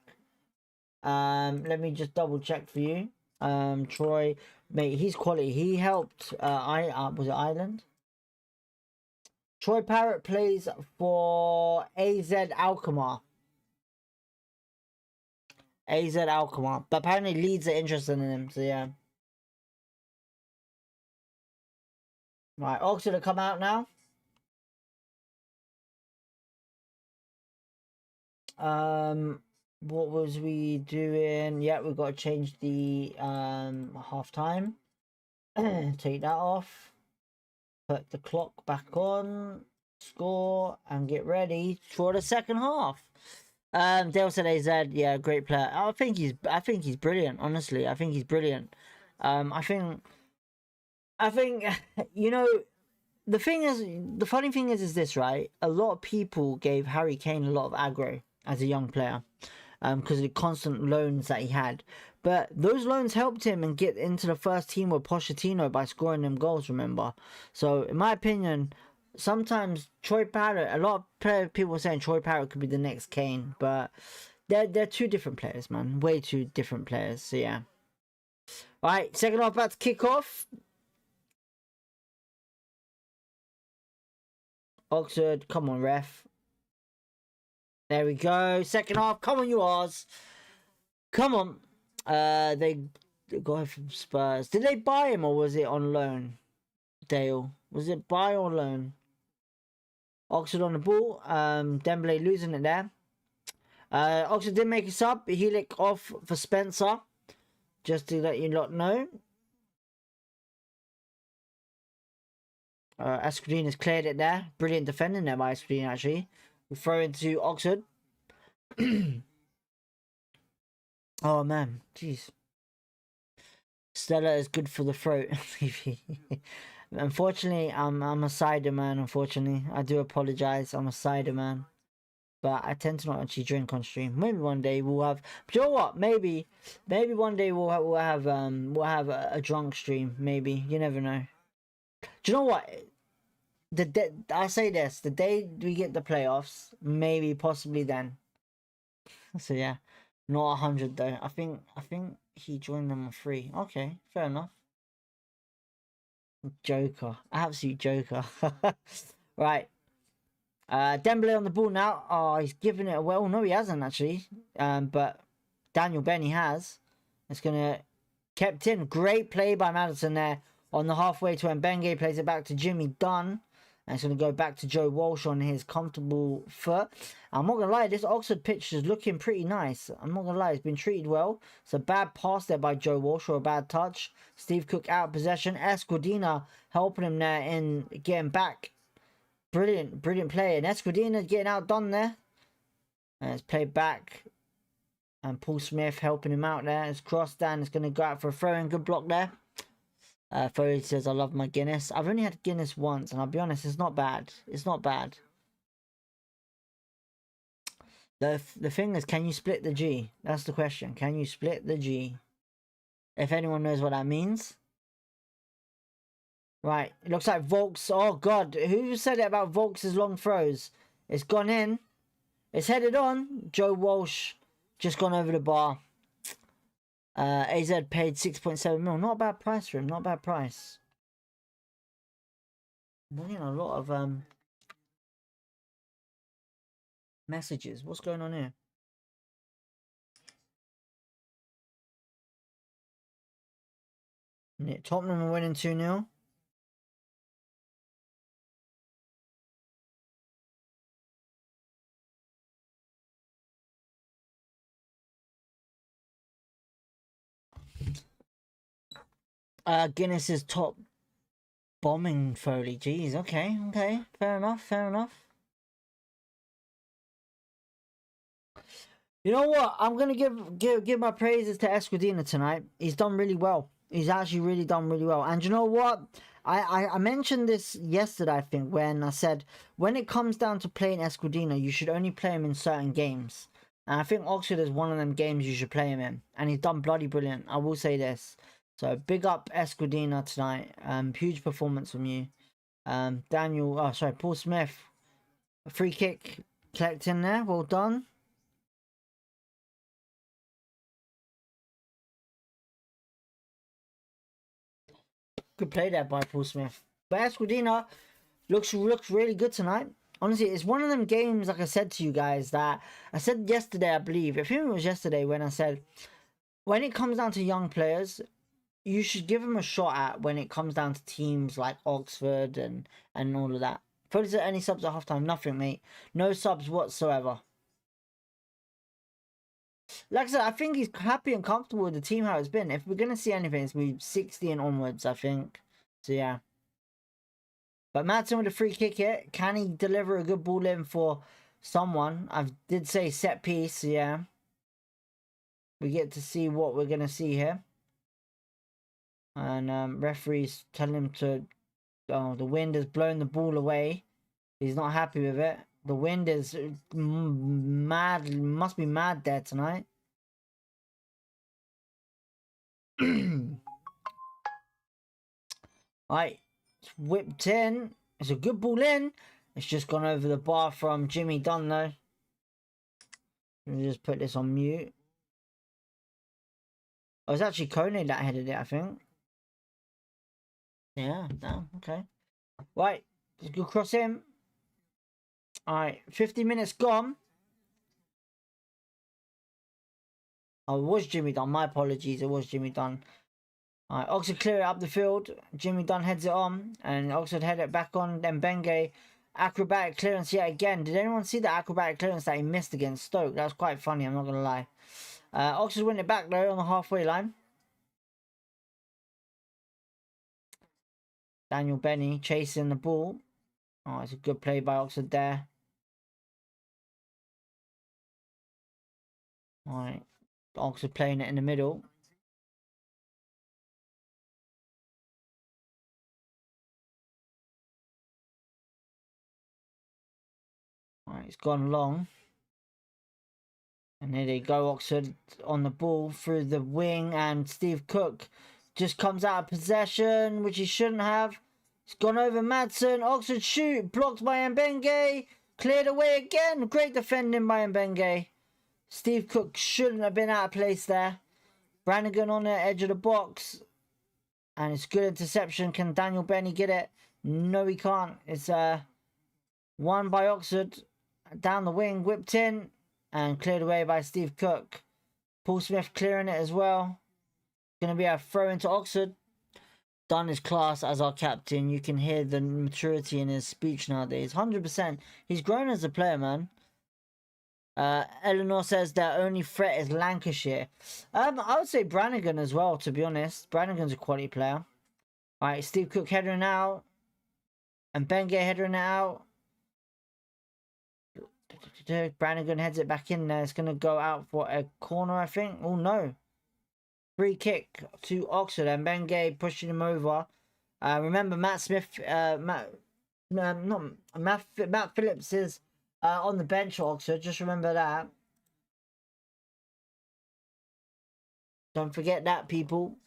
Let me just double check for you. Troy, mate, he's quality. He helped. Was it Ireland? Troy Parrott plays for AZ Alkmaar. AZ Alkmaar. But apparently Leeds are interested in him, so yeah. Right, Oxford have come out now. What was we doing? Yeah, we've got to change the half time. Take that off. Put the clock back on. Score and get ready for the second half. Dale said AZ, yeah, great player. I think he's brilliant, honestly. I think he's brilliant. I think you know, the funny thing is this, right? A lot of people gave Harry Kane a lot of aggro as a young player, because of the constant loans that he had. But those loans helped him and get into the first team with Pochettino by scoring them goals, remember? So, in my opinion, sometimes Troy Parrott, a lot of people were saying Troy Parrott could be the next Kane, but they're two different players, man. Way two different players, so yeah. Alright, second half about to kick off. Oxford, come on, ref. There we go. Second half, come on, you Oz. Come on. They got him from Spurs. Did they buy him or was it on loan? Dale, was it buy or loan? Oxford on the ball. Dembele losing it there. Oxford did make a sub. Helik off for Spencer. Just to let you lot know. Escudina's cleared it there. Brilliant defending there by Escudina, actually. We throw into Oxford. Oh man, jeez. Stella is good for the throat. Unfortunately, I'm a cider man. Unfortunately, I do apologize. I'm a cider man, but I tend to not actually drink on stream. Maybe one day we'll have. But you know what? Maybe one day we'll have a drunk stream. Maybe, you never know. Do you know what? I say this: the day we get the playoffs, maybe possibly then. So yeah, not 100 though. I think he joined them on 3. Okay, fair enough. Joker, absolute joker. Right. Dembele on the ball now. Oh, he's giving it away. Oh no, he hasn't actually. But Daniel Benny has. It's gonna kept in. Great play by Maddison there on the halfway to Mbenge. Plays it back to Jimmy Dunn. And it's going to go back to Joe Walsh on his comfortable foot. I'm not going to lie, this Oxford pitch is looking pretty nice. I'm not going to lie, it's been treated well. It's a bad pass there by Joe Walsh, or a bad touch. Steve Cook out of possession. Escudina helping him there in getting back. Brilliant play. And Escudina getting outdone there. And it's played back. And Paul Smith helping him out there. It's crossed down. It's going to go out for a throw-in. Good block there. Foley says, I love my Guinness. I've only had Guinness once, and I'll be honest, it's not bad. It's not bad. The thing is, can you split the G? That's the question. Can you split the G? If anyone knows what that means. Right, it looks like Volks. Oh, God. Who said it about Volks' long throws? It's gone in. It's headed on. Joe Walsh just gone over the bar. AZ paid 6.7 mil. Not a bad price for him. Not a bad price. I'm getting a lot of messages. What's going on here? Tottenham are winning 2-0. Guinness is top bombing Foley. Jeez, okay. Fair enough. You know what? I'm gonna give my praises to Escudina tonight. He's done really well. He's actually really done really well. And you know what? I mentioned this yesterday, I think, when I said, when it comes down to playing Escudina, you should only play him in certain games. And I think Oxford is one of them games you should play him in. And he's done bloody brilliant. I will say this. So, big up Escudina tonight. Huge performance from you. Paul Smith. A free kick collecting there. Well done. Good play there by Paul Smith. But Escudina looks really good tonight. Honestly, it's one of them games, like I said to you guys, that I said yesterday, I believe. I think it was yesterday when I said, when it comes down to young players, you should give them a shot at when it comes down to teams like Oxford and all of that. Is there any subs at halftime? Nothing, mate. No subs whatsoever. Like I said, I think he's happy and comfortable with the team, how it's been. If we're going to see anything, it's going to be 60 and onwards, I think. So, yeah. But Madsen with a free kick here. Can he deliver a good ball in for someone? I did say set piece, yeah. We get to see what we're going to see here. And referee's telling him to... Oh, the wind has blown the ball away. He's not happy with it. The wind is mad. Must be mad there tonight. Alright. It's whipped in. It's a good ball in. It's just gone over the bar from Jimmy Dunn though. Let me just put this on mute. Oh, it's actually Coney that headed it, I think. Yeah, no, okay. Right, let's go cross him. Alright, 50 minutes gone. Oh, it was Jimmy Dunn. My apologies, it was Jimmy Dunn. Alright, Oxford clear it up the field. Jimmy Dunn heads it on. And Oxford head it back on. Then Benge. Acrobatic clearance yet again. Did anyone see the acrobatic clearance that he missed against Stoke? That was quite funny, I'm not going to lie. Oxford win it back though on the halfway line. Daniel Benny chasing the ball. Oh, it's a good play by Oxford there. Alright. Oxford playing it in the middle. Alright, it's gone long. And here they go, Oxford on the ball through the wing, and Steve Cook just comes out of possession, which he shouldn't have. It's gone over Madsen. Oxford shoot, blocked by Mbenge. Cleared away again. Great defending by Mbenge. Steve Cook shouldn't have been out of place there. Brannigan on the edge of the box. And it's good interception. Can Daniel Benny get it? No, he can't. It's won by Oxford. Down the wing, whipped in. And cleared away by Steve Cook. Paul Smith clearing it as well. Going to be a throw into Oxford. Done his class as our captain. You can hear the maturity in his speech nowadays. 100%. He's grown as a player, man. Eleanor says their only threat is Lancashire. I would say Brannigan as well, to be honest. Brannigan's a quality player. Alright, Steve Cook headering out. And Benge headering it out. Brannigan heads it back in there. It's going to go out for a corner, I think. Oh, no. Free kick to Oxford. And Benge pushing him over. Remember, Matt Smith... Matt Phillips is on the bench at Oxford. Just remember that. Don't forget that, people.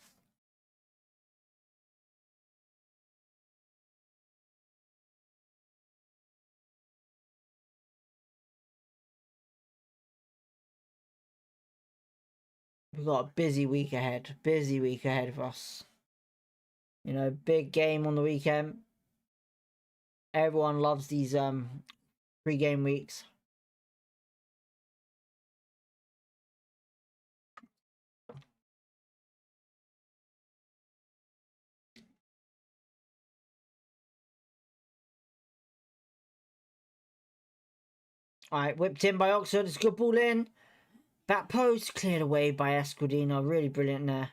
We've got a busy week ahead. Busy week ahead of us. You know, big game on the weekend. Everyone loves these pre-game weeks. Alright, whipped in by Oxford. It's a good ball in. Back post cleared away by Escudina. Really brilliant there.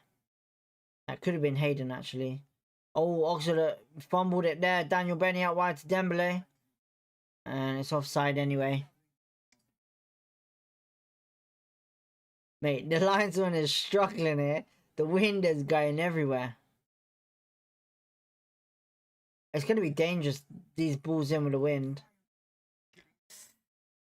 That could have been Hayden, actually. Oh, Oxford fumbled it there. Daniel Benny out wide to Dembele. And it's offside anyway. Mate, the linesman is struggling here. The wind is going everywhere. It's going to be dangerous, these balls in with the wind.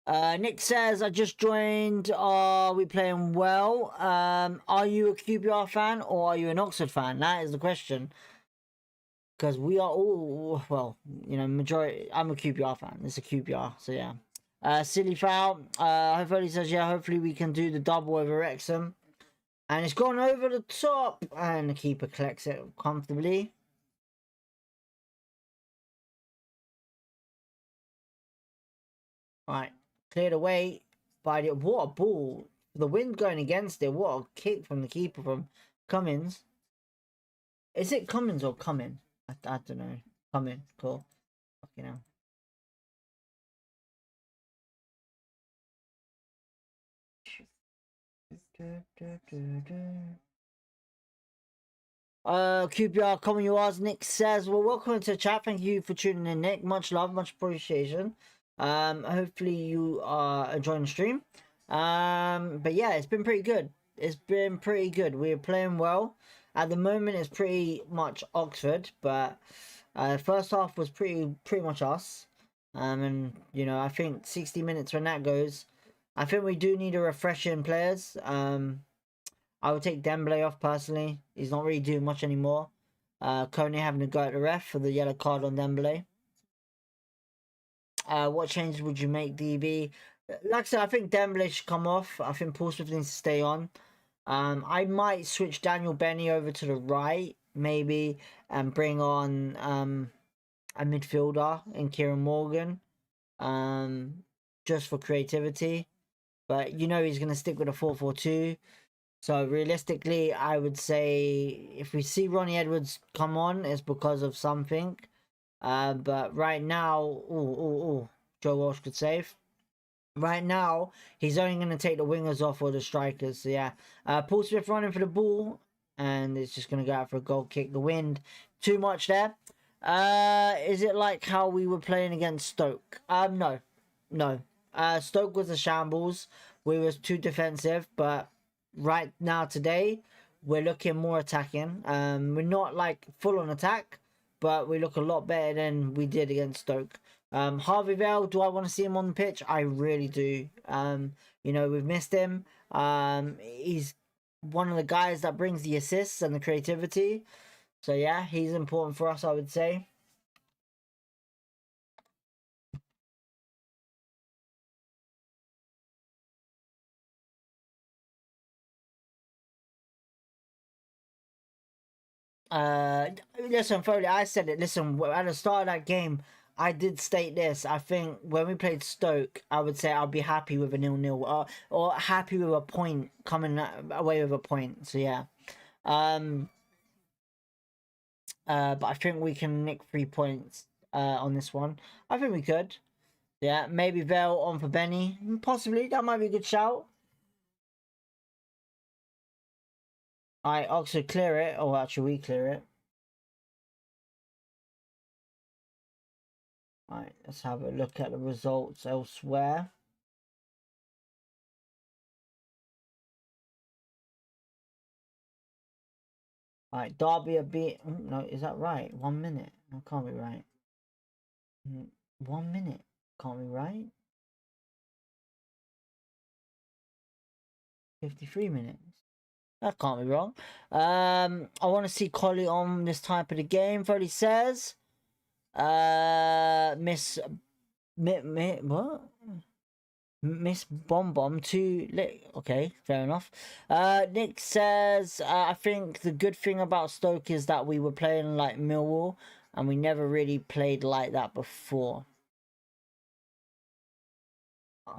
Nick says, I just joined. Are we playing well? Are you a QPR fan or are you an Oxford fan? That is the question. Because we are all, well, you know, majority. I'm a QPR fan. It's a QPR, so yeah. Silly foul. Hopefully says, yeah, hopefully we can do the double over Wrexham. And it's gone over the top. And the keeper collects it comfortably. Alright. Cleared away by the... What a ball. The wind going against it. What a kick from the keeper from Cummins. Is it Cummins or Cummins? I don't know. Cummins. Cool. Fucking hell. QPR coming yours. Nick says, well, welcome to the chat. Thank you for tuning in, Nick. Much love, much appreciation. Hopefully you are enjoying the stream. But yeah, it's been pretty good. It's been pretty good. We're playing well. At the moment, it's pretty much Oxford, but first half was pretty much us. And you know, I think 60 minutes when that goes, I think we do need a refresher in players. I would take Dembele off personally. He's not really doing much anymore. Coney having to go at the ref for the yellow card on Dembele. What changes would you make, DB? Like I said, I think Dembele should come off. I think Paul Smith needs to stay on. I might switch Daniel Benny over to the right, maybe, and bring on a midfielder in Kieran Morgan, just for creativity. But you know he's going to stick with a 4-4-2. So realistically, I would say if we see Ronnie Edwards come on, it's because of something. But right now, Joe Walsh could save. Right now, he's only going to take the wingers off or the strikers. So yeah, Paul Smith running for the ball, and it's just going to go out for a goal kick. The wind, too much there. Is it like how we were playing against Stoke? No. Stoke was a shambles. We was too defensive, but right now today we're looking more attacking. We're not like full on attack, but we look a lot better than we did against Stoke. Harvey Vale, do I want to see him on the pitch? I really do. You know, we've missed him. He's one of the guys that brings the assists and the creativity. So yeah, he's important for us, I would say. Listen, Foley, I said it. Listen, at the start of that game, I did state this. I think when we played Stoke, I would say I'll be happy with a 0-0 or happy with a point, coming away with a point. So yeah. But I think we can nick 3 points on this one. I think we could. Yeah, maybe Vale on for Benny. Possibly. That might be a good shout. Alright, Oxford clear it. Or actually, we clear it. Alright, let's have a look at the results elsewhere. Alright, Derby are beat. No, is that right? 1 minute. That can't be right. 1 minute. Can't be right. 53 minutes. That can't be wrong. I want to see Collie on this type of the game. Foley says. What? Miss Bomb too lit. Okay, fair enough. Nick says, I think the good thing about Stoke is that we were playing like Millwall and we never really played like that before.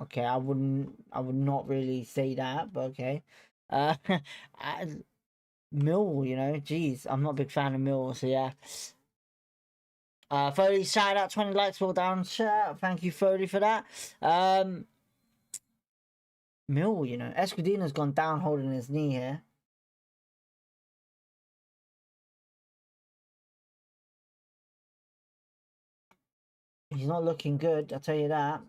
Okay, I would not really say that, but okay. Millwall, you know, jeez, I'm not a big fan of Millwall, so yeah. Foley, shout out 20 likes, well down, shout out. Thank you, Foley, for that. Millwall, you know, Escudina's gone down holding his knee here. He's not looking good, I'll tell you that.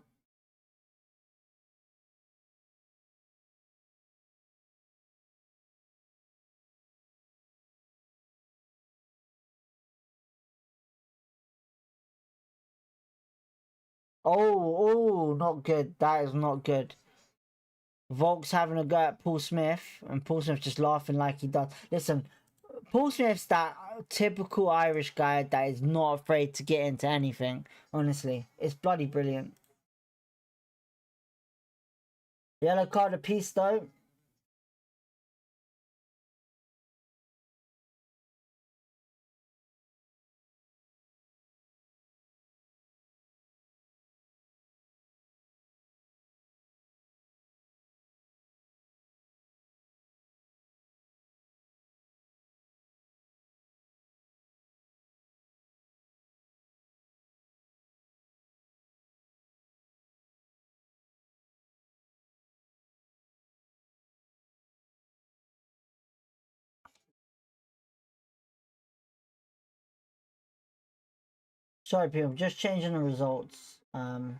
Oh, not good. That is not good. Volk's having a go at Paul Smith, and Paul Smith just laughing like he does. Listen, Paul Smith's that typical Irish guy that is not afraid to get into anything. Honestly, it's bloody brilliant. Yellow card apiece though. Sorry, people, just changing the results. Sorry.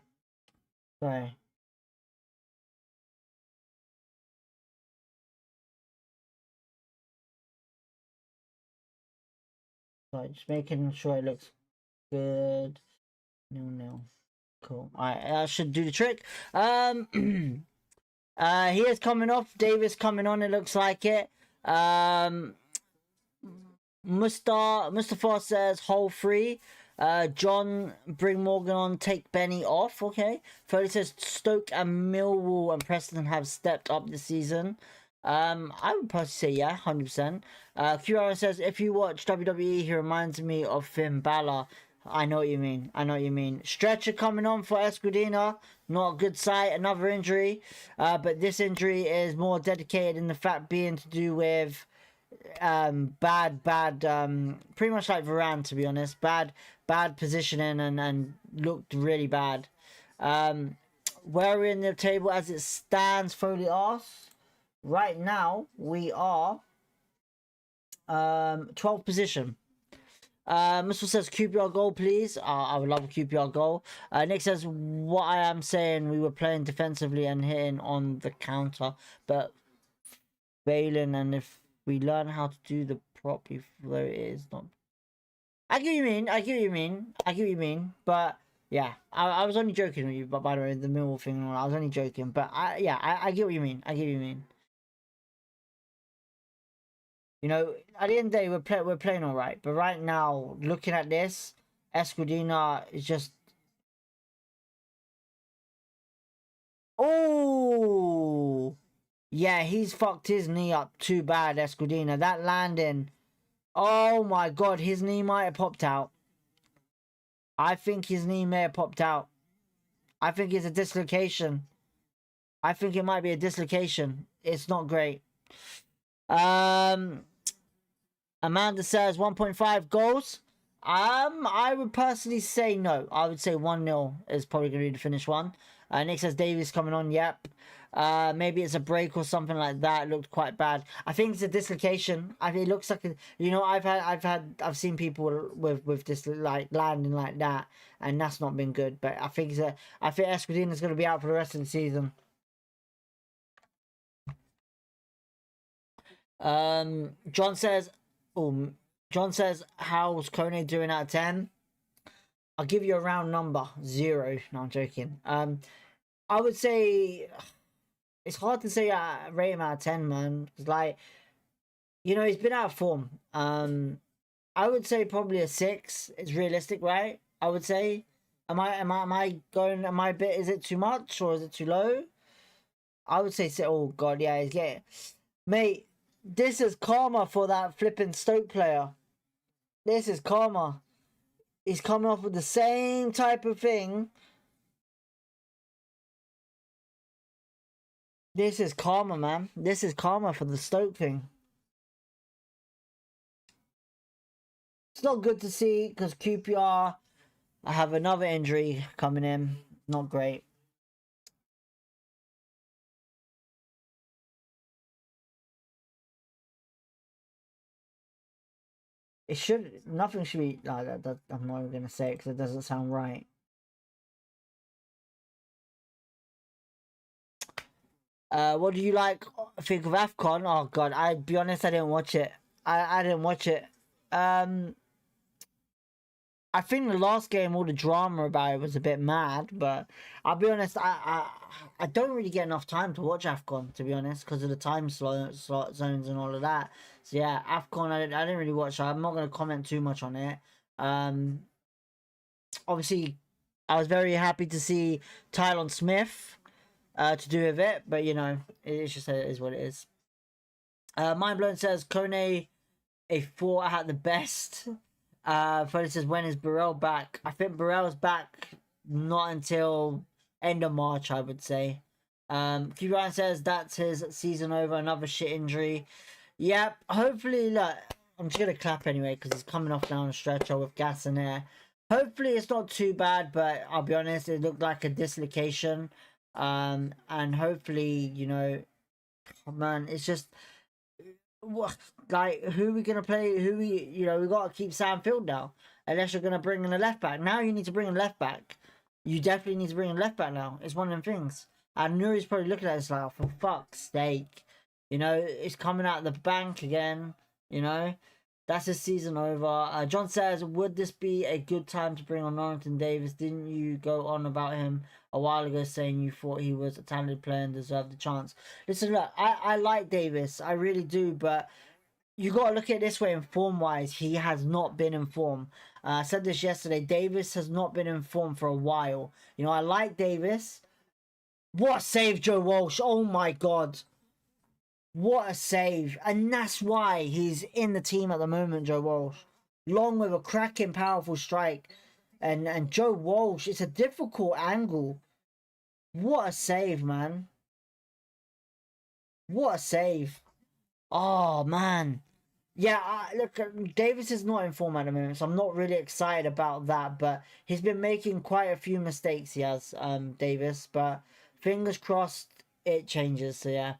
Sorry, just making sure it looks good. No. Cool. Alright, I should do the trick. He is coming off. Davis coming on, it looks like it. Mustafa says hole free. John, bring Morgan on, take Benny off. Okay. Foley says Stoke and Millwall and Preston have stepped up this season. I would probably say yeah, 100%. QR says if you watch WWE, he reminds me of Finn Balor. I know what you mean. Stretcher coming on for Escudina. Not a good sight. Another injury. But this injury is more dedicated in the fact being to do with bad pretty much like Varane, to be honest. Bad positioning and looked really bad. Where are we in the table as it stands, Foley asks? Right now we are 12th position. Mr. says QPR goal, please. I would love a QPR goal. Nick says what I am saying, we were playing defensively and hitting on the counter, but failing, and if we learn how to do the prop, there it is not. I get what you mean. But yeah, I was only joking with you. But by the way, the Millwall thing, I was only joking. But I get what you mean. You know, at the end of the day, we're playing all right. But right now, looking at this, Escudina is just. Oh, yeah, he's fucked his knee up too bad, Escudina. That landing. Oh my god, his knee might have popped out. I think his knee may have popped out. I think it's a dislocation. I think it might be a dislocation. It's not great. Amanda says 1.5 goals. I would personally say no. I would say 1-0 is probably going to be the finish one. Nick says Davies coming on. Yep. Maybe it's a break or something like that. It looked quite bad. I think it's a dislocation. I think it looks like I've seen people with this like landing like that, and that's not been good. But I think Escudina's going to be out for the rest of the season. John says, how's Kone doing out of 10? I'll give you a round number, 0. No, I'm joking. I would say it's hard to say rate him out of 10, man. It's like, he's been out of form. I would say probably a 6 is realistic, right? I would say. Am I a bit, is it too much or is it too low? I would say, oh god, yeah, he's getting, mate, this is karma for that flipping Stoke player. This is karma. He's coming off with the same type of thing. This is karma, man. This is karma for the Stoke thing. It's not good to see because QPR have another injury coming in. Not great. Nothing should be, that I'm not even going to say it because it doesn't sound right. What do you think of AFCON? Oh god, I'll be honest, I didn't watch it. I didn't watch it. I think the last game, all the drama about it was a bit mad, but I'll be honest, I don't really get enough time to watch AFCON, to be honest, because of the time slot zones and all of that. So yeah, AFCON, I didn't really watch, so I'm not going to comment too much on it. Obviously, I was very happy to see Tylon Smith to do with it, but you know, it's just it is what it is. Mindblown says Kone a 4 at the best. Freddie says, when is Burrell back? I think Burrell's back not until end of March, I would say. Q Ryan says that's his season over, another shit injury. Yep, hopefully, look, I'm just gonna clap anyway because he's coming off down a stretcher with gas and air. Hopefully it's not too bad, but I'll be honest, it looked like a dislocation. And hopefully, you know, man, it's just what, like, who are we gonna play? Who we, you know, we gotta keep Sam Field now. Unless you're gonna bring in a left back. Now you need to bring in left back. You definitely need to bring in left back now. It's one of them things. And Nuri's probably looking at this like, for fuck's sake. You know, it's coming out of the bank again. You know, that's his season over. John says, would this be a good time to bring on Norrington Davis? Didn't you go on about him a while ago saying you thought he was a talented player and deserved the chance? Listen, look, I like Davis. I really do, but you got to look at it this way, in form-wise, he has not been in form. I said this yesterday, Davis has not been in form for a while. You know, I like Davis. What a save, Joe Walsh. Oh, my God. What a save. And that's why he's in the team at the moment, Joe Walsh. Long with a cracking, powerful strike. And Joe Walsh, it's a difficult angle. What a save, man. What a save. Oh, man. Yeah, look, Davis is not in form at the moment, so I'm not really excited about that. But he's been making quite a few mistakes, he has, Davis. But fingers crossed it changes, so yeah.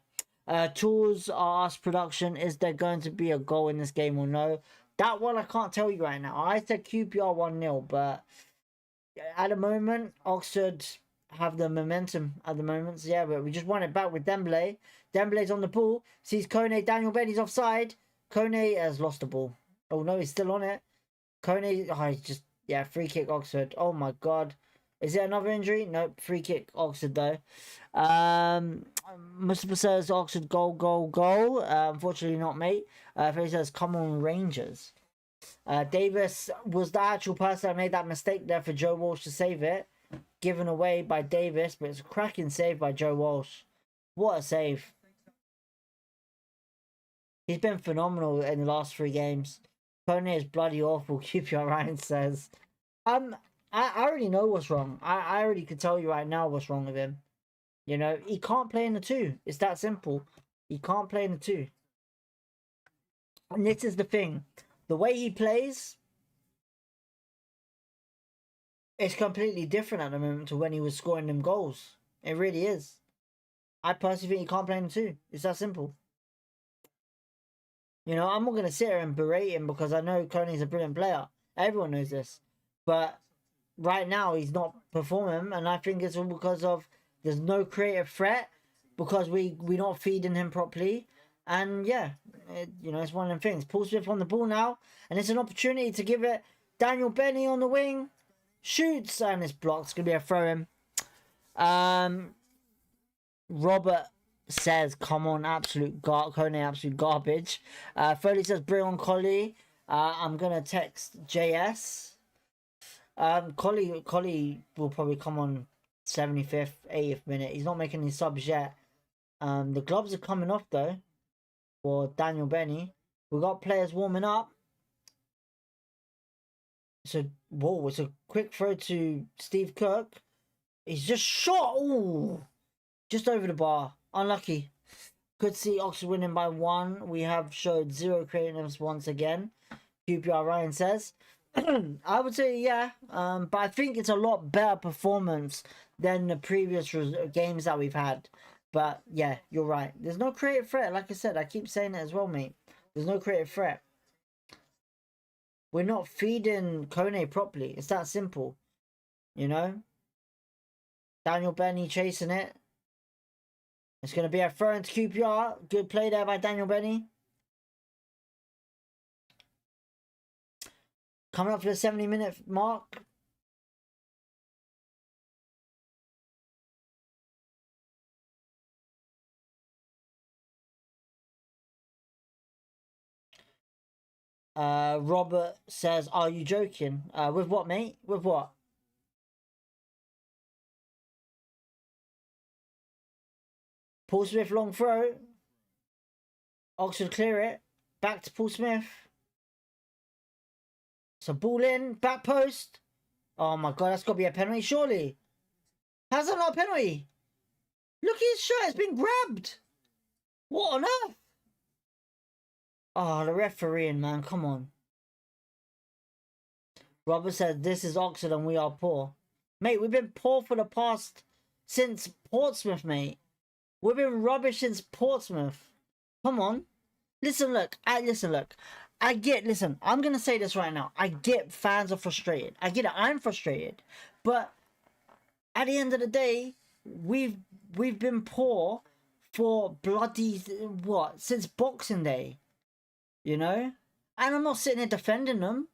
Tools asked production, is there going to be a goal in this game or no? That one I can't tell you right now. I said QPR 1-0, but at the moment, Oxford have the momentum at the moment. So yeah, but we just won it back with Dembele. Dembele's on the ball, sees Kone, Daniel Benny's offside. Kone has lost the ball. Oh no, he's still on it. Kone, oh, he's just, yeah, free kick Oxford. Oh my God. Is it another injury? Nope, free kick Oxford though. Mustafa says Oxford goal. Unfortunately not, mate. He says, come on Rangers. Davis was the actual person that made that mistake there for Joe Walsh to save it. Given away by Davis, but it's a cracking save by Joe Walsh. What a save. He's been phenomenal in the last 3 games. Kone is bloody awful, QPR Ryan says. I already know what's wrong. I already could tell you right now what's wrong with him. You know, he can't play in the 2. It's that simple. He can't play in the 2. And this is the thing. The way he plays, it's completely different at the moment to when he was scoring them goals. It really is. I personally think he can't play in the 2. It's that simple. You know, I'm not going to sit here and berate him because I know Kone's a brilliant player. Everyone knows this. But right now, he's not performing. And I think it's all because of there's no creative threat. Because we're not feeding him properly. And yeah, you know, it's one of them things. Paul Smith on the ball now. And it's an opportunity to give it. Daniel Benny on the wing. Shoots. And it's blocked. It's going to be a throw-in. Robert says, come on, Kone, absolute garbage. Foley says, bring on Collie. I'm going to text JS. Collie will probably come on 75th, 80th minute. He's not making any subs yet. The gloves are coming off, though, for Daniel Benny. We've got players warming up. So, whoa, it's a quick throw to Steve Cook. He's just shot. Ooh, just over the bar. Unlucky. Could see Oxford winning by 1. We have showed 0 creativeness once again. QPR Ryan says. I would say yeah. But I think it's a lot better performance than the previous games that we've had. But yeah, you're right. There's no creative threat. Like I said, I keep saying it as well, mate. There's no creative threat. We're not feeding Kone properly. It's that simple. You know? Daniel Benny chasing it. It's going to be a throw into QPR. Good play there by Daniel Benny. Coming up for the 70-minute mark. Robert says, are you joking? With what, mate? With what? Paul Smith long throw. Oxford clear it. Back to Paul Smith. So ball in. Back post. Oh my god, that's got to be a penalty, surely. How's that not a penalty? Look at his shirt. It's been grabbed. What on earth? Oh, the refereeing, man. Come on. Robert said, this is Oxford and we are poor. Mate, we've been poor for the past... since Portsmouth, mate. We've been rubbish since Portsmouth. Come on. Listen, look. I get, listen, I'm going to say this right now. I get fans are frustrated. I get it. I'm frustrated. But at the end of the day, we've been poor for bloody, what, since Boxing Day. You know? And I'm not sitting here defending them.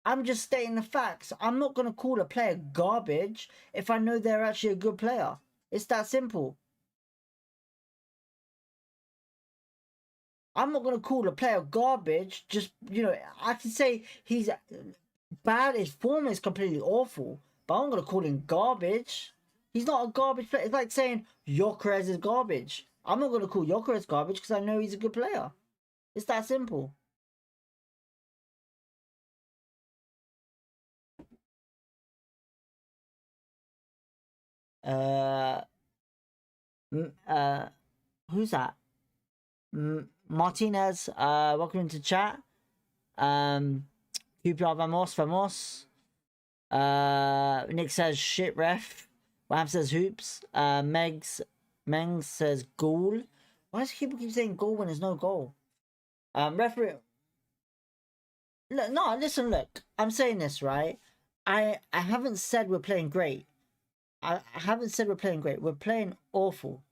I'm just stating the facts. I'm not going to call a player garbage if I know they're actually a good player. It's that simple. I'm not going to call a player garbage. Just, you know, I can say he's bad. His form is completely awful. But I'm going to call him garbage. He's not a garbage player. It's like saying Gyökeres is garbage. I'm not going to call Gyökeres garbage because I know he's a good player. It's that simple. Who's that? Martinez, welcome into chat. QPR Vamos. Nick says shit ref. Wham says hoops. Meng says goal. Why does people keep saying goal when there's no goal? Referee. Look, no, listen, look. I'm saying this, right? I haven't said we're playing great. I haven't said we're playing great. We're playing awful.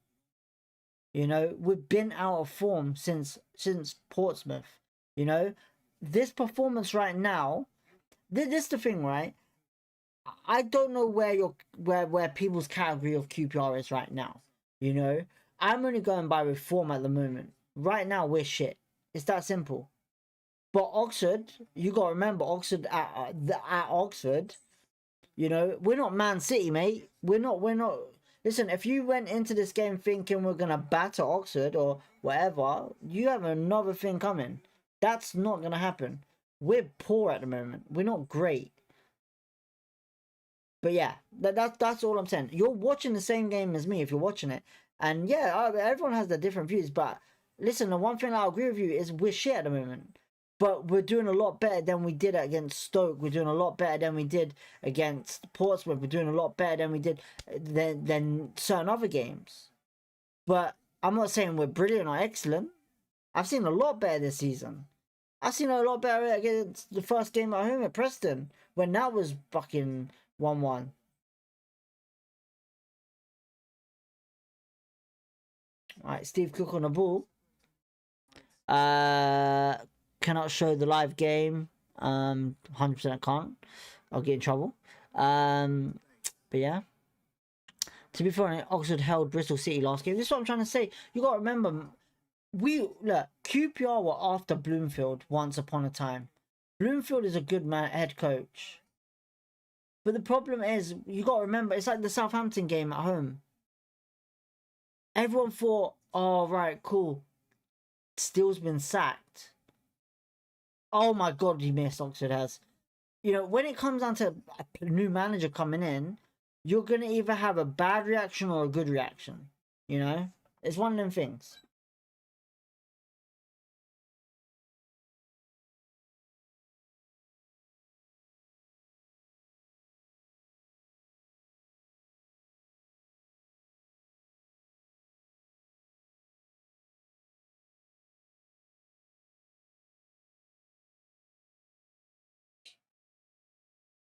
You know, we've been out of form since Portsmouth. You know, this performance right now, this is the thing, right? I don't know where people's category of QPR is right now. You know, I'm only going by with form at the moment. Right now, we're shit. It's that simple. But Oxford, you got to remember, Oxford at Oxford, you know, we're not Man City, mate. We're not. Listen, if you went into this game thinking we're going to batter Oxford or whatever, you have another thing coming. That's not going to happen. We're poor at the moment. We're not great. But yeah, that's all I'm saying. You're watching the same game as me if you're watching it. And yeah, everyone has their different views. But listen, the one thing I'll agree with you is we're shit at the moment. But we're doing a lot better than we did against Stoke. We're doing a lot better than we did against Portsmouth. We're doing a lot better than we did than certain other games. But I'm not saying we're brilliant or excellent. I've seen a lot better this season. I've seen a lot better against the first game at home at Preston when that was fucking 1-1. Alright, Steve Cook on the ball. Cannot show the live game. 100% I can't. I'll get in trouble. But yeah. To be fair, Oxford held Bristol City last game. This is what I'm trying to say. You got to remember, look, QPR were after Bloomfield once upon a time. Bloomfield is a good head coach. But the problem is, you got to remember, it's like the Southampton game at home. Everyone thought, oh, right, cool. Steele's been sacked. Oh my god, he missed. Oxford has. You know, when it comes down to a new manager coming in, you're going to either have a bad reaction or a good reaction. You know? It's one of them things.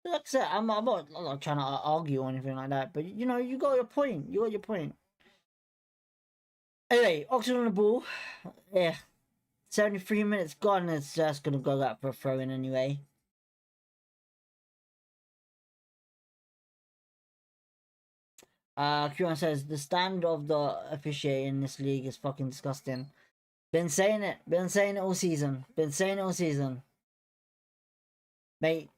Like I said, I'm not trying to argue or anything like that, but you know, you got your point. Anyway, Oxford on the ball. Yeah. 73 minutes gone. It's just gonna go out for a throw in anyway. Kieran says the stand of the officiating in this league is fucking disgusting. Been saying it all season. Mate,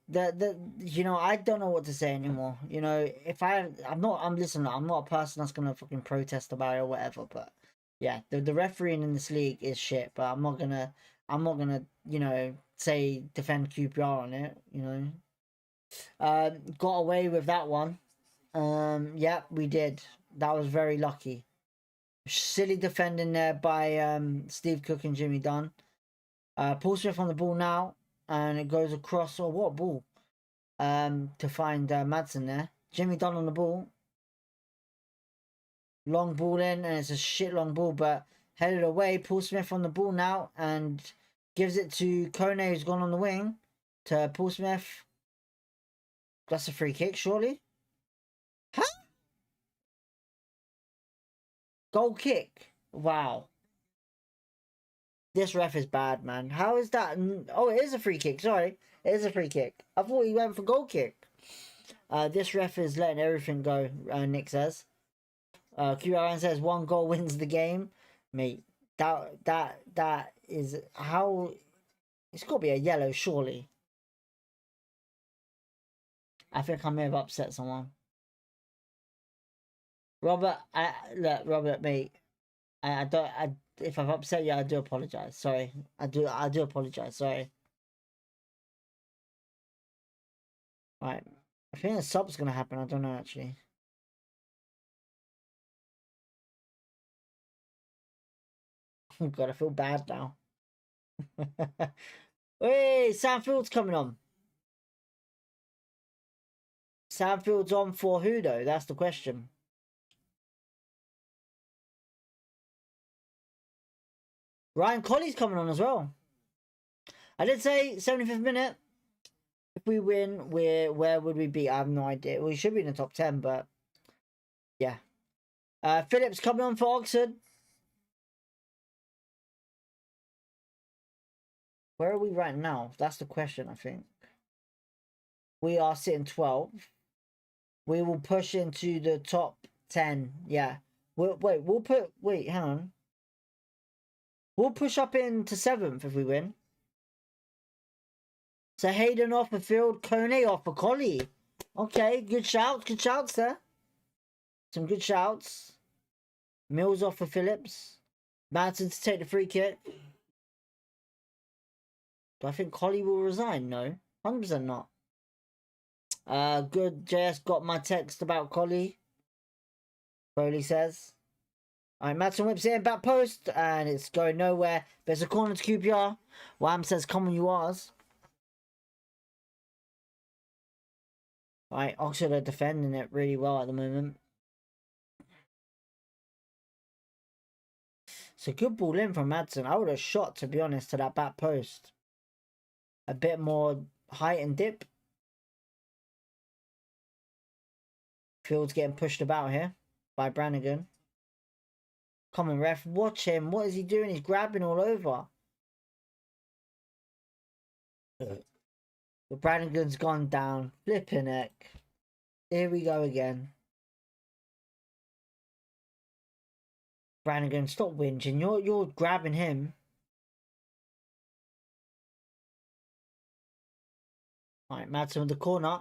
you know, I don't know what to say anymore. You know, if I'm not a person that's gonna fucking protest about it or whatever, but yeah, the refereeing in this league is shit, but I'm not gonna, you know, say defend QPR on it, you know. Got away with that one. Yeah, we did. That was very lucky. Silly defending there by Steve Cook and Jimmy Dunn. Paul Smith on the ball now, and it goes across. Oh, what ball? To find Madsen there. Jimmy Dunn on the ball. Long ball in, and it's a shit long ball, but headed away. Paul Smith on the ball now, and gives it to Kone, who's gone on the wing, to Paul Smith. That's a free kick, surely? Huh? Goal kick. Wow. This ref is bad, man. How is that? Oh, it is a free kick. Sorry. It is a free kick. I thought he went for goal kick. This ref is letting everything go, Nick says. QRN says 1 goal wins the game. Mate, that is how... It's got to be a yellow, surely. I think I may have upset someone. Robert, look, Robert, mate. If I've upset you, I do apologize. Sorry. I do apologize. Sorry. Right. I think a sub's gonna happen. I don't know actually. Oh god, I feel bad now. Hey, Sandfield's coming on. Sandfield's on for who though? That's the question. Ryan Colley's coming on as well. I did say 75th minute. If we win, where would we be? I have no idea. We should be in the top 10, but yeah. Phillips coming on for Oxford. Where are we right now? That's the question, I think. We are sitting 12. We will push into the top 10. Yeah. Wait, hang on. We'll push up into 7th if we win. So Hayden off the field, Kone off for Collie. Okay, good shouts there. Some good shouts. Mills off for Phillips. Madsen to take the free kick. Do I think Collie will resign? No. 100% not. Good. JS got my text about Collie. Foley says. Alright, Madsen whips it in, back post, and it's going nowhere. There's a corner to QPR. Wham says, come on, you R's. Alright, Oxford are defending it really well at the moment. It's a good ball in from Madsen. I would have shot, to be honest, to that back post. A bit more height and dip. Field's getting pushed about here by Brannigan. Come on, ref. Watch him. What is he doing? He's grabbing all over. But Brannigan's gone down. Flipping heck. Here we go again. Brannigan, stop whinging. You're grabbing him. Alright, Madsen with the corner.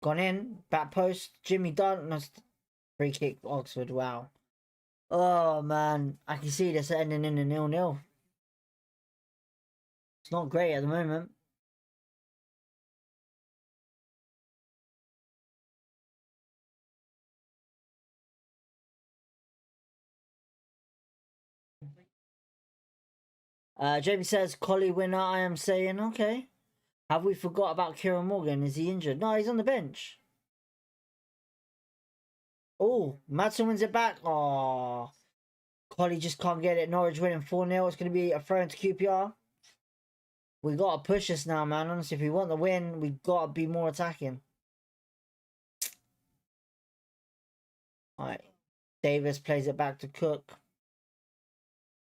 Gone in. Back post. Jimmy Dunn. Free kick for Oxford. Wow. Oh, man. I can see this ending in a 0-0. It's not great at the moment. Jamie says, Collie winner, I am saying, okay. Have we forgot about Kieran Morgan? Is he injured? No, he's on the bench. Oh, Madsen wins it back. Oh, Collie just can't get it. Norwich winning 4-0. It's going to be a throw into QPR. We got to push this now, man. Honestly, if we want the win, we got to be more attacking. Alright. Davis plays it back to Cook.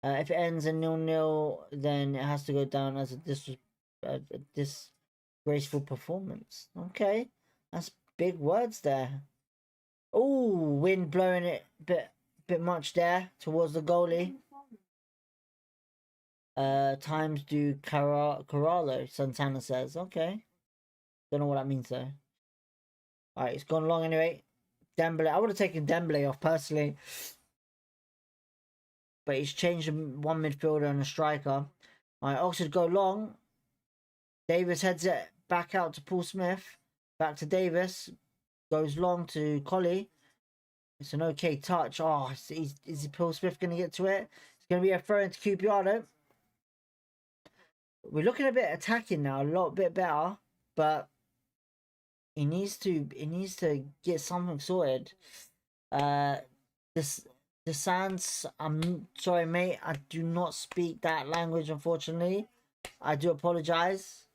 If it ends in 0-0, then it has to go down as a disgraceful performance. Okay, that's big words there. Oh, wind blowing it bit much there towards the goalie. Times do Carallo, Santana says. Okay. Don't know what that means though. Alright, it's gone long anyway. Dembele. I would have taken Dembele off personally. But he's changed one midfielder and a striker. Alright, Oxford go long. Davis heads it back out to Paul Smith. Back to Davis. Goes long to Collie. It's an okay touch. Oh, is Paul Smith going to get to it? It's going to be a throw into QPR though. We're looking a bit attacking now, a lot bit better, but he needs to get something sorted. The Sands, I'm sorry mate, I do not speak that language unfortunately. I do apologize.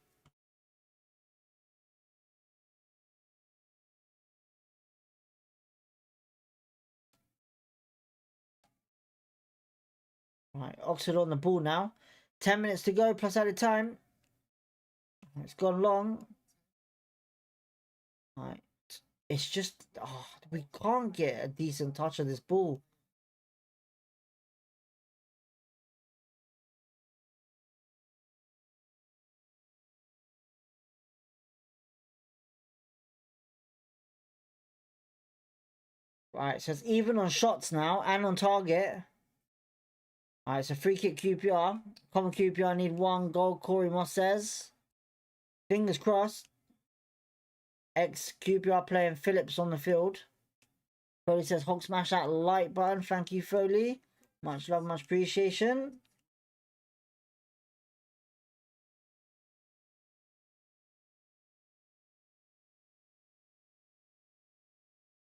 Right, Oxford on the ball now. 10 minutes to go plus added time. It's gone long. Right. It's just we can't get a decent touch of this ball. Right, so it's even on shots now and on target. Alright, so free kick QPR. Common QPR need 1 goal, Corey Moss says. Fingers crossed. Ex QPR playing Phillips on the field. Foley says, Hog smash that like button. Thank you, Foley. Much love, much appreciation.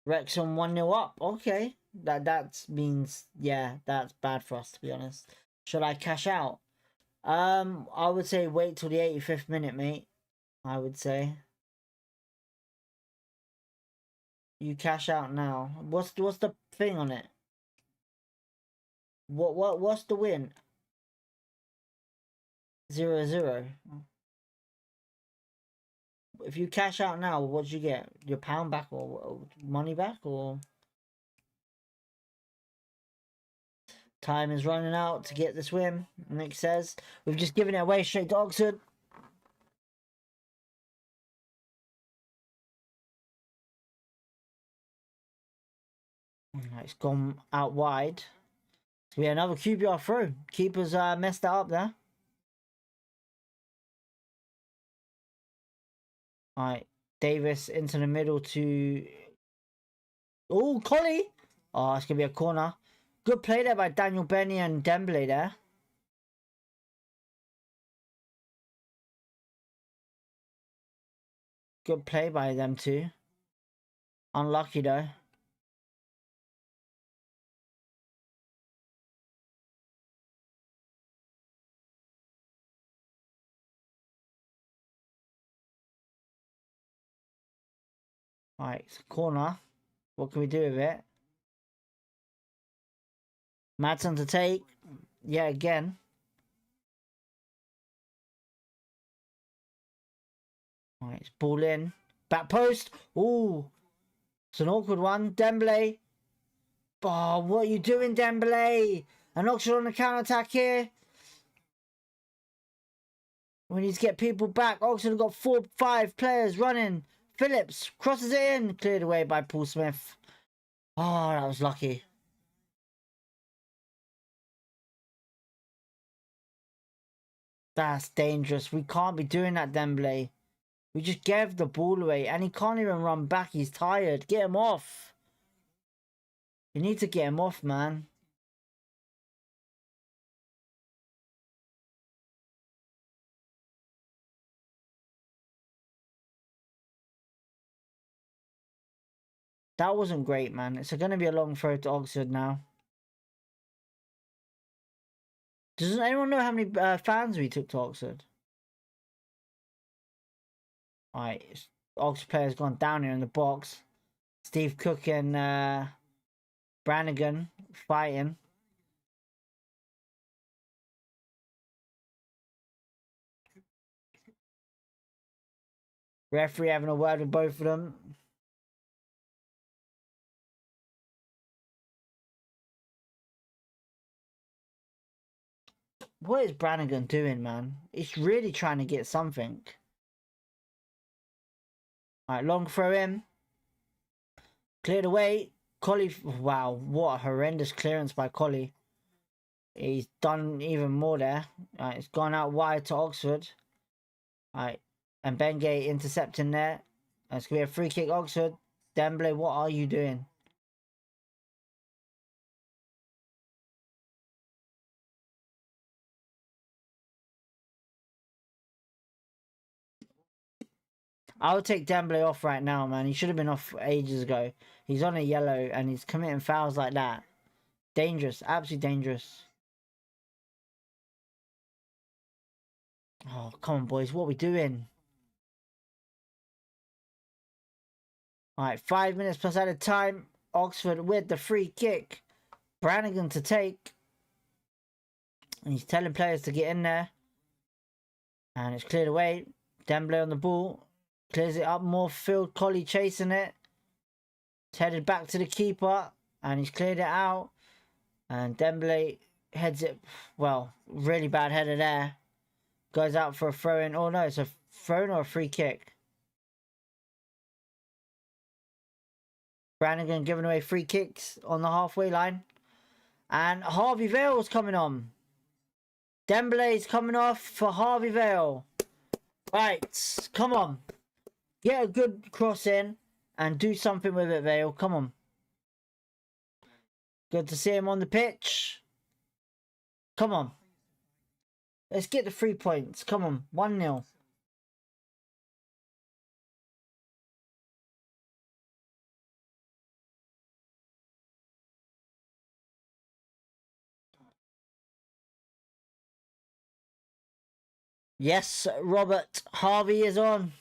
Wrexham 1-0 up. Okay. That means, yeah, that's bad for us, to be honest. Should I cash out? I would say wait till the 85th minute, mate. I would say. You cash out now. What's the thing on it? What's the win? 0-0. If you cash out now, what do you get? Your pound back or money back or? Time is running out to get this win. Nick says we've just given it away straight to Oxford. It's gone out wide. So we had another QPR through. Keeper's messed that up there. Alright, Davis into the middle to... Oh, Collie! Oh, it's going to be a corner. Good play there by Daniel Benny and Dembele there. Good play by them two. Unlucky though. Alright, it's a corner. What can we do with it? Madsen to take. Yeah, again. Alright, it's ball in. Back post. Ooh. It's an awkward one. Dembele. Oh, what are you doing, Dembele? An Oxford on the counter-attack here. We need to get people back. Oxford have got 4-5 players running. Phillips crosses it in. Cleared away by Paul Smith. Oh, that was lucky. That's dangerous. We can't be doing that, Dembele. We just gave the ball away. And he can't even run back. He's tired. Get him off. You need to get him off, man. That wasn't great, man. It's going to be a long throw to Oxford now. Does anyone know how many fans we took to Oxford? Alright, Oxford player's gone down here in the box. Steve Cook and Brannigan fighting. Referee having a word with both of them. What is Brannigan doing, man? He's really trying to get something. Alright, long throw in. Cleared away. Collie, wow, what a horrendous clearance by Collie. He's done even more there. Alright, it's gone out wide to Oxford. Alright, and Bengay intercepting there. It's going to be a free kick, Oxford. Dembele, what are you doing? I would take Dembele off right now, man. He should have been off ages ago. He's on a yellow and he's committing fouls like that. Dangerous. Absolutely dangerous. Oh, come on, boys. What are we doing? Alright, 5 minutes plus added time. Oxford with the free kick. Brannigan to take. And he's telling players to get in there. And it's cleared away. Dembele on the ball. Clears it up more field. Collie chasing it. It's headed back to the keeper. And he's cleared it out. And Dembele heads it. Well, really bad header there. Goes out for a throw-in. Oh no, it's a throw-in or a free kick. Brannigan giving away free kicks on the halfway line. And Harvey Vale's coming on. Dembele's coming off for Harvey Vale. Right, come on. Get a good cross in and do something with it, Vale. Come on. Good to see him on the pitch. Come on. Let's get the 3 points. Come on. 1-0. Yes, Robert. Harvey is on.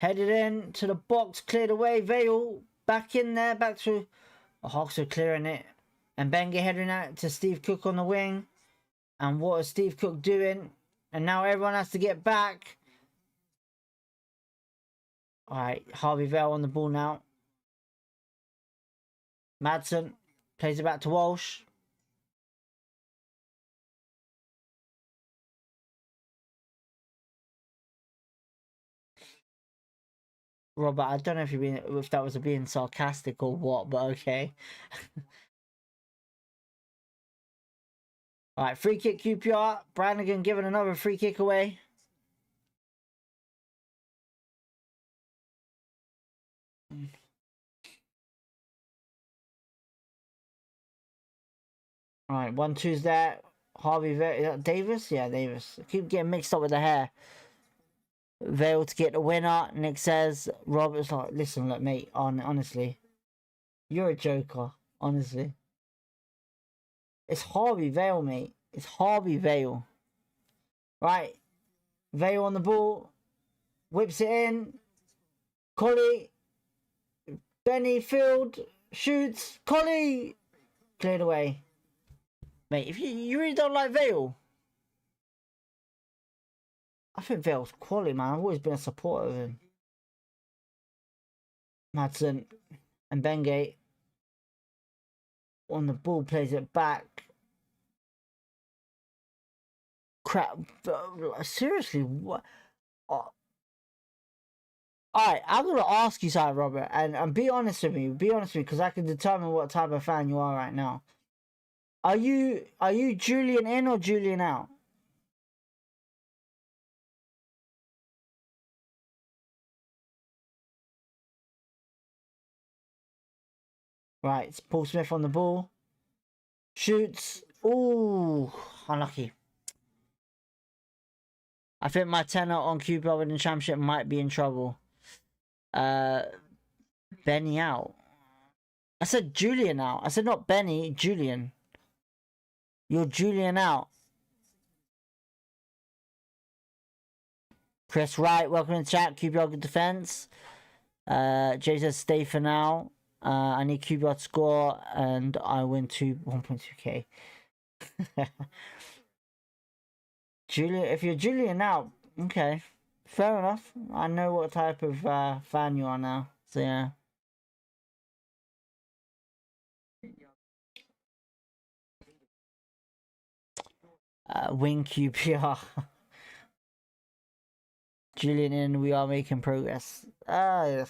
Headed in to the box. Cleared away. Vale back in there. Back to... The Hawks are clearing it. And Benga heading out to Steve Cook on the wing. And what is Steve Cook doing? And now everyone has to get back. Alright, Harvey Vale on the ball now. Madsen plays it back to Walsh. Robert, I don't know if that was being sarcastic or what, but okay. Alright, free kick QPR. Brannigan giving another free kick away. Alright, 1-2's there. Harvey Vale. Davis? Yeah, Davis. I keep getting mixed up with the hair. Vale to get the winner. Nick says, Robert's like, listen, look, mate, honestly. You're a joker, honestly. It's Harvey Vale, mate. It's Harvey Vale. Right. Vale on the ball. Whips it in. Collie. Benny Field. Shoots. Collie. Cleared away. Mate, if you really don't like Vale. I think Vale's quality, man. I've always been a supporter of him. Madsen and Bengay on the ball, plays it back. Crap. Seriously, what? Alright, I'm going to ask you something, Robert, and be honest with me. Be honest with me, because I can determine what type of fan you are right now. Are you Julian in or Julian out? Right, it's Paul Smith on the ball. Shoots. Ooh, unlucky. I think my tenor on QPR winning the championship might be in trouble. Benny out. I said Julian out. I said not Benny, Julian. You're Julian out. Chris Wright, welcome to the chat. QPR good defense. Jay says stay for now. I need QPR to score and I win 1.2k. Julian, if you're Julian out, okay, fair enough. I know what type of fan you are now. So yeah. Wing QPR. Julian in, we are making progress. I'm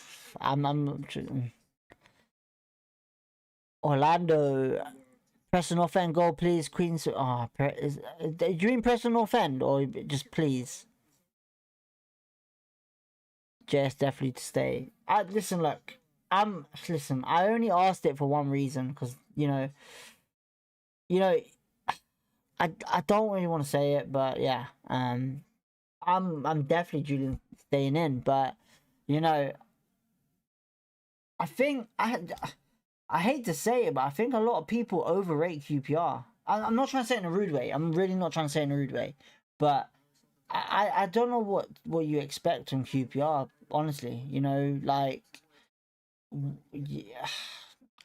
Orlando. Press and offend goal, please. Queens. Do you mean press and offend or just please? JS definitely to stay. Listen, look. Listen. I only asked it for one reason because you know. I don't really want to say it, but yeah. I'm definitely Julian staying in, but you know, I think I hate to say it, but I think a lot of people overrate QPR. I'm not trying to say it in a rude way. I'm really not trying to say it in a rude way, but I don't know what you expect from QPR. Honestly, you know, like, yeah,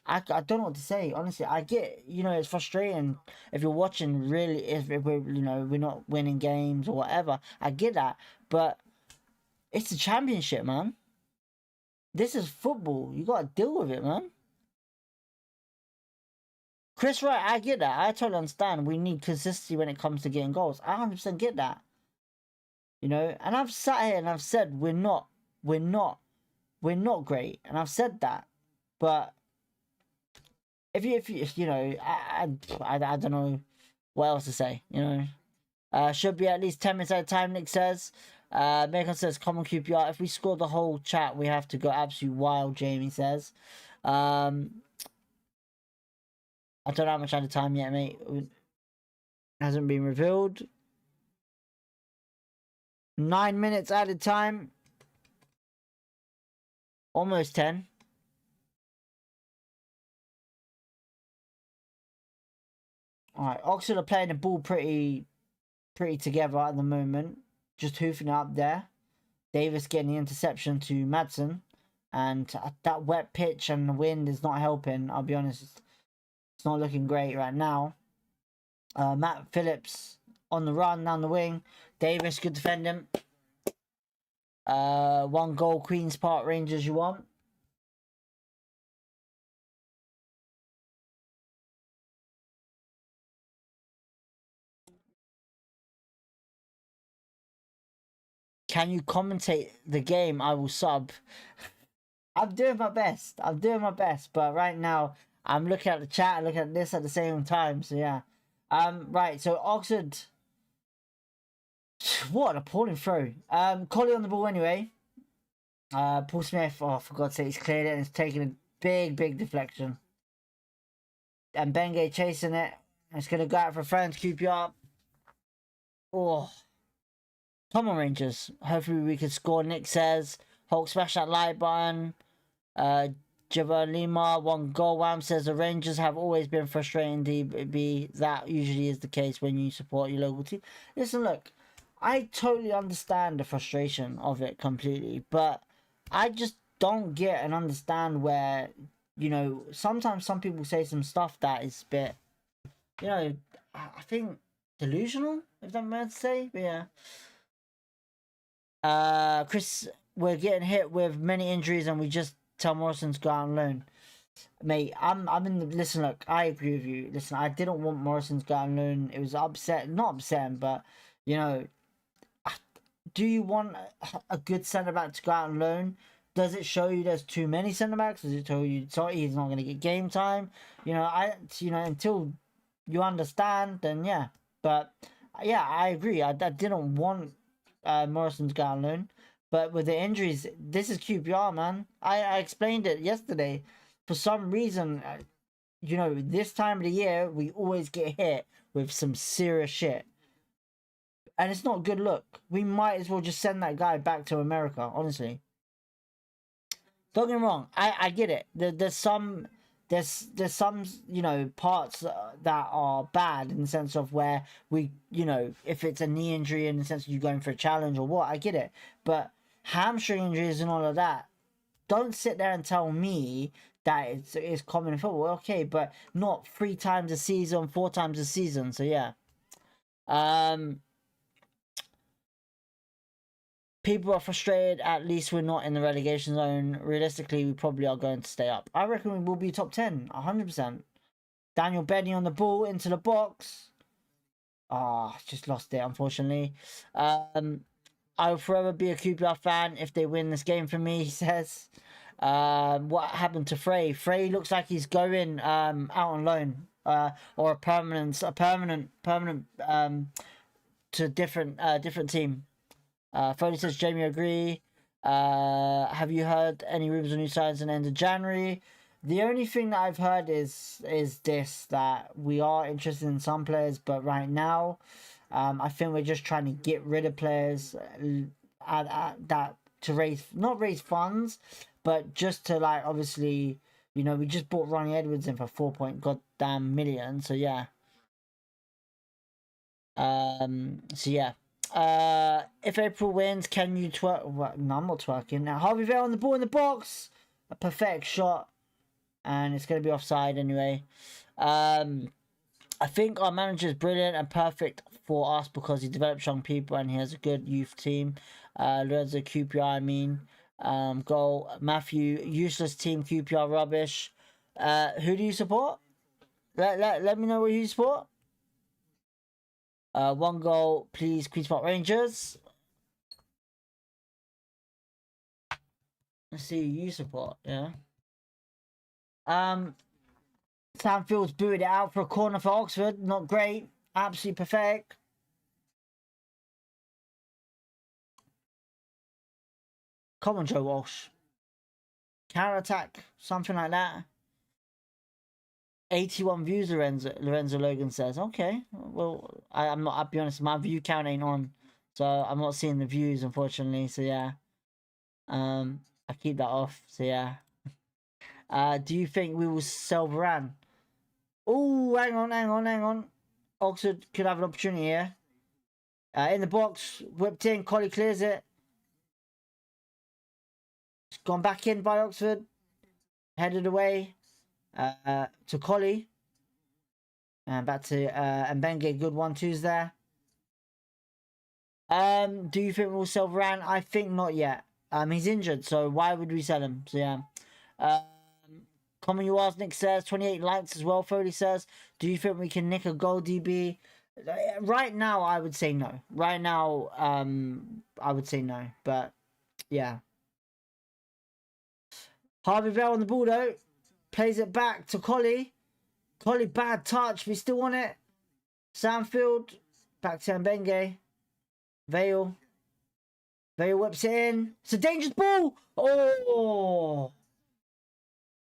I don't know what to say. Honestly, I get, you know, it's frustrating if you're watching. Really, if we're, you know, we're not winning games or whatever. I get that, but it's a championship, man. This is football. You gotta deal with it, man. Chris Wright, I get that. I totally understand. We need consistency when it comes to getting goals. I 100% get that. You know, and I've sat here and I've said we're not great, and I've said that. But if you know, I don't know what else to say. You know, should be at least 10 minutes at a time. Nick says. Macon says, "Common QPR. If we score the whole chat, we have to go absolute wild." Jamie says. I don't know how much out of time yet, mate. It hasn't been revealed. 9 minutes added time. Almost 10. Alright, Oxford are playing the ball pretty together at the moment. Just hoofing it up there. Davis getting the interception to Madsen. And that wet pitch and the wind is not helping. I'll be honest. It's not looking great right now. Matt Phillips on the run down the wing. Davis, good defending. 1 goal, Queen's Park Rangers, you want? Can you commentate the game? I will sub. I'm doing my best. But right now, I'm looking at the chat and looking at this at the same time. So yeah. Right. So Oxford. What an appalling throw. Collie on the ball anyway. Paul Smith. Oh, for God's sake, he's cleared it and it's taken a big deflection. And Benge chasing it. It's gonna go out for France QPR. Oh. Come on, Rangers. Hopefully we can score. Nick says. Hulk smash that like button. Javalima 1 goal. Wham says the Rangers have always been frustrating. DB, that usually is the case when you support your local team. Listen, look, I totally understand the frustration of it completely, but I just don't get and understand where, you know, sometimes some people say some stuff that is a bit, you know, I think delusional, if I'm meant to say, but yeah. Chris, we're getting hit with many injuries and we just tell Morrison's go out on loan. Mate, I'm in the listen, look, I agree with you. Listen, I didn't want Morrison's go out on loan. It was not upsetting, but you know, do you want a good centre back to go out on loan? Does it show you there's too many centre backs? Does it tell you sorry he's not gonna get game time? You know, until you understand, then yeah. But yeah, I agree. I didn't want Morrison's go out on loan. But with the injuries, this is QPR, man. I explained it yesterday. For some reason, you know, this time of the year, we always get hit with some serious shit. And it's not a good look. We might as well just send that guy back to America, honestly. Don't get me wrong. I get it. There's some, you know, parts that are bad in the sense of where we, you know, if it's a knee injury in the sense of you going for a challenge or what, I get it. But hamstring injuries and all of that, don't sit there and tell me that it's common in football. Okay, but not 3 times a season, 4 times a season. So yeah. people are frustrated. At least we're not in the relegation zone. Realistically, we probably are going to stay up. I reckon we will be top 10, 100%. Daniel Benny on the ball into the box. Ah, just lost it, unfortunately. I'll forever be a QPR fan if they win this game for me, he says. What happened to Frey? Frey looks like he's going out on loan. Or a permanent to a different team. Foley says Jamie agree. Have you heard any rumors of new signs in the end of January? The only thing that I've heard is this, that we are interested in some players, but right now, I think we're just trying to get rid of players that to not raise funds, but just to, like, obviously, you know, we just bought Ronnie Edwards in for 4 million, so yeah. So yeah. If April wins, can you twerk? Well, no, I'm not twerking. Now, Harvey Vale on the ball in the box. A perfect shot. And it's going to be offside anyway. I think our manager is brilliant and perfect for us because he develops young people and he has a good youth team. Lorenzo QPR, I mean. Goal. Matthew, useless team, QPR rubbish. Who do you support? Let me know who you support. 1 goal, please, Queen's Park Rangers. Let's see who you support, yeah. Samfield's booted it out for a corner for Oxford. Not great. Absolutely perfect. Come on, Joe Walsh. Counter attack, something like that. 81 views, Lorenzo Logan says. Okay, well, I'll be honest, my view count ain't on, so I'm not seeing the views, unfortunately. So yeah, I keep that off. So yeah. Do you think we will sell Varane? Oh, hang on. Oxford could have an opportunity here. In the box, whipped in. Collie clears it. It's gone back in by Oxford. Headed away to Collie. And back to Mbenge. Good 1-2s there. Do you think we'll sell Varane? I think not yet. He's injured, so why would we sell him? So yeah. Common you ask, Nick says 28 likes as well. Foley says, do you think we can nick a goal, DB? Right now, I would say no. Right now, I would say no. But yeah. Harvey Vale on the ball though. Plays it back to Collie. Collie, bad touch. We still want it. Samfield. Back to Mbenge. Vale. Vale whips it in. It's a dangerous ball. Oh.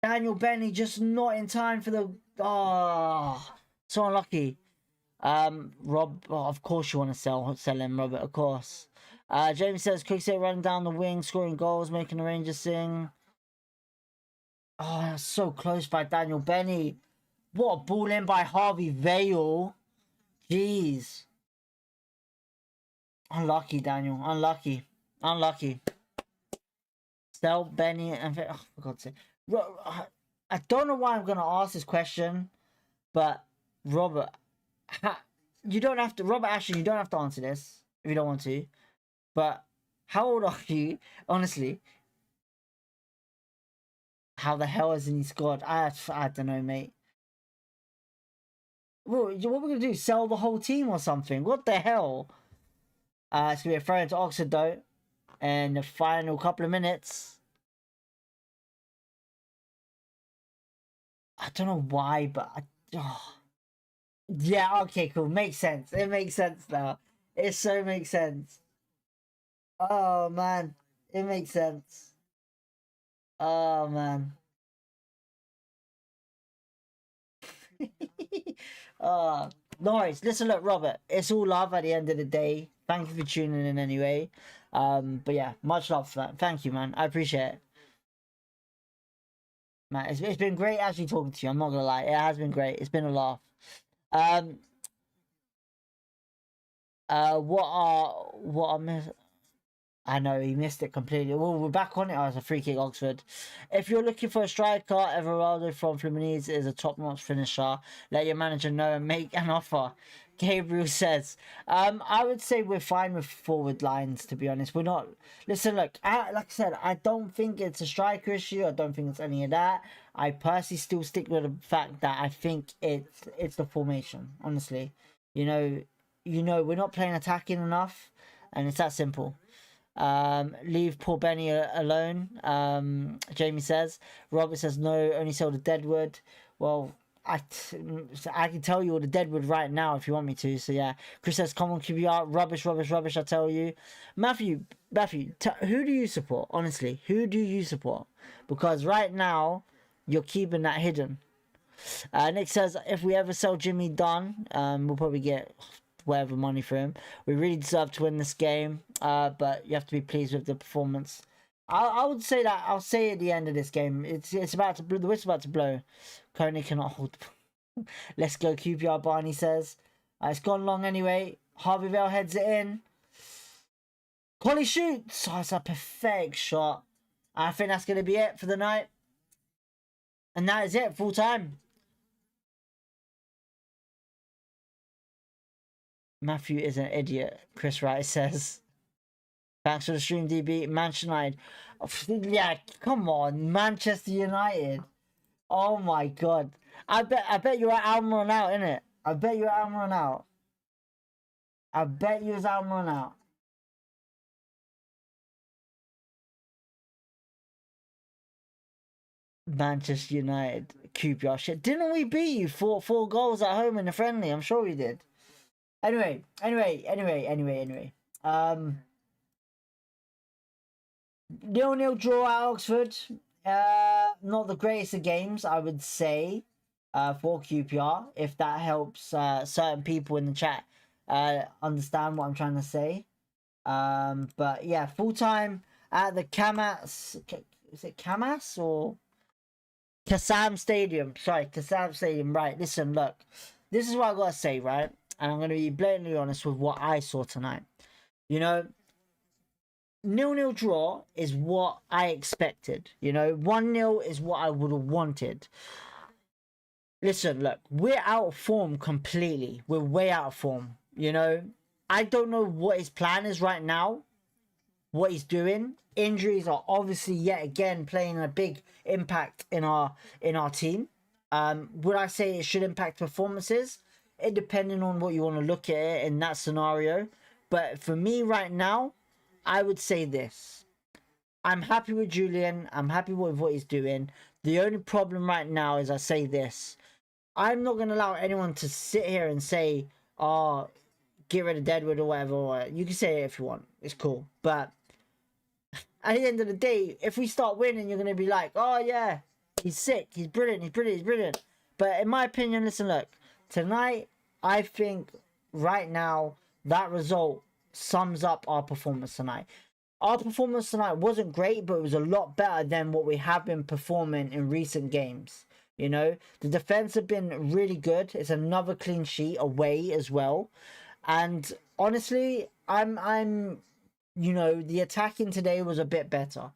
Daniel Benny just not in time for the... Oh. So unlucky. Rob, oh, of course you want to sell him, Robert, of course. James says, Cookset running down the wing, scoring goals, making the Rangers sing. Oh, that's so close by Daniel Benny. What a ball in by Harvey Vale. Jeez. Unlucky, Daniel. Unlucky. Sell Benny and... Oh, for God's sake. I don't know why I'm going to ask this question, but Robert, you don't have to... Robert Ashton, you don't have to answer this if you don't want to. But how old are you? Honestly. How the hell hasn't he scored? I don't know, mate. Well, what are we going to do? Sell the whole team or something? What the hell? It's going to be a throw into Oxford, though. And the final couple of minutes. I don't know why, but... Yeah, okay, cool. Makes sense. It makes sense now. It so makes sense. Oh, man. It makes sense. Oh, man. No worries. Listen, look, Robert, it's all love at the end of the day. Thank you for tuning in anyway. But yeah, much love for that. Thank you, man. I appreciate it. Man, it's been great actually talking to you. I'm not gonna lie. It has been great. It's been a laugh. What are I know, he missed it completely. Well, we're back on it. Oh, it's a free kick, Oxford. If you're looking for a striker, Everaldo from Fluminense is a top-notch finisher. Let your manager know and make an offer. Gabriel says, I would say we're fine with forward lines, to be honest. We're not... Listen, look, like I said, I don't think it's a striker issue. I don't think it's any of that. I personally still stick with the fact that I think it's the formation, honestly. You know, we're not playing attacking enough, and it's that simple. Leave poor Benny alone. Jamie says. Robert says no, only sell the Deadwood. Well, I can tell you all the Deadwood right now if you want me to. So yeah, Chris says come on QBR, rubbish. I tell you, Matthew, who do you support? Honestly, who do you support? Because right now you're keeping that hidden. Nick says if we ever sell Jimmy Dunn, we'll probably get whatever money for him. We really deserve to win this game, but you have to be pleased with the performance. I would say that. I'll say at the end of this game, it's about to blow. The whistle's about to blow. Coney cannot hold. Let's go QPR. Barney says it's gone long anyway. Harveyvale heads it in. Collie shoots. Oh, it's a pathetic shot. I think that's going to be it for the night. And that is it. Full time. Matthew is an idiot, Chris Wright says. Thanks for the stream, DB. Manchester United. Yeah, come on. Manchester United. Oh my god. I bet you're at Almiron out, innit? I bet you're at Almiron out. I bet you was Almiron out. Manchester United. QPR shit. Didn't we beat you 4 goals at home in the friendly? I'm sure we did. Anyway. 0-0 draw at Oxford. Not the greatest of games, I would say, for QPR, if that helps certain people in the chat understand what I'm trying to say. But yeah, full time at the Kamas. Is it Kamas or Kassam Stadium? Sorry, Kassam Stadium. Right. Listen, look, this is what I gotta say, right? And I'm gonna be blatantly honest with what I saw tonight. You know, 0-0 draw is what I expected. 1-0 is what I would have wanted. Listen, look, we're out of form completely. We're way out of form. I don't know what his plan is right now, what he's doing. Injuries are obviously yet again playing a big impact in our team. Would I say it should impact performances? It depending on what you want to look at it in that scenario. But for me right now, I would say this. I'm happy with Julian. I'm happy with what he's doing. The only problem right now is I say this. I'm not going to allow anyone to sit here and say, oh, get rid of Deadwood or whatever. You can say it if you want. It's cool. But at the end of the day, if we start winning, you're going to be like, oh, yeah, he's sick. He's brilliant. But in my opinion, listen, look. Tonight, I think right now, that result sums up our performance tonight. Our performance tonight wasn't great, but it was a lot better than what we have been performing in recent games. The defense have been really good. It's another clean sheet away as well. And honestly, I'm the attacking today was a bit better.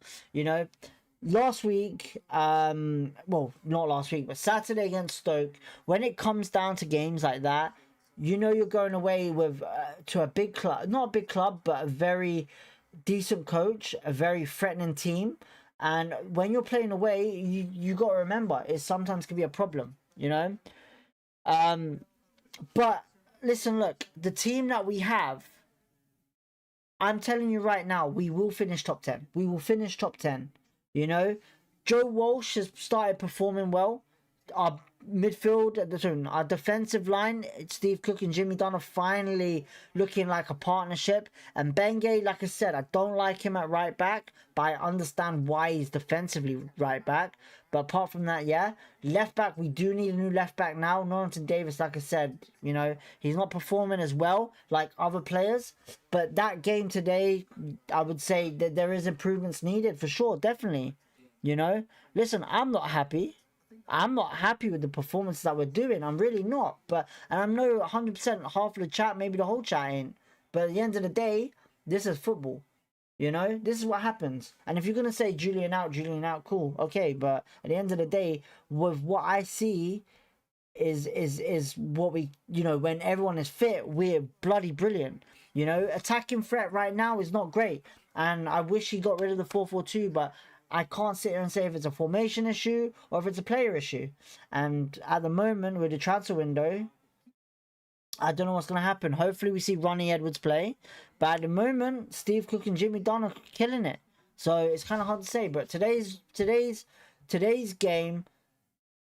Last week, well, not last week, but Saturday against Stoke, when it comes down to games like that, you're going away with to a big club, not a big club, but a very decent coach, a very threatening team. And when you're playing away, you got to remember, it sometimes can be a problem, But listen, look, the team that we have, I'm telling you right now, we will finish top 10. We will finish top 10. Joe Walsh has started performing well. Our midfield, our defensive line, Steve Cook and Jimmy Dunn are finally looking like a partnership. And Benge, like I said, I don't like him at right back, but I understand why he's defensively right back. But apart from that, yeah, left back, we do need a new left back now. Norrington Davis, like I said, he's not performing as well like other players. But that game today, I would say that there is improvements needed for sure, definitely. Listen, I'm not happy. I'm not happy with the performance that we're doing. I'm really not. And I know 100% half of the chat, maybe the whole chat ain't. But at the end of the day, this is football. You know, this is what happens. And if you're gonna say Julian out, cool, okay. But at the end of the day, with what I see, is what we, you know, when everyone is fit, we're bloody brilliant. You know, attacking threat right now is not great, and I wish he got rid of the 4-4-2, but I can't sit here and say if it's a formation issue or if it's a player issue. And at the moment, with the transfer window, I don't know what's going to happen. Hopefully we see Ronnie Edwards play. But at the moment, Steve Cook and Jimmy Dunn are killing it. So it's kind of hard to say. But today's game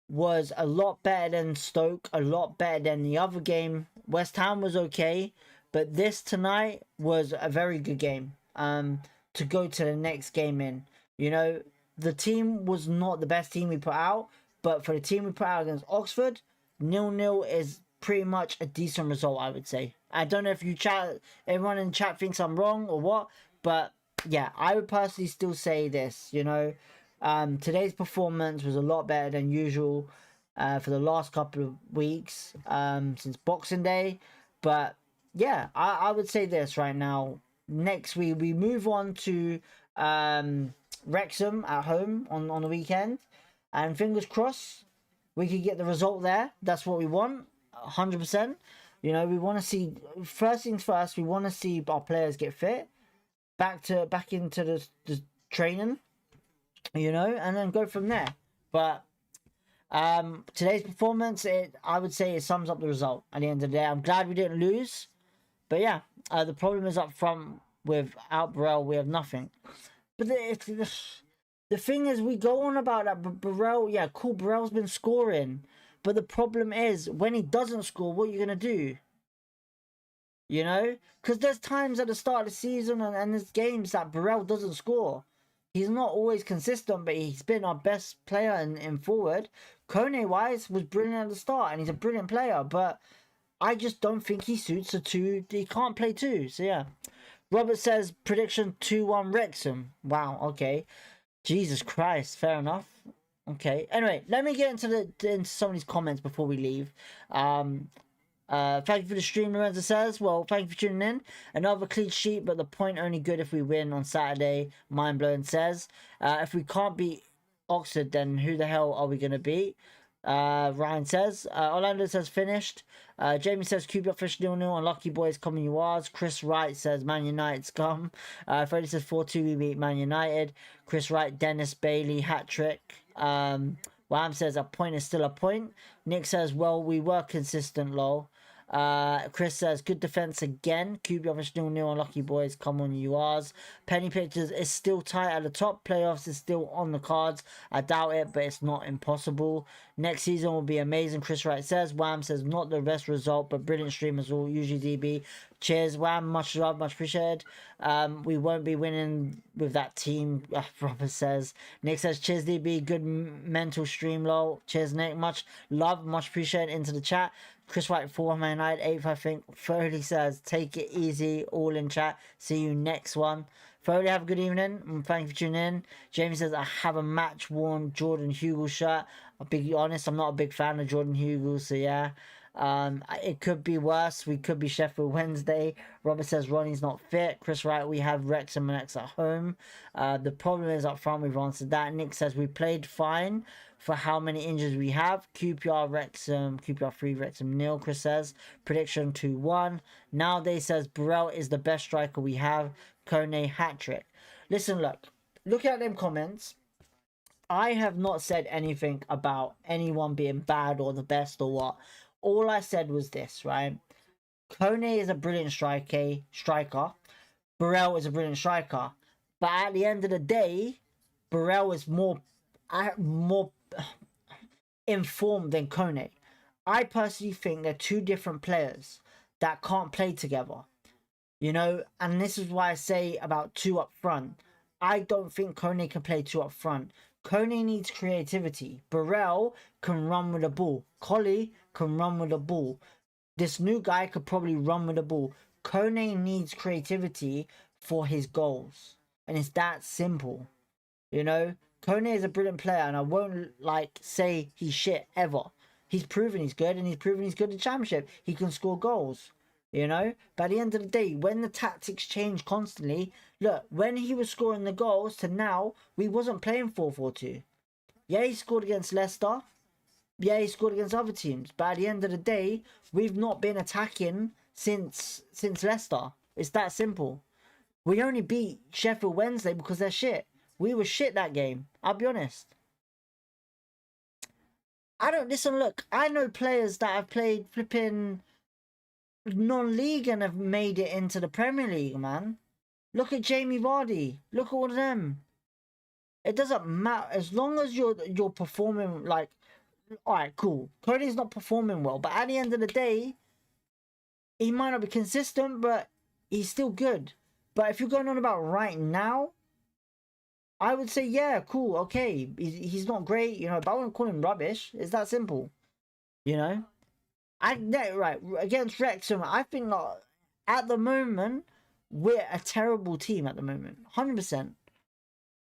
was a lot better than Stoke, a lot better than the other game. West Ham was okay, but this tonight was a very good game to go to the next game in. You know, the team was not the best team we put out, but for the team we put out against Oxford, 0-0 is pretty much a decent result, I would say. I don't know if everyone in chat thinks I'm wrong or what, but yeah, I would personally still say this, you know. Today's performance was a lot better than usual for the last couple of weeks since Boxing Day. But yeah, I would say this right now. Next week, we move on to Wrexham at home on the weekend. And fingers crossed, we could get the result there. That's what we want, 100%. You know, we want to see, first things first, we want to see our players get fit, back into the training, you know, and then go from there. But today's performance, I would say it sums up the result at the end of the day. I'm glad we didn't lose, but yeah, the problem is up front. Without Burrell, we have nothing. But the thing is, we go on about that, but Burrell, yeah, cool, Burrell's been scoring, but the problem is when he doesn't score, what are you gonna do? You know, because there's times at the start of the season and there's games that Burrell doesn't score. He's not always consistent, but he's been our best player in forward. Kone-wise was brilliant at the start, and he's a brilliant player, but I just don't think he suits a two. He can't play two, so yeah. Robert says, prediction 2-1 Wrexham. Wow, okay. Jesus Christ, fair enough. Okay, anyway, let me get into some of these comments before we leave. Thank you for the stream, Lorenzo says. Well, thank you for tuning in. Another clean sheet, but the point only good if we win on Saturday. Mind blowing says. If we can't beat Oxford, then who the hell are we going to beat? Ryan says. Orlando says finished. Jamie says QB fish 0-0. Unlucky boys coming you are. Chris Wright says Man United's come. Freddie says 4-2 we beat Man United. Chris Wright, Dennis Bailey, hat trick. Wham says a point is still a point. Nick says, well, we were consistent, lol. Chris says, good defense again. QB office 0-0. Unlucky boys, come on, you ours. Penny Pictures is still tight at the top. Playoffs is still on the cards. I doubt it, but it's not impossible. Next season will be amazing, Chris Wright says. Wham says, not the best result, but brilliant stream as well. Usually DB. Cheers, Wham. Much love, much appreciated. We won't be winning with that team, Robert says. Nick says, cheers, DB. Good mental stream, lol. Cheers, Nick. Much love, much appreciated into the chat. Chris White, 4 Man United, 8th, I think. Foley says, take it easy, all in chat. See you next one. Foley, have a good evening, and thank you for tuning in. Jamie says, I have a match-worn Jordan Hugill shirt. I'll be honest, I'm not a big fan of Jordan Hugill, so yeah. It could be worse. We could be Sheffield Wednesday. Robert says Ronnie's not fit. Chris Wright, we have Wrexham and X at home. The problem is up front. We've answered that. Nick says we played fine for how many injuries we have. QPR Wrexham, QPR 3 Wrexham 0. Chris says prediction 2-1. Nowadays says Burrell is the best striker we have. Kone hat trick. Listen, look at them comments. I have not said anything about anyone being bad or the best or what. All I said was this, right? Kone is a brilliant striker. Burrell is a brilliant striker. But at the end of the day, Burrell is more informed than Kone. I personally think they're two different players that can't play together. You know, and this is why I say about two up front. I don't think Kone can play two up front. Kone needs creativity. Burrell can run with the ball. Collie can run with the ball. This new guy could probably run with the ball. Kone needs creativity for his goals. And it's that simple. You know, Kone is a brilliant player, and I won't say he's shit ever. He's proven he's good, and he's proven he's good in the championship. He can score goals. you know. But at the end of the day, when the tactics change constantly, look, when he was scoring the goals to now, we wasn't playing 4-4-2. Yeah, he scored against Leicester. Yeah, he scored against other teams. But at the end of the day, we've not been attacking since Leicester. It's that simple. We only beat Sheffield Wednesday because they're shit. We were shit that game. I'll be honest. Listen, look, I know players that have played flipping non-league and have made it into the Premier League, man. Look at Jamie Vardy. Look at all of them. It doesn't matter as long as you're performing like, all right, cool. Cody's not performing well, but at the end of the day, he might not be consistent, but he's still good. But if you're going on about right now, I would say, yeah, cool, okay. He's not great, you know, but I wouldn't call him rubbish. It's that simple, you know. Right, against Wrexham, I think like, at the moment, we're a terrible team at the moment, 100%.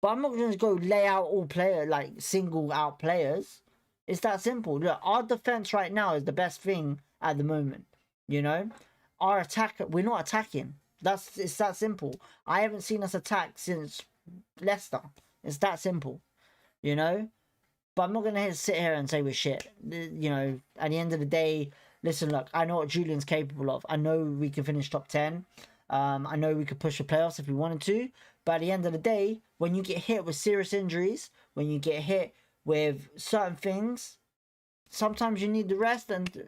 But I'm not going to go lay out all players, like single out players. It's that simple. Look, our defense right now is the best thing at the moment, you know. Our attack, we're not attacking. It's that simple. I haven't seen us attack since Leicester. It's that simple, you know. But I'm not going to sit here and say we're shit. You know, at the end of the day, listen, look, I know what Julian's capable of. I know we can finish top 10. I know we could push the playoffs if we wanted to. But at the end of the day, when you get hit with serious injuries, when you get hit with certain things, sometimes you need the rest. And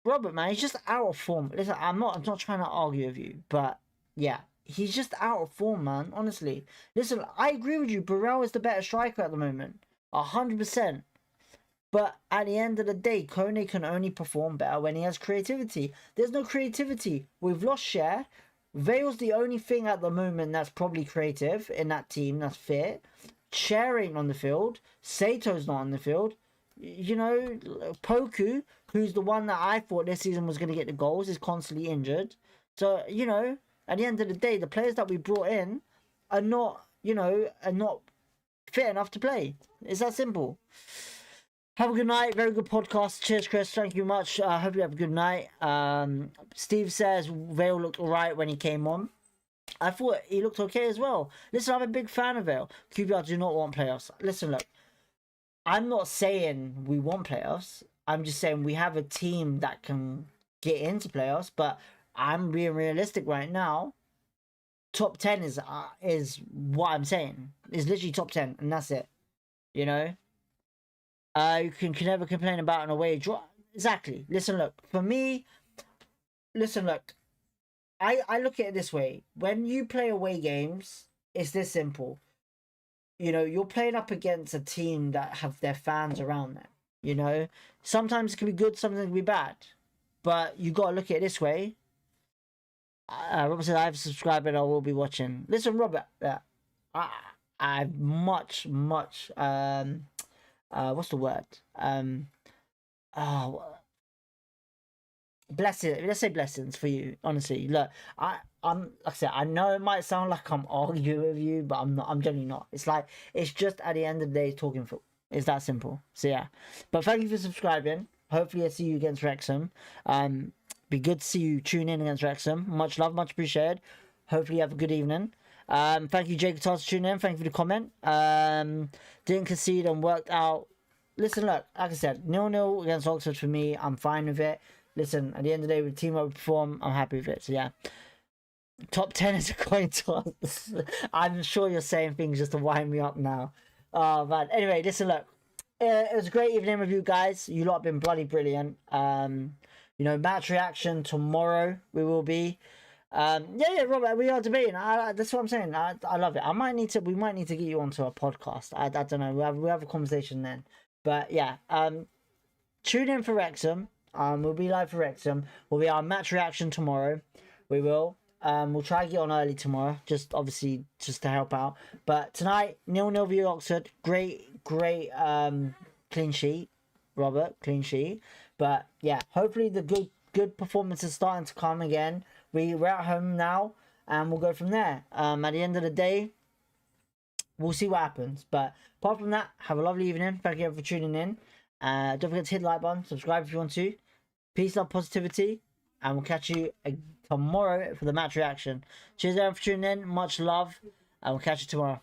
Robert, man, he's just out of form. Listen, I'm not trying to argue with you, but yeah, he's just out of form, man. Honestly, listen, I agree with you. Burrell is the better striker at the moment, 100%. But at the end of the day, Kone can only perform better when he has creativity. There's no creativity. We've lost Cher. Vale's the only thing at the moment that's probably creative in that team that's fit. Cher ain't on the field. Sato's not on the field. You know, Poku, who's the one that I thought this season was going to get the goals, is constantly injured. So, you know, at the end of the day, the players that we brought in are not, you know, are not fit enough to play. It's that simple. Have a good night. Very good podcast. Cheers, Chris. Thank you much. Hope you have a good night. Steve says Vale looked alright when he came on. I thought he looked okay as well. Listen, I'm a big fan of Vale. QPR do not want playoffs. Listen, look. I'm not saying we want playoffs. I'm just saying we have a team that can get into playoffs. But I'm being realistic right now. Top 10 is what I'm saying. It's literally top 10, and that's it. You know? You can never complain about an away draw. Exactly. Listen, look. For me, listen, look. I look at it this way. When you play away games, it's this simple. You know, you're playing up against a team that have their fans around them. You know, sometimes it can be good, sometimes it can be bad. But you got to look at it this way. Robert said, I've subscribed and I will be watching. Listen, Robert, I've much, what's the word? Blessing. Let's say blessings for you. Honestly, look, I'm like I said, I know it might sound like I'm arguing with you, but I'm not. I'm generally not. It's like it's just at the end of the day talking for. It's that simple. So yeah, but thank you for subscribing. Hopefully, I see you against Wrexham. Be good to see you tune in against Wrexham. Much love, much appreciated. Hopefully, you have a good evening. Thank you, Jake Guitars, for tuning in. Thank you for the comment. Didn't concede and worked out. Listen, look, like I said, 0-0 against Oxford for me. I'm fine with it. Listen, at the end of the day, with the team I perform, I'm happy with it. So yeah, top 10 is a coin toss. I'm sure you're saying things just to wind me up now. But anyway, listen, look, it was a great evening with you guys. You lot have been bloody brilliant. You know, match reaction tomorrow we will be. Yeah, Robert, we are debating. That's what I'm saying. I love it. We might need to get you onto a podcast. I don't know. We'll have a conversation then. But yeah, tune in for Wrexham. We'll be live for Wrexham. We'll be our match reaction tomorrow. We will. We'll try to get on early tomorrow, just obviously just to help out. But tonight, 0-0 via Oxford. Great clean sheet, Robert, clean sheet. But yeah, hopefully the good performance is starting to come again. We're at home now, and we'll go from there. At the end of the day, we'll see what happens. But apart from that, have a lovely evening. Thank you for tuning in. Don't forget to hit the like button, subscribe if you want to. Peace, love, positivity, and we'll catch you tomorrow for the match reaction. Cheers everyone for tuning in, much love, and we'll catch you tomorrow.